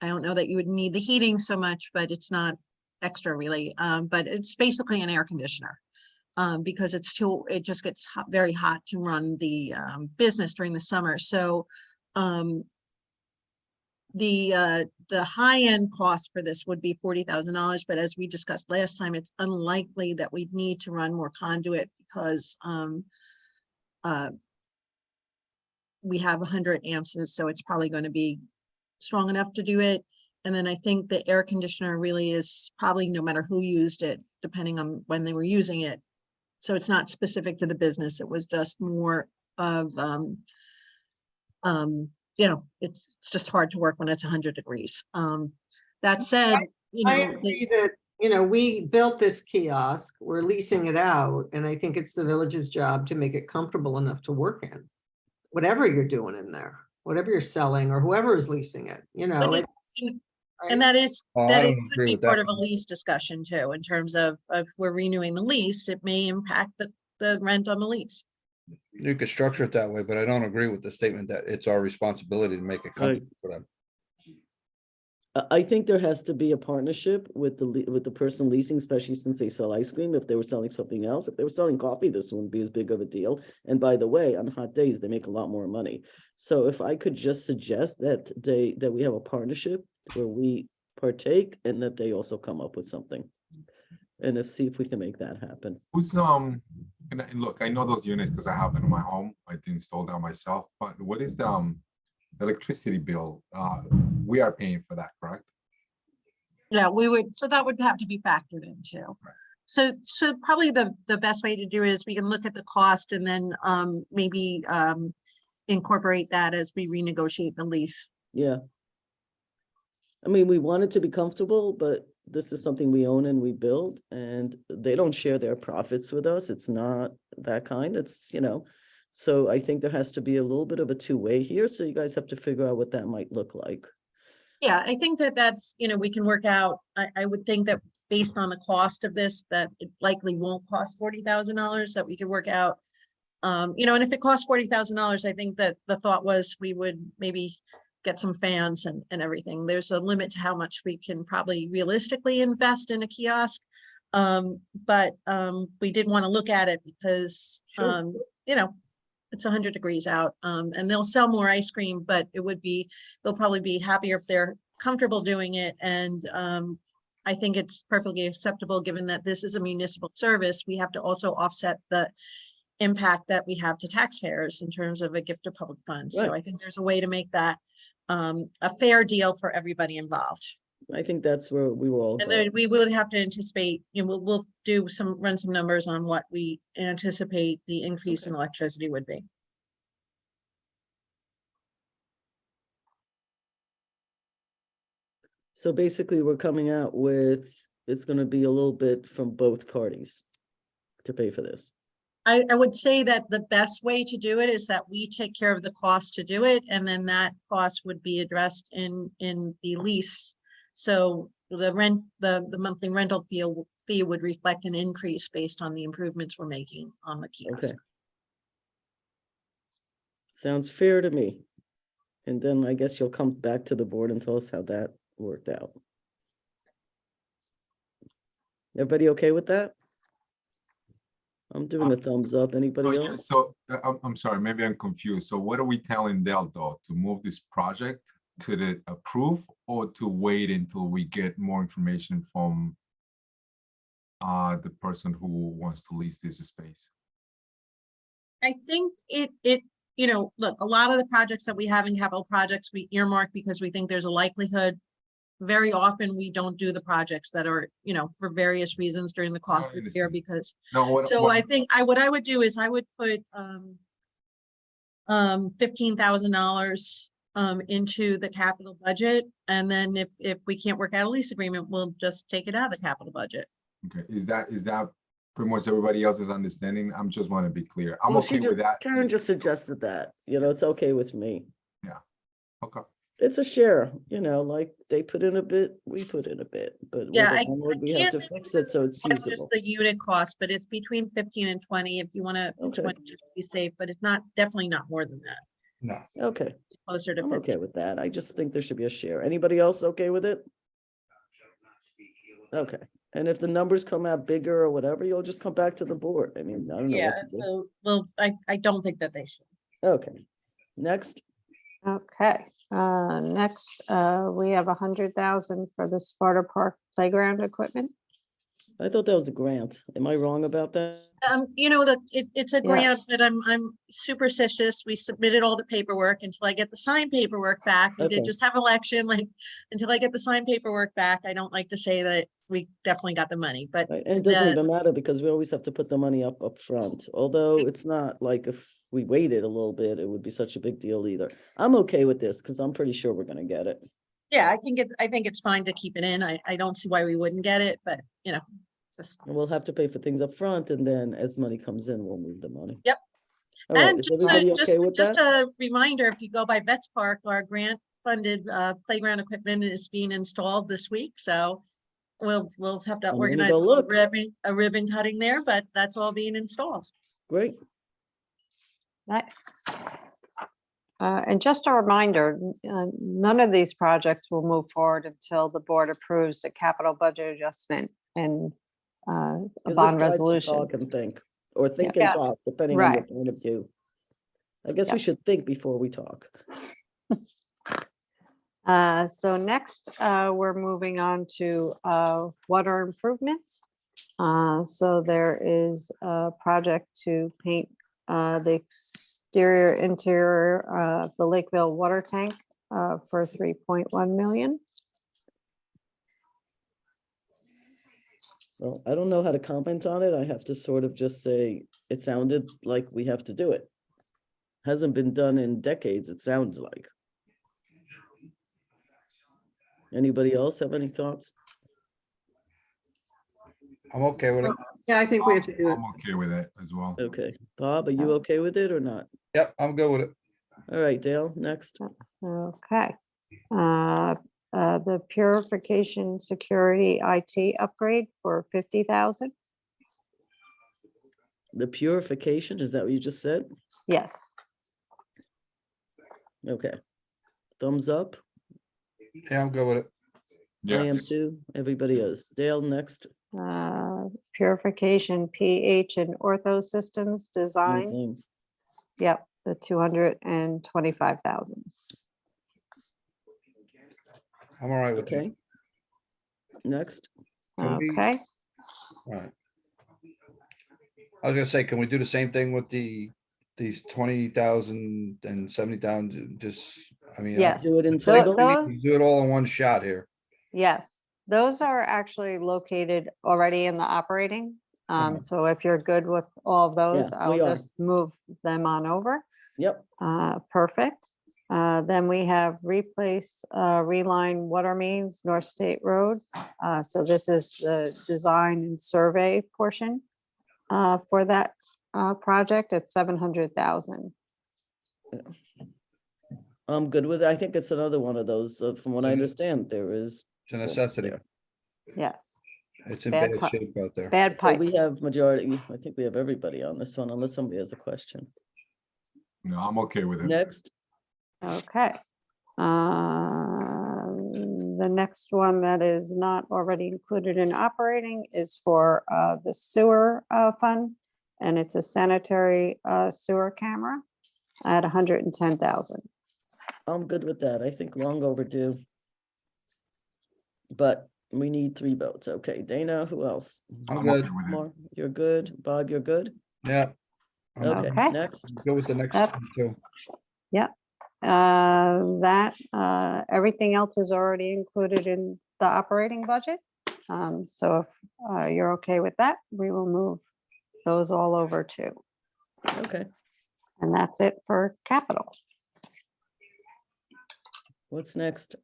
I don't know that you would need the heating so much, but it's not extra really. But it's basically an air conditioner. Because it just gets very hot to run the business during the summer. So the high end cost for this would be $40,000, but as we discussed last time, it's unlikely that we'd need to run more conduit because we have 100 amps, so it's probably going to be strong enough to do it. And then I think the air conditioner really is probably no matter who used it, depending on when they were using it. So it's not specific to the business. It was just more of you know, it's just hard to work when it's 100 degrees. That said, you I know, agree that, you know, we built this kiosk, we're leasing it out, and I think it's the village's job to make it comfortable enough to work in. Whatever you're doing in there, whatever you're selling or whoever is leasing it, you know, But it's. and that is, Oh, I that it don't could agree be with part that. of a lease discussion too, in terms of we're renewing the lease, it may impact the rent on the lease. You could structure it that way, but I don't agree with the statement that it's our responsibility to make it comfortable for them. I think there has to be a partnership with the person leasing, especially since they sell ice cream. If they were selling something else, if they were selling coffee, this wouldn't be as big of a deal. And by the way, on hot days, they make a lot more money. So if I could just suggest that we have a partnership where we partake and that they also come up with something. And see if we can make that happen. Who's and look, I know those units because I have them in my home. I installed that myself. But what is the electricity bill? We are paying for that, correct? Yeah, we would, so that would have to be factored in too. So probably the best way to do it is we can look at the cost and then maybe incorporate that as we renegotiate the lease. Yeah. I mean, we want it to be comfortable, but this is something we own and we build, and they don't share their profits with us. It's not that kind. It's, you know, so I think there has to be a little bit of a two-way here. So you guys have to figure out what that might look like. Yeah, I think that's, you know, we can work out. I would think that based on the cost of this, that it likely won't cost $40,000, that we could work out. You know, and if it costs $40,000, I think that the thought was we would maybe get some fans and everything. There's a limit to how much we can probably realistically invest in a kiosk. But we did want to look at it because, you know, it's 100 degrees out, and they'll sell more ice cream, but they'll probably be happier if they're comfortable doing it. And I think it's perfectly acceptable given that this is a municipal service. We have to also offset the impact that we have to taxpayers in terms of a gift of public funds. So I think there's a way to make that a fair deal for everybody involved. I think that's where we will all And go. then we will have to anticipate, you know, we'll run some numbers on what we anticipate the increase in electricity would be. So basically we're coming out with, it's going to be a little bit from both parties to pay for this. I would say that the best way to do it is that we take care of the cost to do it, and then that cost would be addressed in the lease. So the monthly rental fee fee would reflect an increase based on the improvements we're making on the Okay. kiosk. Sounds fair to me. And then I guess you'll come back to the board and tell us how that worked out. Everybody okay with that? I'm doing a thumbs up. Oh, Anybody yeah, else? so I'm sorry, maybe I'm confused. So what are we telling Dell though? To move this project to the approve or to wait until we get more information from the person who wants to lease this space? I think you know, look, a lot of the projects that we have in capital projects, we earmark because we think there's a likelihood. Very often we don't do the projects that are, you know, for various reasons during the cost of the year understand. because, No, so I think what I would do is I would put $15,000 into the capital budget. And then if we can't work out a lease agreement, we'll just take it out of the capital budget. okay, is that pretty much everybody else's understanding? I'm just want to be clear. I'm Well, okay with that. Karen just suggested that, you know, it's okay with me. Okay. It's a share, you know, like they put in a bit, we put in a bit, but with Yeah, the I landlord, we have to can't fix it so it's That's just usable. the unit cost, but it's between 15 and 20 if you want to Okay. just be safe, but it's not, definitely not more than that. No. Okay, Closer to I'm 50. okay with that. I just think there should be a share. Anybody else okay with it? Okay, and if the numbers come out bigger or whatever, you'll just come back to the board. I mean, I don't know Yeah, what to do. so, well, I don't think that they should. Okay, next, Okay, next, we have 100,000 for the Sparta Park playground equipment. I thought that was a grant. Am I wrong about that? You know, it's a Yeah. grant, but I'm superstitious. We submitted all the paperwork until I get the signed paperwork back. We Okay. did just have an election, like, until I get the signed paperwork back, I don't like to say that we definitely got the money, but Right, and it doesn't the- even matter because we always have to put the money up front. Although it's not like if we waited a little bit, it would be such a big deal either. I'm okay with this because I'm pretty sure we're gonna get it. yeah, I think it's fine to keep it in. I don't see why we wouldn't get it, but you know, just. And we'll have to pay for things up front, and then as money comes in, we'll move the money. Yep. All right, And is everybody okay with just that? a reminder, if you go by Vets Park, our grant funded playground equipment is being installed this week, so we'll have to I'm gonna organize go a little look. a ribbon cutting there, but that's all being installed. Great. Nice. And just a reminder, none of these projects will move forward until the board approves the capital budget adjustment and a Gives us bond time to resolution. Talk and think, or think Yeah. and talk, depending on your Right. point of view. I guess Yeah. we should think before we talk. So next, we're moving on to water improvements. So there is a project to paint the exterior, interior of the Lakeville water tank for 3.1 million. Well, I don't know how to comment on it. I have to sort of just say, it sounded like we have to do it. Hasn't been done in decades, it sounds like. Anybody else have any thoughts? I'm okay with it. Yeah, I think we have to do it. I'm okay with it as well. Okay, Bob, are you okay with it or not? Yep, I'm good with it. All right, Dale, next. Okay. The purification security IT upgrade for 50,000. The purification, is that what you just said? Yes. Okay. Thumbs up. Yeah, I'm good with it. I Yeah, am too. Everybody is. Dale, next. Purification pH and ortho systems Same design. thing. Yep, the 225,000. I'm all right with it. Okay. Next. Can we- Okay. All right. I was gonna say, can we do the same thing with these 20,000 and 70,000? Just, I mean. Yes. Do it in So total. those, Do it all in one shot here. yes, those are actually located already in the operating. So if you're good with all of those, Yeah, I'll we are. just move them on over. Yep. Perfect. Then we have replace, reline water mains, North State Road. So this is the design and survey portion for that project at 700,000. I'm good with it. I think it's another one of those, from what I Mhm. understand, there is. It's a necessity. there. Yes. It's in Bad bad pi- shape out there. Bad But we pipes. have majority, I think we have everybody on this one, unless somebody has a question. No, I'm okay with it. Next, Okay. The next one that is not already included in operating is for the sewer fund. And it's a sanitary sewer camera at 110,000. I'm good with that. I think long overdue. But we need 3 votes. Okay, Dana, who else? I'm I'm good. okay with it. More, you're good. Bob, you're good? Yeah. I'm Okay, Okay. next. Go with the next Yep. one too. Everything else is already included in the operating budget. So if you're okay with that, we will move those all over too. Okay, And that's it for capital. what's next?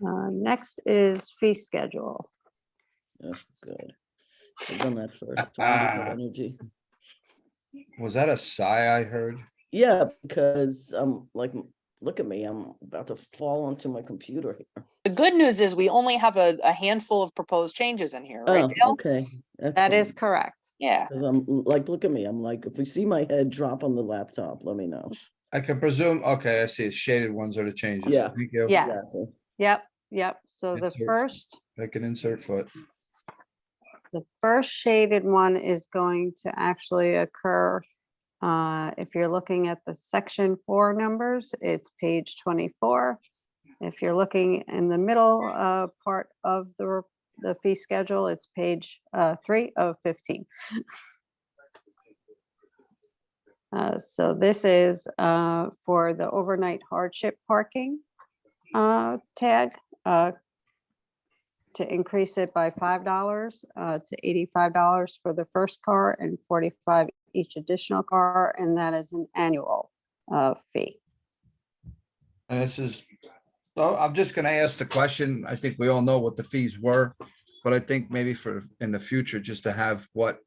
Next is fee schedule. Oh, good. I've done that first. I need that energy. Was that a sigh I heard? Yeah, because like, look at me, I'm about to fall onto my computer here. The good news is we only have a handful of proposed changes in here, right, Oh, Dale? okay. That is correct. Yeah. 'Cause I'm like, look at me, I'm like, if you see my head drop on the laptop, let me know. I can presume, okay, I see, shaded ones are the changes. Yeah. Thank you. Yes. Exactly. Yep. So the Insert. first I can insert foot. shaded one is going to actually occur. If you're looking at the section 4 numbers, it's page 24. If you're looking in the middle part of the fee schedule, it's page 3 of 15. So this is for the overnight hardship parking tag, to increase it by $5 to $85 for the first car and $45 each additional car, and that is an annual fee. And this is, oh, I'm just gonna ask the question. I think we all know what the fees were, but I think maybe for in the future, just to have what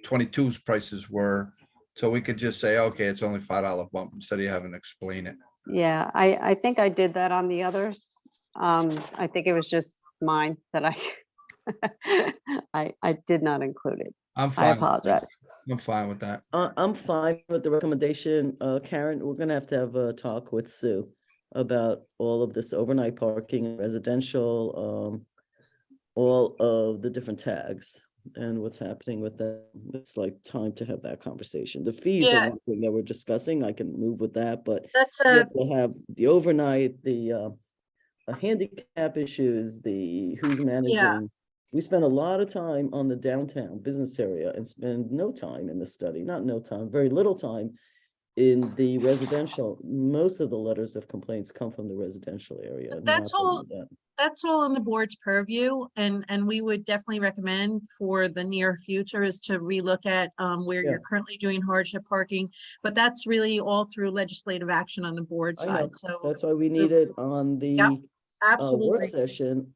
22's prices were. So we could just say, okay, it's only $5 bump instead of having to explain it. Yeah, I think I did that on the others. I think it was just mine that I did not include it. I'm I fine. with that. apologize. I'm fine with that. I'm fine with the recommendation. Karen, we're gonna have a talk with Sue about all of this overnight parking, and residential, all of the different tags and what's happening with that. It's like time to have that conversation. The fees are Yeah. one thing that we're discussing. I can move with that, but That's we a, have to have the overnight, the handicap issues, the who's managing. We spend a lot of time on the downtown business area and spend no time in the study, not no time, very little time in the residential. Most of the letters of complaints come from the residential area. But that's not all- that. that's all in the board's purview, and we would definitely recommend for the near future is to relook at where Yeah. you're currently doing hardship parking, but that's really all through legislative action on the board I know. side, so That's why we need it on the work absolutely. session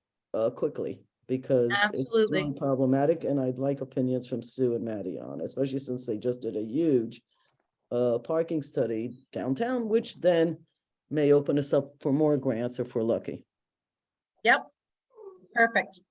quickly, because it's Absolutely. really problematic, and I'd like opinions from Sue and Maddie on, especially since they just did a huge parking study downtown, which then may open us up for more grants if we're lucky. Yep, perfect.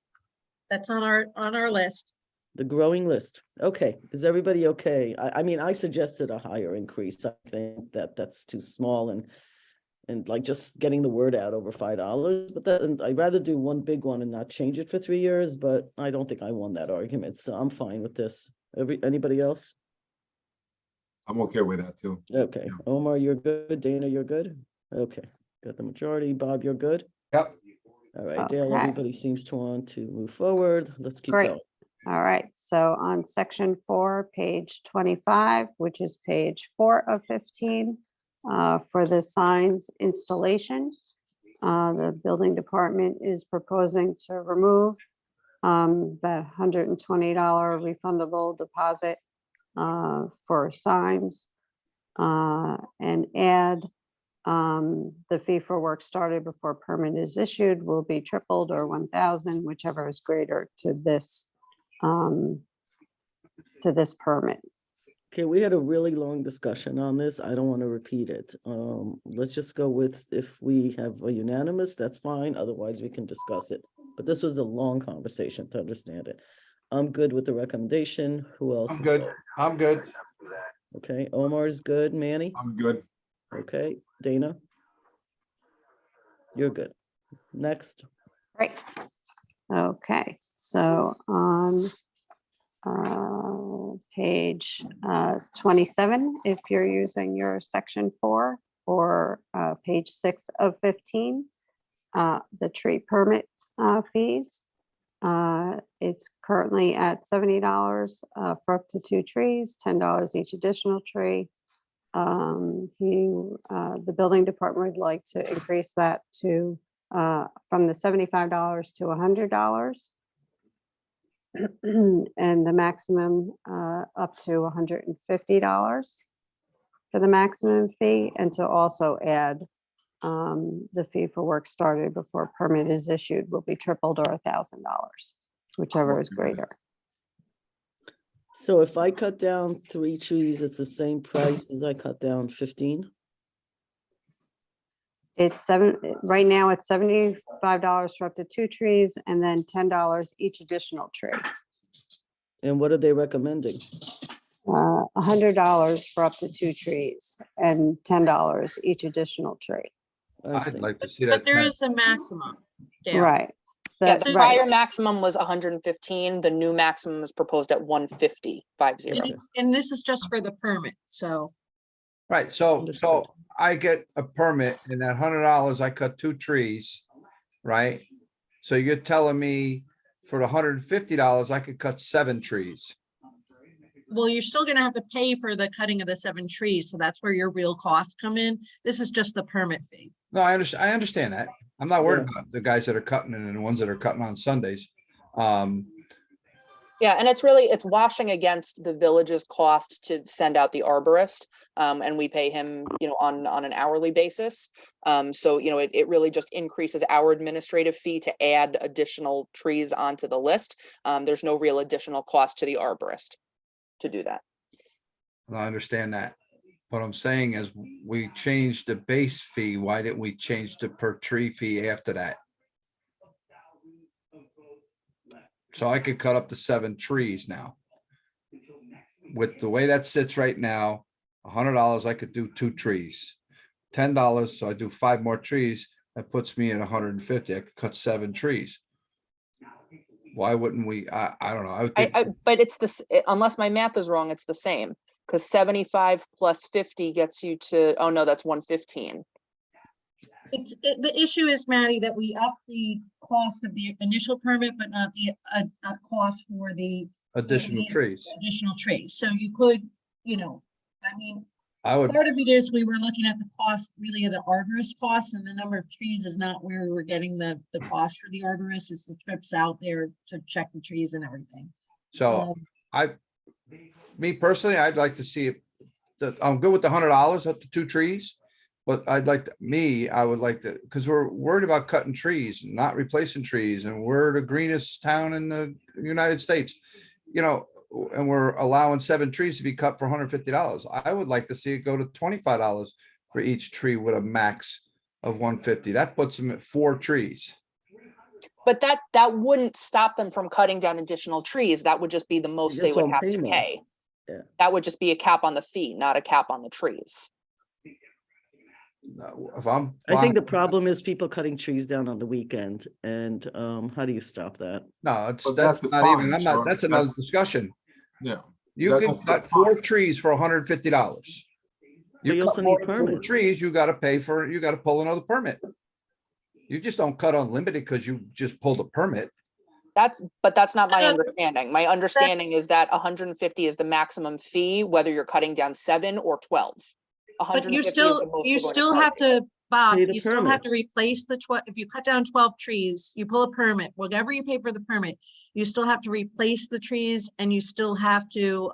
That's on our list. The growing list. Okay, is everybody okay? I mean, I suggested a higher increase. I think that's too small and like just getting the word out over $5, but and I'd rather do one big one and not change it for 3 years, but I don't think I won that argument, so I'm fine with this. Anybody else? I'm okay with that too. Okay, Yeah. Omar, you're good. Dana, you're good. Okay, got the majority. Bob, you're good. Yep. All right, Dale, Okay. everybody seems to want to move forward. Let's keep Great. going. All right, so on section 4, page 25, which is page 4 of 15, for the signs installation, the building department is proposing to remove that $120 refundable deposit for signs and add the fee for work started before permit is issued will be tripled or 1,000, whichever is greater to this permit. Okay, we had a really long discussion on this. I don't want to repeat it. Let's just go with, if we have a unanimous, that's fine. Otherwise, we can discuss it. But but this was a long conversation to understand it. I'm good with the recommendation. Who else? I'm is good. I'm good. Okay, Omar's good. Manny? I'm good. Okay, Dana? You're good. Next. Right. Okay, so on page 27, if you're using your section 4, or page 6 of 15, the tree permit fees. It's currently at $70 for up to 2 trees, $10 each additional tree. The building department would like to increase that to from the $75 to $100. And the maximum up to $150 for the maximum fee, and to also add the fee for work started before permit is issued will be tripled, or $1,000, whichever is greater. So if I cut down 3 trees, it's the same price as I cut down 15? It's right now it's $75 for up to 2 trees, and then $10 each additional tree. And what are they recommending? $100 for up to 2 trees, and $10 each additional tree. I see. I'd like to see that. But there is a maximum. Dale. Right. Yeah, That's the right. prior maximum was 115. The new maximum is proposed at 150, 50. And this is just for the permit, so. Right, so Understood. I get a permit, and that $100, I cut 2 trees, right? So you're telling me for the $150, I could cut 7 trees. Well, you're still gonna have to pay for the cutting of the 7 trees, so that's where your real costs come in. This is just the permit fee. No, I understand that. I'm not worried Yeah. about the guys that are cutting it and the ones that are cutting on Sundays. Yeah, and it's washing against the village's cost to send out the arborist. And we pay him, on an hourly basis. So, it really just increases our administrative fee to add additional trees onto the list. There's no real additional cost to the arborist to do that. I understand that. What I'm saying is we changed the base fee. Why didn't we change the per tree fee after that? So I could cut up to 7 trees now. With the way that sits right now, $100, I could do 2 trees. $10, so I do 5 more trees. That puts me at 150. I could cut 7 trees. Why wouldn't we? I don't know. I would think. But it's unless my math is wrong, it's the same, because 75 plus 50 gets you to, oh no, that's 115. The issue is, Maddie, that we up the cost of the initial permit, but not the cost for the Additional trees. additional trees. So you could, I would, part of it is we were looking at the cost really of the arborist costs, and the number of trees is not where we were getting the cost for the arborist. It's the trips out there to check the trees and everything. so me personally, I'd like to see it. I'm good with the $100 up to 2 trees. But I would like to, because we're worried about cutting trees, not replacing trees, and we're the greenest town in the United States, and we're allowing 7 trees to be cut for $150. I would like to see it go to $25 for each tree with a max of 150. That puts them at 4 trees. But that wouldn't stop them from cutting down additional trees. That would just be the most they just would won't have pay to more. pay. Yeah. That would just be a cap on the fee, not a cap on the trees. If I'm, I think the problem is people cutting trees down on the weekend, and how do you stop that? no, But that's that's not the even, fine, that's Sean. another That's- discussion. Yeah. You That's can the cut fine. 4 trees for $150. But you cut also more need than 4 permits. trees, you gotta pull another permit. You just don't cut unlimited because you just pulled a permit. But that's not my No, understanding. My understanding is that 150 is the maximum fee, whether you're cutting down 7 or 12. But 150 you is the still, most you we're going still charge have to, Bob, Pay the you still have permit. to replace the 12, if you cut down 12 trees, you pull a permit, whatever you pay for the permit, you still have to replace the trees, and you still have to,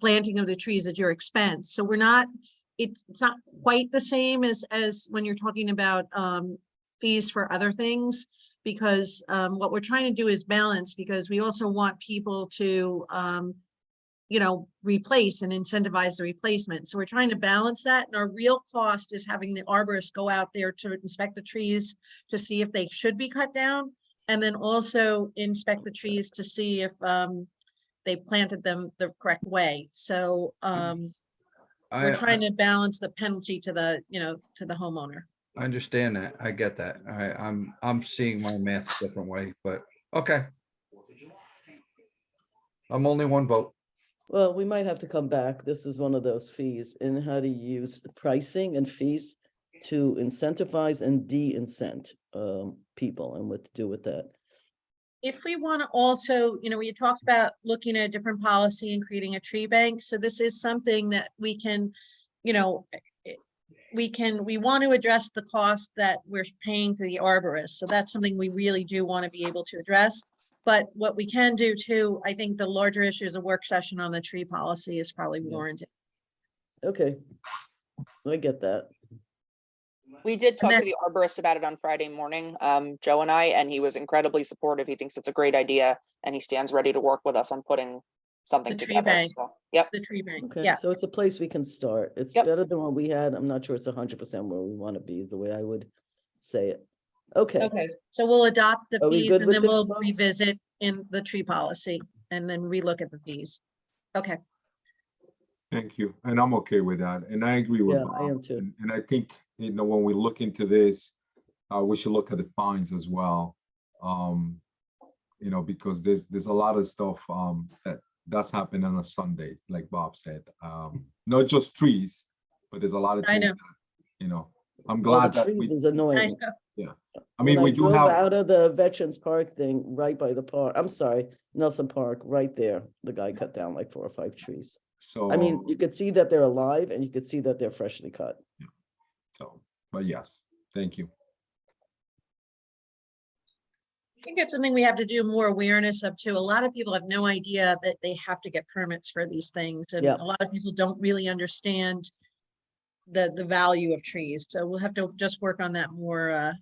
planting of the trees at your expense. So it's not quite the same as when you're talking about fees for other things, because what we're trying to do is balance, because we also want people to replace and incentivize the replacement. So we're trying to balance that. And our real cost is having the arborist go out there to inspect the trees to see if they should be cut down. And then also inspect the trees to see if they planted them the correct way. So we're trying to balance the penalty to the, to the homeowner. I understand that. I get that. I'm seeing my math a different way, but okay. I'm only one vote. Well, we might have to come back. This is one of those fees in how to use pricing and fees to incentivize and de-incent people and what to do with that. If we want to also, we had talked about looking at a different policy and creating a tree bank. So this is something that we can, we want to address the cost that we're paying to the arborist. So that's something we really do want to be able to address. But what we can do too, I think the larger issue is a work session on the tree policy is probably warranted. Okay, I get that. We did talk then- to the arborist about it on Friday morning, Joe and I, and he was incredibly supportive. He thinks it's a great idea and he stands ready to work with us on putting something The tree together. bank. So, yep. The tree bank, Okay, yeah. so it's a place we can start. It's Yep. better than what we had. I'm not sure it's 100% where we want to be is the way I would say it. Okay, Okay, so we'll adopt the Are we fees good and with then this, we'll folks? revisit in the tree policy and then relook at the fees. Okay, Thank you. And I'm okay with that. And I agree with Yeah, I Bob. am too. And I think, when we look into this, we should look at the fines as well. Because there's a lot of stuff that does happen on a Sunday, like Bob said. Not just trees, but there's a lot of I things know. that, I'm well, glad the that trees we, is I annoying. know. I mean, When we do drove have, out of the Veterans Park thing right by the park. I'm sorry, Nelson Park, right there. The guy cut down like 4 or 5 trees. so. I mean, you could see that they're alive and you could see that they're freshly cut. But yes, thank you. I think it's something we have to do more awareness of too. A lot of people have no idea that they have to get permits for these things. And Yeah. a lot of people don't really understand the value of trees. So we'll have to just work on that more,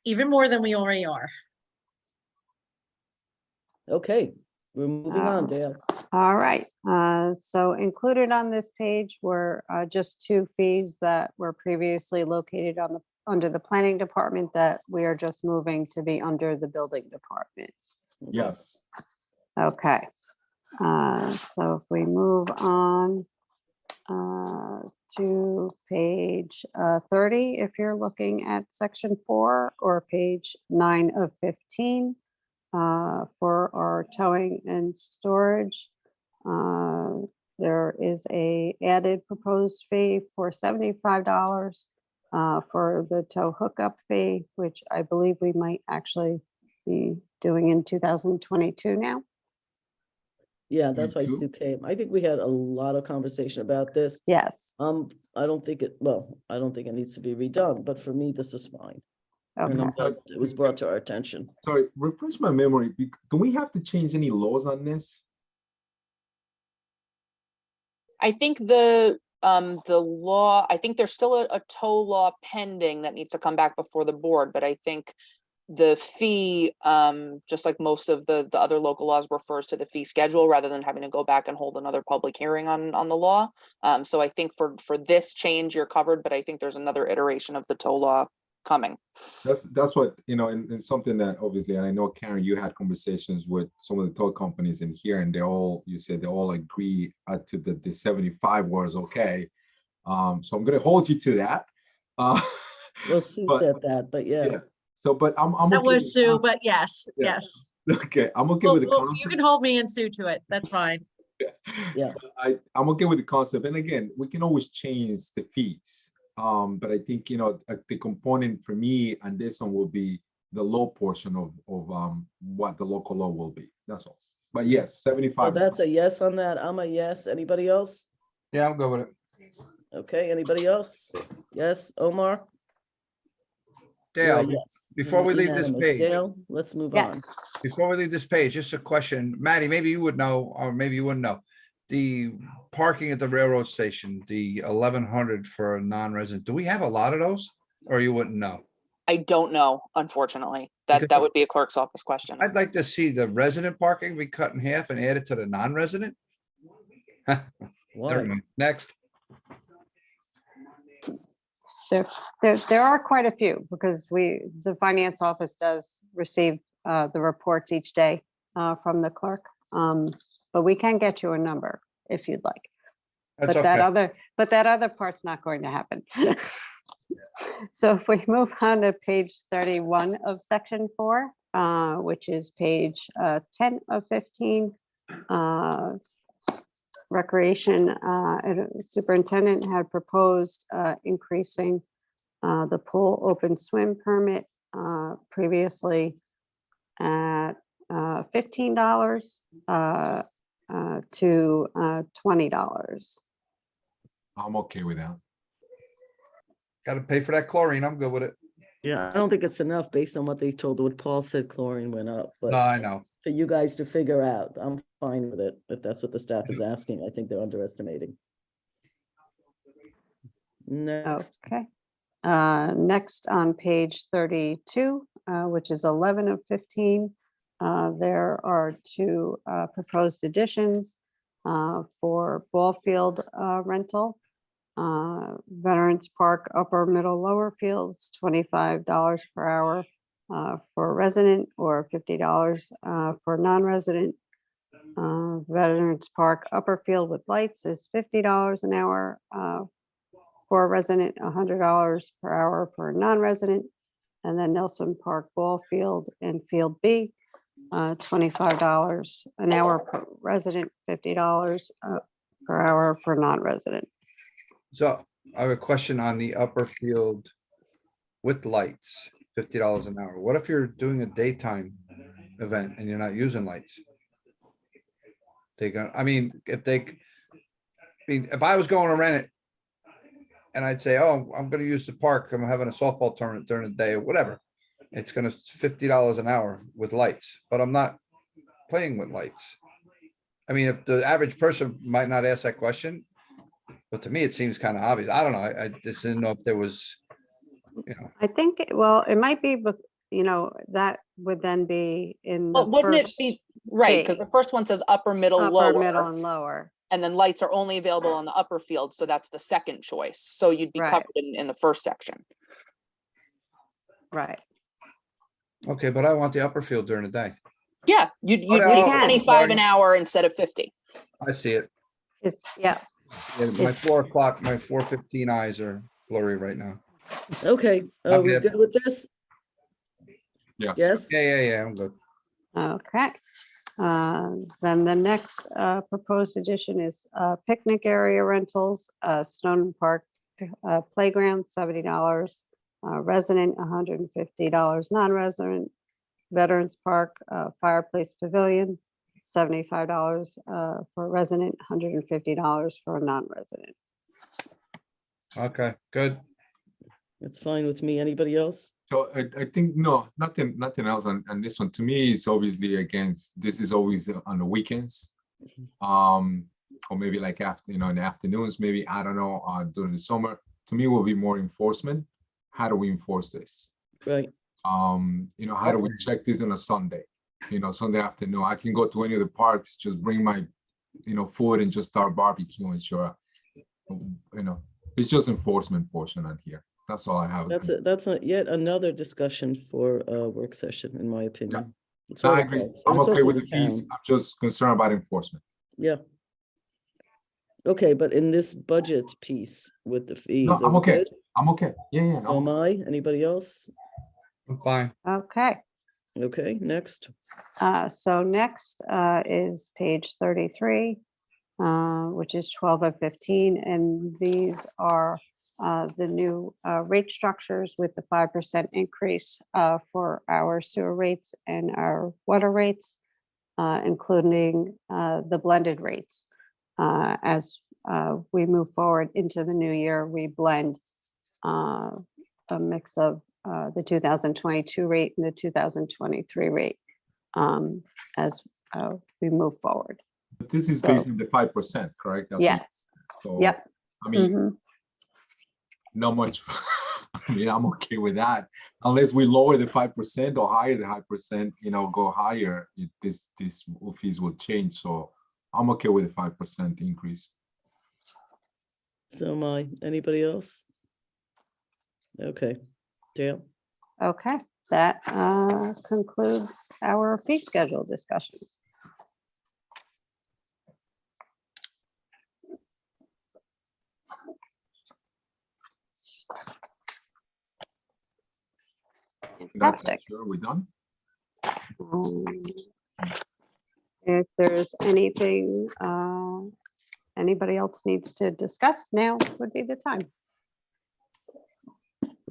even more than we already are. Okay, we're moving on, Dale. All right, so included on this page were just 2 fees that were previously located under the planning department that we are just moving to be under the building department. Yes. Okay, so if we move on to page 30, if you're looking at section 4 or page 9 of 15 for our towing and storage. There is a added proposed fee for $75 for the tow hookup fee, which I believe we might actually be doing in 2022 now. Yeah, that's why too? Sue came. I think we had a lot of conversation about this. Yes. I don't think it needs to be redone, but for me, this is fine. And I'm Okay. glad it was brought to our attention. Sorry, refresh my memory. Do we have to change any laws on this? I think the law, I think there's still a tow law pending that needs to come back before the board, but I think the fee, just like most of the other local laws, refers to the fee schedule rather than having to go back and hold another public hearing on the law. So I think for this change, you're covered, but I think there's another iteration of the tow law coming. That's what, and something that obviously, and I know Karen, you had conversations with some of the tow companies in here and you said they all agree to the 75 was okay. So I'm gonna hold you to that. Well, Sue But- said that, but yeah. Yeah. So, but I'm That okay with was the Sue, concept. but yes, Yeah. yes. Okay, I'm okay Well, with the well, you concept. can hold me and Sue to it. That's fine. Yeah. So I'm okay with the concept. And again, we can always change the fees. But I think, the component for me and this one will be the low portion of what the local law will be. That's all. But yes, So 75. is that's fine. a yes on that. I'm a yes. Anybody else? Yeah, I'm good with it. Okay, anybody else? Yes, Omar? You're a Dale, yes. before we leave this Unanimous. page. Dale, let's move on. Yes. before we leave this page, just a question. Maddie, maybe you would know, or maybe you wouldn't know. The parking at the railroad station, the 1,100 for a non-resident, do we have a lot of those? Or you wouldn't know? I don't know, unfortunately. Because- That would be a clerk's office question. I'd like to see the resident parking be cut in half and added to the non-resident. Never Why? mind. Next. There are quite a few because the finance office does receive the reports each day from the clerk. But we can get you a number if you'd like. That's But that okay. other part's not going to happen. So if we move on to page 31 of section 4, which is page 10 of 15. Recreation superintendent had proposed increasing the pool open swim permit previously at $15 to $20. I'm okay with that. Got to pay for that chlorine. I'm good with it. Yeah, I don't think it's enough based on what they told, what Paul said chlorine went up, but. No, I know. For you guys to figure out, I'm fine with it, if that's what the staff is asking. I think they're underestimating. No, Okay. Next on page 32, which is 11 of 15, there are two proposed additions for ball field rental. Veterans Park Upper, Middle, Lower Fields, $25 per hour for a resident or $50 for non-resident. Veterans Park Upper Field with lights is $50 an hour for a resident, $100 per hour for a non-resident. And then Nelson Park Ball Field and Field B, $25 an hour per resident, $50 per hour for non-resident. So I have a question on the upper field with lights, $50 an hour. What if you're doing a daytime event and you're not using lights? If I was going to rent it and I'd say, oh, I'm going to use the park, I'm having a softball tournament during the day or whatever. It's going to $50 an hour with lights, but I'm not playing with lights. I mean, if the average person might not ask that question, but to me, it seems kind of obvious. I don't know. I just didn't know if there was, I think, well, it might be, but that would then be in the But wouldn't it first be, right, because the first one says upper, middle, upper, middle, lower, and lower. and then lights are only available on the upper field, so that's the second choice. So you'd be Right. covered in the first section. Right. okay, but I want the upper field during the day. Yeah, you'd Oh, need no, 25 an sorry. hour instead of 50. I see it. It's, yeah, Yeah, my 4 o'clock, my 4:15 eyes are blurry right now. okay, I'm are we good. good with this? Yes. Yes? Yeah, I'm good. okay. Then the next proposed addition is picnic area rentals, Stone Park Playground, $70, resident, $150, non-resident. Veterans Park Fireplace Pavilion, $75 for a resident, $150 for a non-resident. Okay, good. It's fine with me. Anybody else? So I think, no, nothing else on this one. To me, it's obviously against, this is always on the weekends. Or maybe like after, in the afternoons, maybe, I don't know, during the summer. To me, will be more enforcement. How do we enforce this? Right, How do we check this on a Sunday? Sunday afternoon, I can go to any of the parks, just bring my, food and just start barbecuing. Sure, it's just enforcement portion on here. That's all I have. that's yet another discussion for a work session, in my opinion. It's No, all I about- agree. and I'm it's okay also with the the fees. town. I'm just concerned about enforcement. Yeah. Okay, but in this budget piece with the fees. No, are I'm we okay. good? I'm okay. Yeah. So am I? Anybody else? I'm fine. Okay, Okay, next. so next is page 33, which is 12 of 15, and these are the new rate structures with the 5% increase for our sewer rates and our water rates, including the blended rates. As we move forward into the new year, we blend a mix of the 2022 rate and the 2023 rate as we move forward. But this is So- based on the 5%, correct? That's what- Yes, So, yep. I mean, Mhm. not much. I mean, I'm okay with that, unless we lower the 5% or higher the 5%. Go higher. These fees will change. So I'm okay with a 5% increase. So am I. Anybody else? Okay, Dale? Okay, that concludes our fee schedule discussion. That's Fantastic. sure we're done. If there's anything anybody else needs to discuss, now would be the time.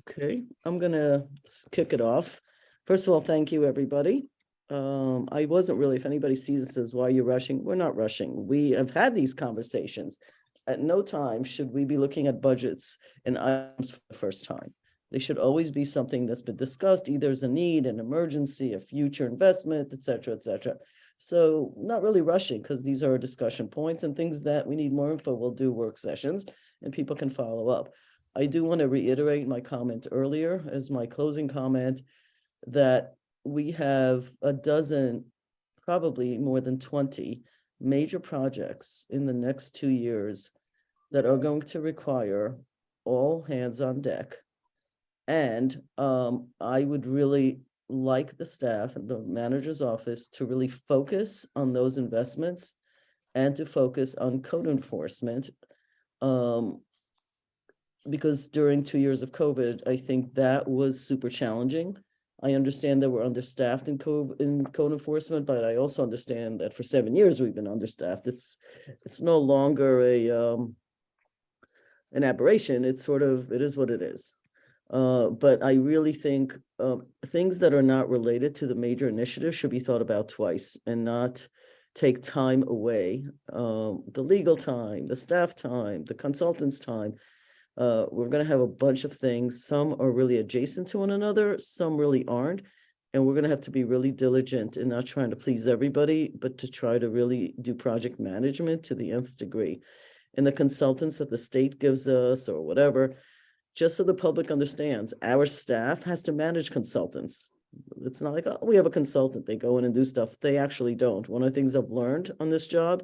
Okay, I'm gonna kick it off. First of all, thank you, everybody. I wasn't really, if anybody sees and says, why are you rushing? We're not rushing. We have had these conversations. At no time should we be looking at budgets and items for the first time. They should always be something that's been discussed, either as a need, an emergency, a future investment, et cetera, et cetera. So not really rushing, because these are discussion points and things that we need more info. We'll do work sessions and people can follow up. I do want to reiterate my comment earlier as my closing comment that we have a dozen, probably more than 20 major projects in the next 2 years that are going to require all hands on deck. And I would really like the staff and the manager's office to really focus on those investments and to focus on code enforcement. Because during 2 years of COVID, I think that was super challenging. I understand that we're understaffed in code enforcement, but I also understand that for 7 years we've been understaffed. It's no longer an aberration. It's sort of, it is what it is. But I really think things that are not related to the major initiative should be thought about twice and not take time away. The legal time, the staff time, the consultants' time. We're going to have a bunch of things. Some are really adjacent to one another. Some really aren't. And we're going to have to be really diligent in not trying to please everybody, but to try to really do project management to the nth degree. And the consultants that the state gives us or whatever, just so the public understands, our staff has to manage consultants. It's not like, oh, we have a consultant, they go in and do stuff. They actually don't. One of the things I've learned on this job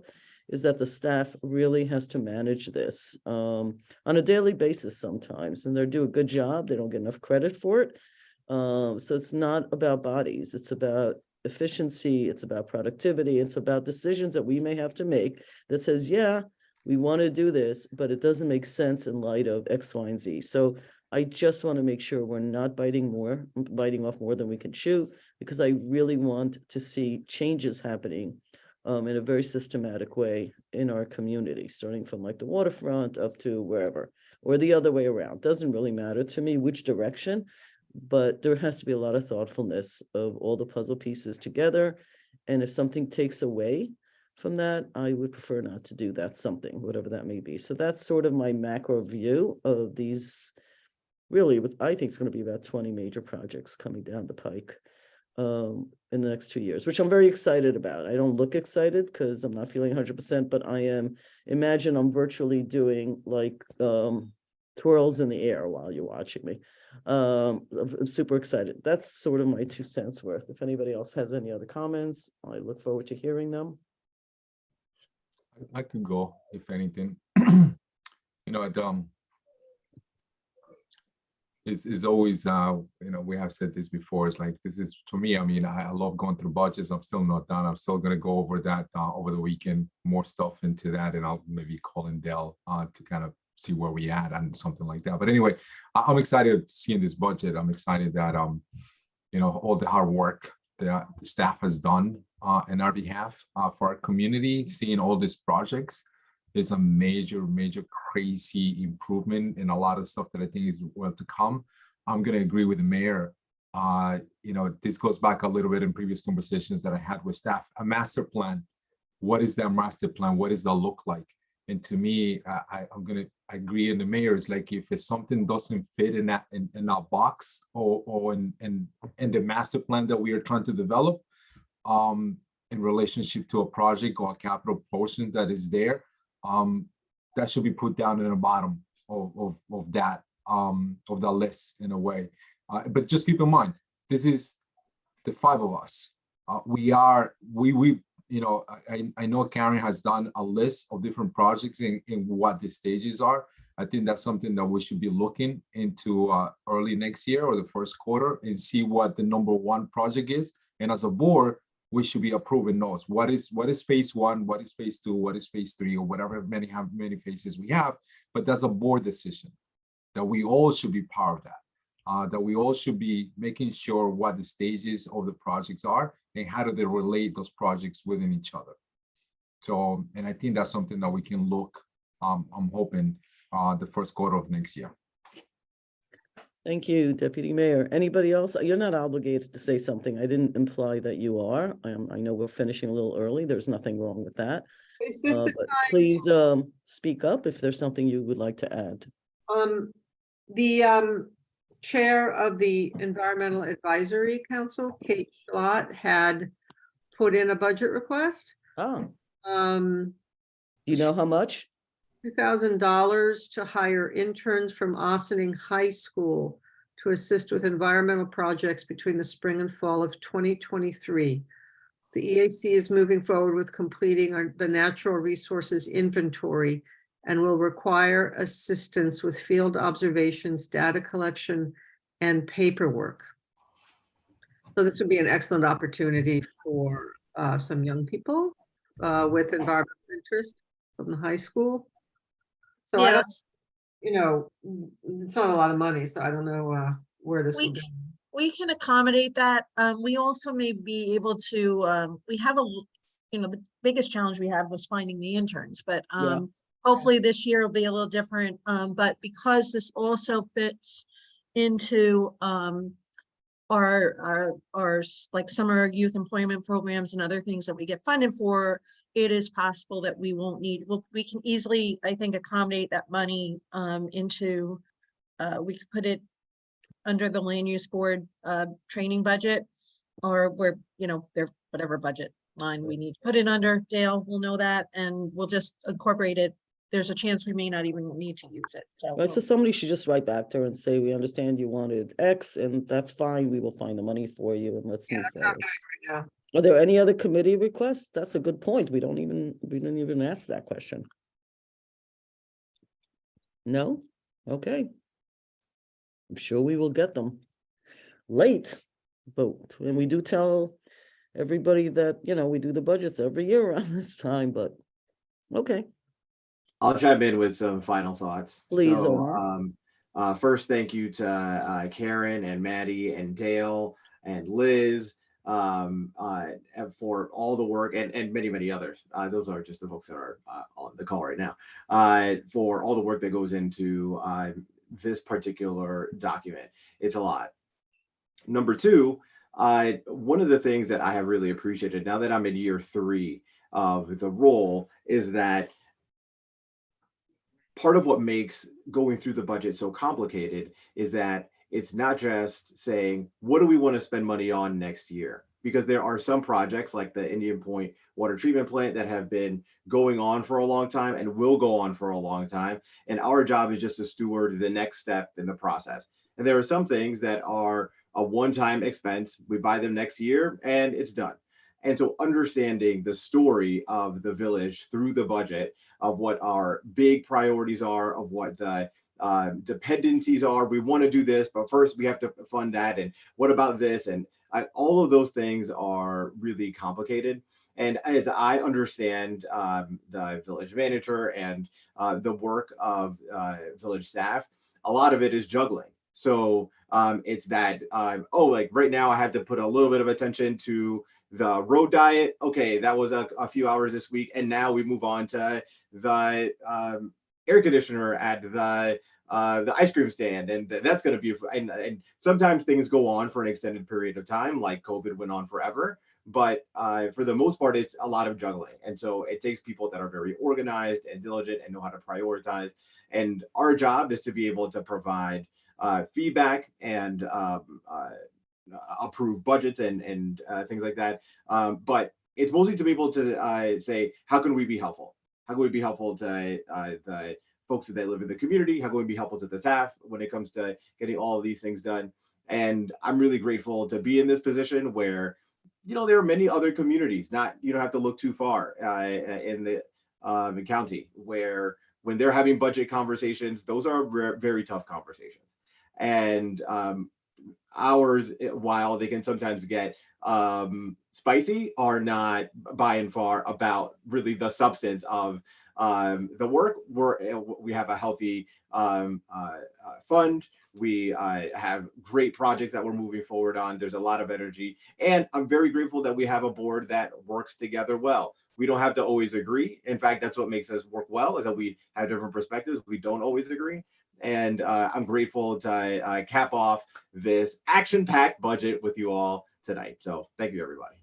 is that the staff really has to manage this on a daily basis sometimes, and they do a good job. They don't get enough credit for it. So it's not about bodies. It's about efficiency. It's about productivity. It's about decisions that we may have to make that says, yeah, we want to do this, but it doesn't make sense in light of X, Y, and Z. So I just want to make sure we're not biting off more than we can chew, because I really want to see changes happening in a very systematic way in our community, starting from like the waterfront up to wherever, or the other way around. Doesn't really matter to me which direction, but there has to be a lot of thoughtfulness of all the puzzle pieces together. And if something takes away from that, I would prefer not to do that something, whatever that may be. So that's sort of my macro view of these, really, I think it's going to be about 20 major projects coming down the pike in the next 2 years, which I'm very excited about. I don't look excited because I'm not feeling 100%, but I am, imagine I'm virtually doing like twirls in the air while you're watching me. I'm super excited. That's sort of my 2 cents worth. If anybody else has any other comments, I look forward to hearing them. I could go, if anything. It's always, we have said this before, it's like, this is, to me, I mean, I love going through budgets. I'm still not done. I'm still going to go over that over the weekend, more stuff into that, and I'll maybe call in Dell to kind of see where we at and something like that. But anyway, I'm excited seeing this budget. I'm excited that, all the hard work that the staff has done in our behalf for our community, seeing all these projects is a major, crazy improvement in a lot of stuff that I think is well to come. I'm going to agree with the mayor. This goes back a little bit in previous conversations that I had with staff. A master plan. What is that master plan? What does that look like? And to me, I'm going to agree. And the mayor is like, if it's something doesn't fit in that box or in the master plan that we are trying to develop in relationship to a project or a capital portion that is there, that should be put down in the bottom of that list in a way. But just keep in mind, this is the 5 of us. We you know, I know Karen has done a list of different projects in what the stages are. I think that's something that we should be looking into early next year or the first quarter and see what the number one project is. And as a board, we should be approving those. What is phase one? What is phase two? What is phase three? Or whatever many phases we have. But that's a board decision that we all should be part of that. That we all should be making sure what the stages of the projects are and how do they relate those projects within each other. So, and I think that's something that we can look, I'm hoping, the first quarter of next year. Thank you, Deputy Mayor. Anybody else? You're not obligated to say something. I didn't imply that you are. I know we're finishing a little early. There's nothing wrong with that. Is this the But time? please speak up if there's something you would like to add. The chair of the Environmental Advisory Council, Kate Schlott, had put in a budget request. Oh, Um, you know how much? $2,000 to hire interns from Ossining High School to assist with environmental projects between the spring and fall of 2023. The EAC is moving forward with completing the natural resources inventory and will require assistance with field observations, data collection, and paperwork. So this would be an excellent opportunity for some young people with environmental interest from the high school. So I don't, Yes, you know, it's not a lot of money, so I don't know where this will we, go. we can accommodate that. We also may be able to, we have the biggest challenge we had was finding the interns, but Yeah. hopefully this year will be a little different. But because this also fits into our like summer youth employment programs and other things that we get funded for, it is possible that we won't need, we can easily, I think, accommodate that money into, we could put it under the land use board training budget, or where, their whatever budget line we need to put it under. Dale will know that, and we'll just incorporate it. There's a chance we may not even need to use it. So somebody should just write back to her and say, we understand you wanted X, and that's fine. We will find the money for you, and let's move forward. Right now. Are there any other committee requests? That's a good point. We didn't even ask that question. No? Okay. I'm sure we will get them. Late, but, and we do tell everybody that, we do the budgets every year around this time, but okay. I'll chime in with some final thoughts. Please, So, first, thank you to Karen and Maddie and Dale and Liz for all the work, and many others. Those are just the folks that are on the call right now, for all the work that goes into this particular document. It's a lot. Number two, one of the things that I have really appreciated now that I'm in year 3 of the role is that part of what makes going through the budget so complicated is that it's not just saying, what do we want to spend money on next year? Because there are some projects like the Indian Point water treatment plant that have been going on for a long time and will go on for a long time. And our job is just to steward the next step in the process. And there are some things that are a one-time expense. We buy them next year and it's done. And so understanding the story of the village through the budget, of what our big priorities are, of what the dependencies are. We want to do this, but first we have to fund that. And what about this? And all of those things are really complicated. And as I understand the village manager and the work of village staff, a lot of it is juggling. So it's that, like right now I have to put a little bit of attention to the road diet. Okay, that was a few hours this week. And now we move on to the air conditioner at the ice cream stand. And that's going to be, and sometimes things go on for an extended period of time, like COVID went on forever. But for the most part, it's a lot of juggling. And so it takes people that are very organized and diligent and know how to prioritize. And our job is to be able to provide feedback and approve budgets and things like that. But it's mostly to be able to say, how can we be helpful? How can we be helpful to the folks that live in the community? How can we be helpful to the staff when it comes to getting all of these things done? And I'm really grateful to be in this position where there are many other communities, you don't have to look too far in the county, where when they're having budget conversations, those are very tough conversations. And ours, while they can sometimes get spicy, are not by and far about really the substance of the work. We have a healthy fund. We have great projects that we're moving forward on. There's a lot of energy, and I'm very grateful that we have a board that works together well. We don't have to always agree. In fact, that's what makes us work well, is that we have different perspectives. We don't always agree. And I'm grateful to cap off this action-packed budget with you all tonight. So thank you, everybody.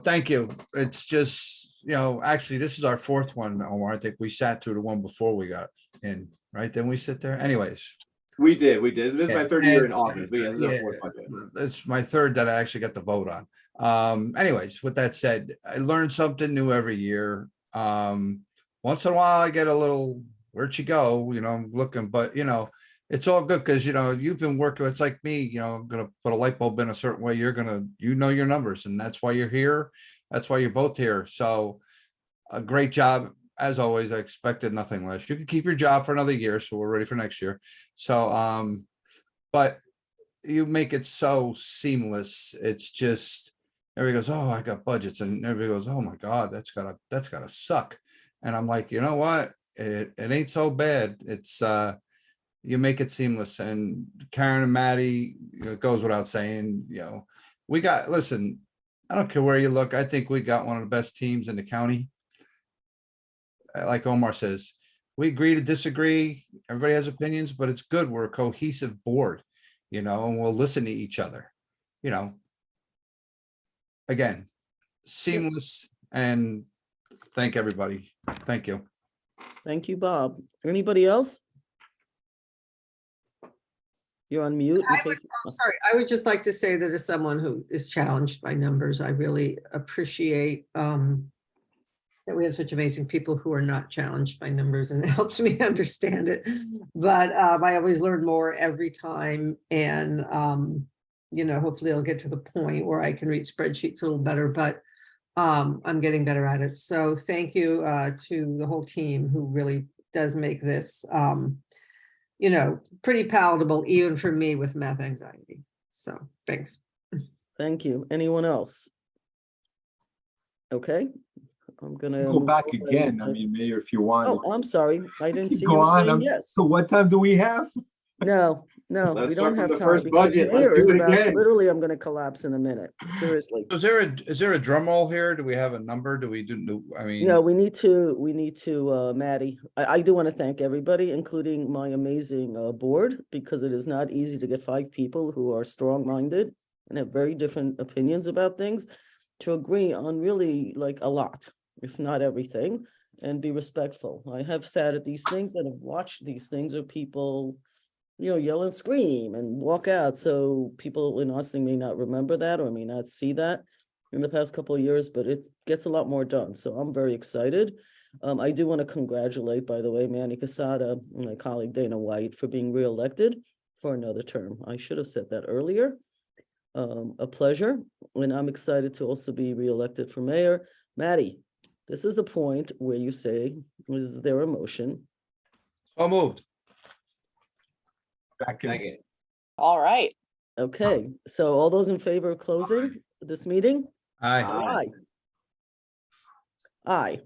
Thank you. It's just, actually, this is our fourth one, Omar. I think we sat through the one before we got in, right? Didn't we sit there? Anyways. We did. This is my third year in And, office. This is our yeah, fourth budget. it's my third that I actually got to vote on. Anyways, with that said, I learn something new every year. Once in a while I get a little, where'd you go? I'm looking, but it's all good because you've been working. It's like me, I'm gonna put a light bulb in a certain way. You're gonna, your numbers, and that's why you're here. That's why you're both here. So a great job. As always, I expected nothing less. You can keep your job for another year, so we're ready for next year. So but you make it so seamless. It's just, everybody goes, oh, I got budgets, and everybody goes, oh my God, that's gotta suck. And I'm like, you know what? It ain't so bad. It's you make it seamless. And Karen and Maddie, it goes without saying, listen, I don't care where you look. I think we got one of the best teams in the county. Like Omar says, we agree to disagree. Everybody has opinions, but it's good. We're a cohesive board, and we'll listen to each other. Again, seamless, and thank everybody. Thank you. Thank you, Bob. Anybody else? You're on mute. I'm sorry. I would just like to say that as someone who is challenged by numbers, I really appreciate that we have such amazing people who are not challenged by numbers, and it helps me understand it. But I always learn more every time, and hopefully I'll get to the point where I can read spreadsheets a little better, but I'm getting better at it. So thank you to the whole team who really does make this pretty palatable, even for me with math anxiety. So thanks. Thank you. Anyone else? Okay. I'm gonna Go move back forward. again. I mean, Mayor, if you want. Oh, I'm sorry. I didn't Keep see going you on. saying yes. So what time do we have? No, Let's we start don't from have the time first because budget. Mayor Let's do is it about, again. literally, I'm gonna collapse in a minute. Seriously. Is there a drum roll here? Do we have a number? Do we do? I mean, No, we need to, Maddie, I do want to thank everybody, including my amazing board, because it is not easy to get 5 people who are strong-minded and have very different opinions about things to agree on really like a lot, if not everything, and be respectful. I have sat at these things and have watched these things where people, yell and scream and walk out. So people in Austin may not remember that or may not see that in the past couple of years, but it gets a lot more done. So I'm very excited. I do want to congratulate, by the way, Manny Casada and my colleague Dana White for being reelected for another term. I should have said that earlier. A pleasure. And I'm excited to also be reelected for mayor. Maddie, this is the point where you say, is there a motion? so moved. Second. All right. Okay, so all those in favor of closing this meeting? Aye. Say aye. Aye.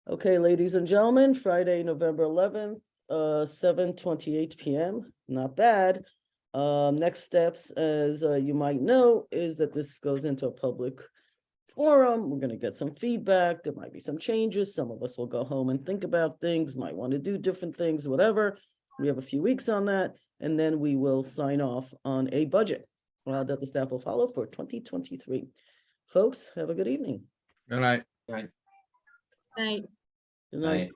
Okay, ladies and gentlemen, Friday, November 11th, 7:28 p.m. Not bad. Next steps, as you might know, is that this goes into a public forum. We're going to get some feedback. There might be some changes. Some of us will go home and think about things, might want to do different things, whatever. We have a few weeks on that, and then we will sign off on a budget that the staff will follow for 2023. Folks, have a good evening. Good night. Right. Right. Good night. Right.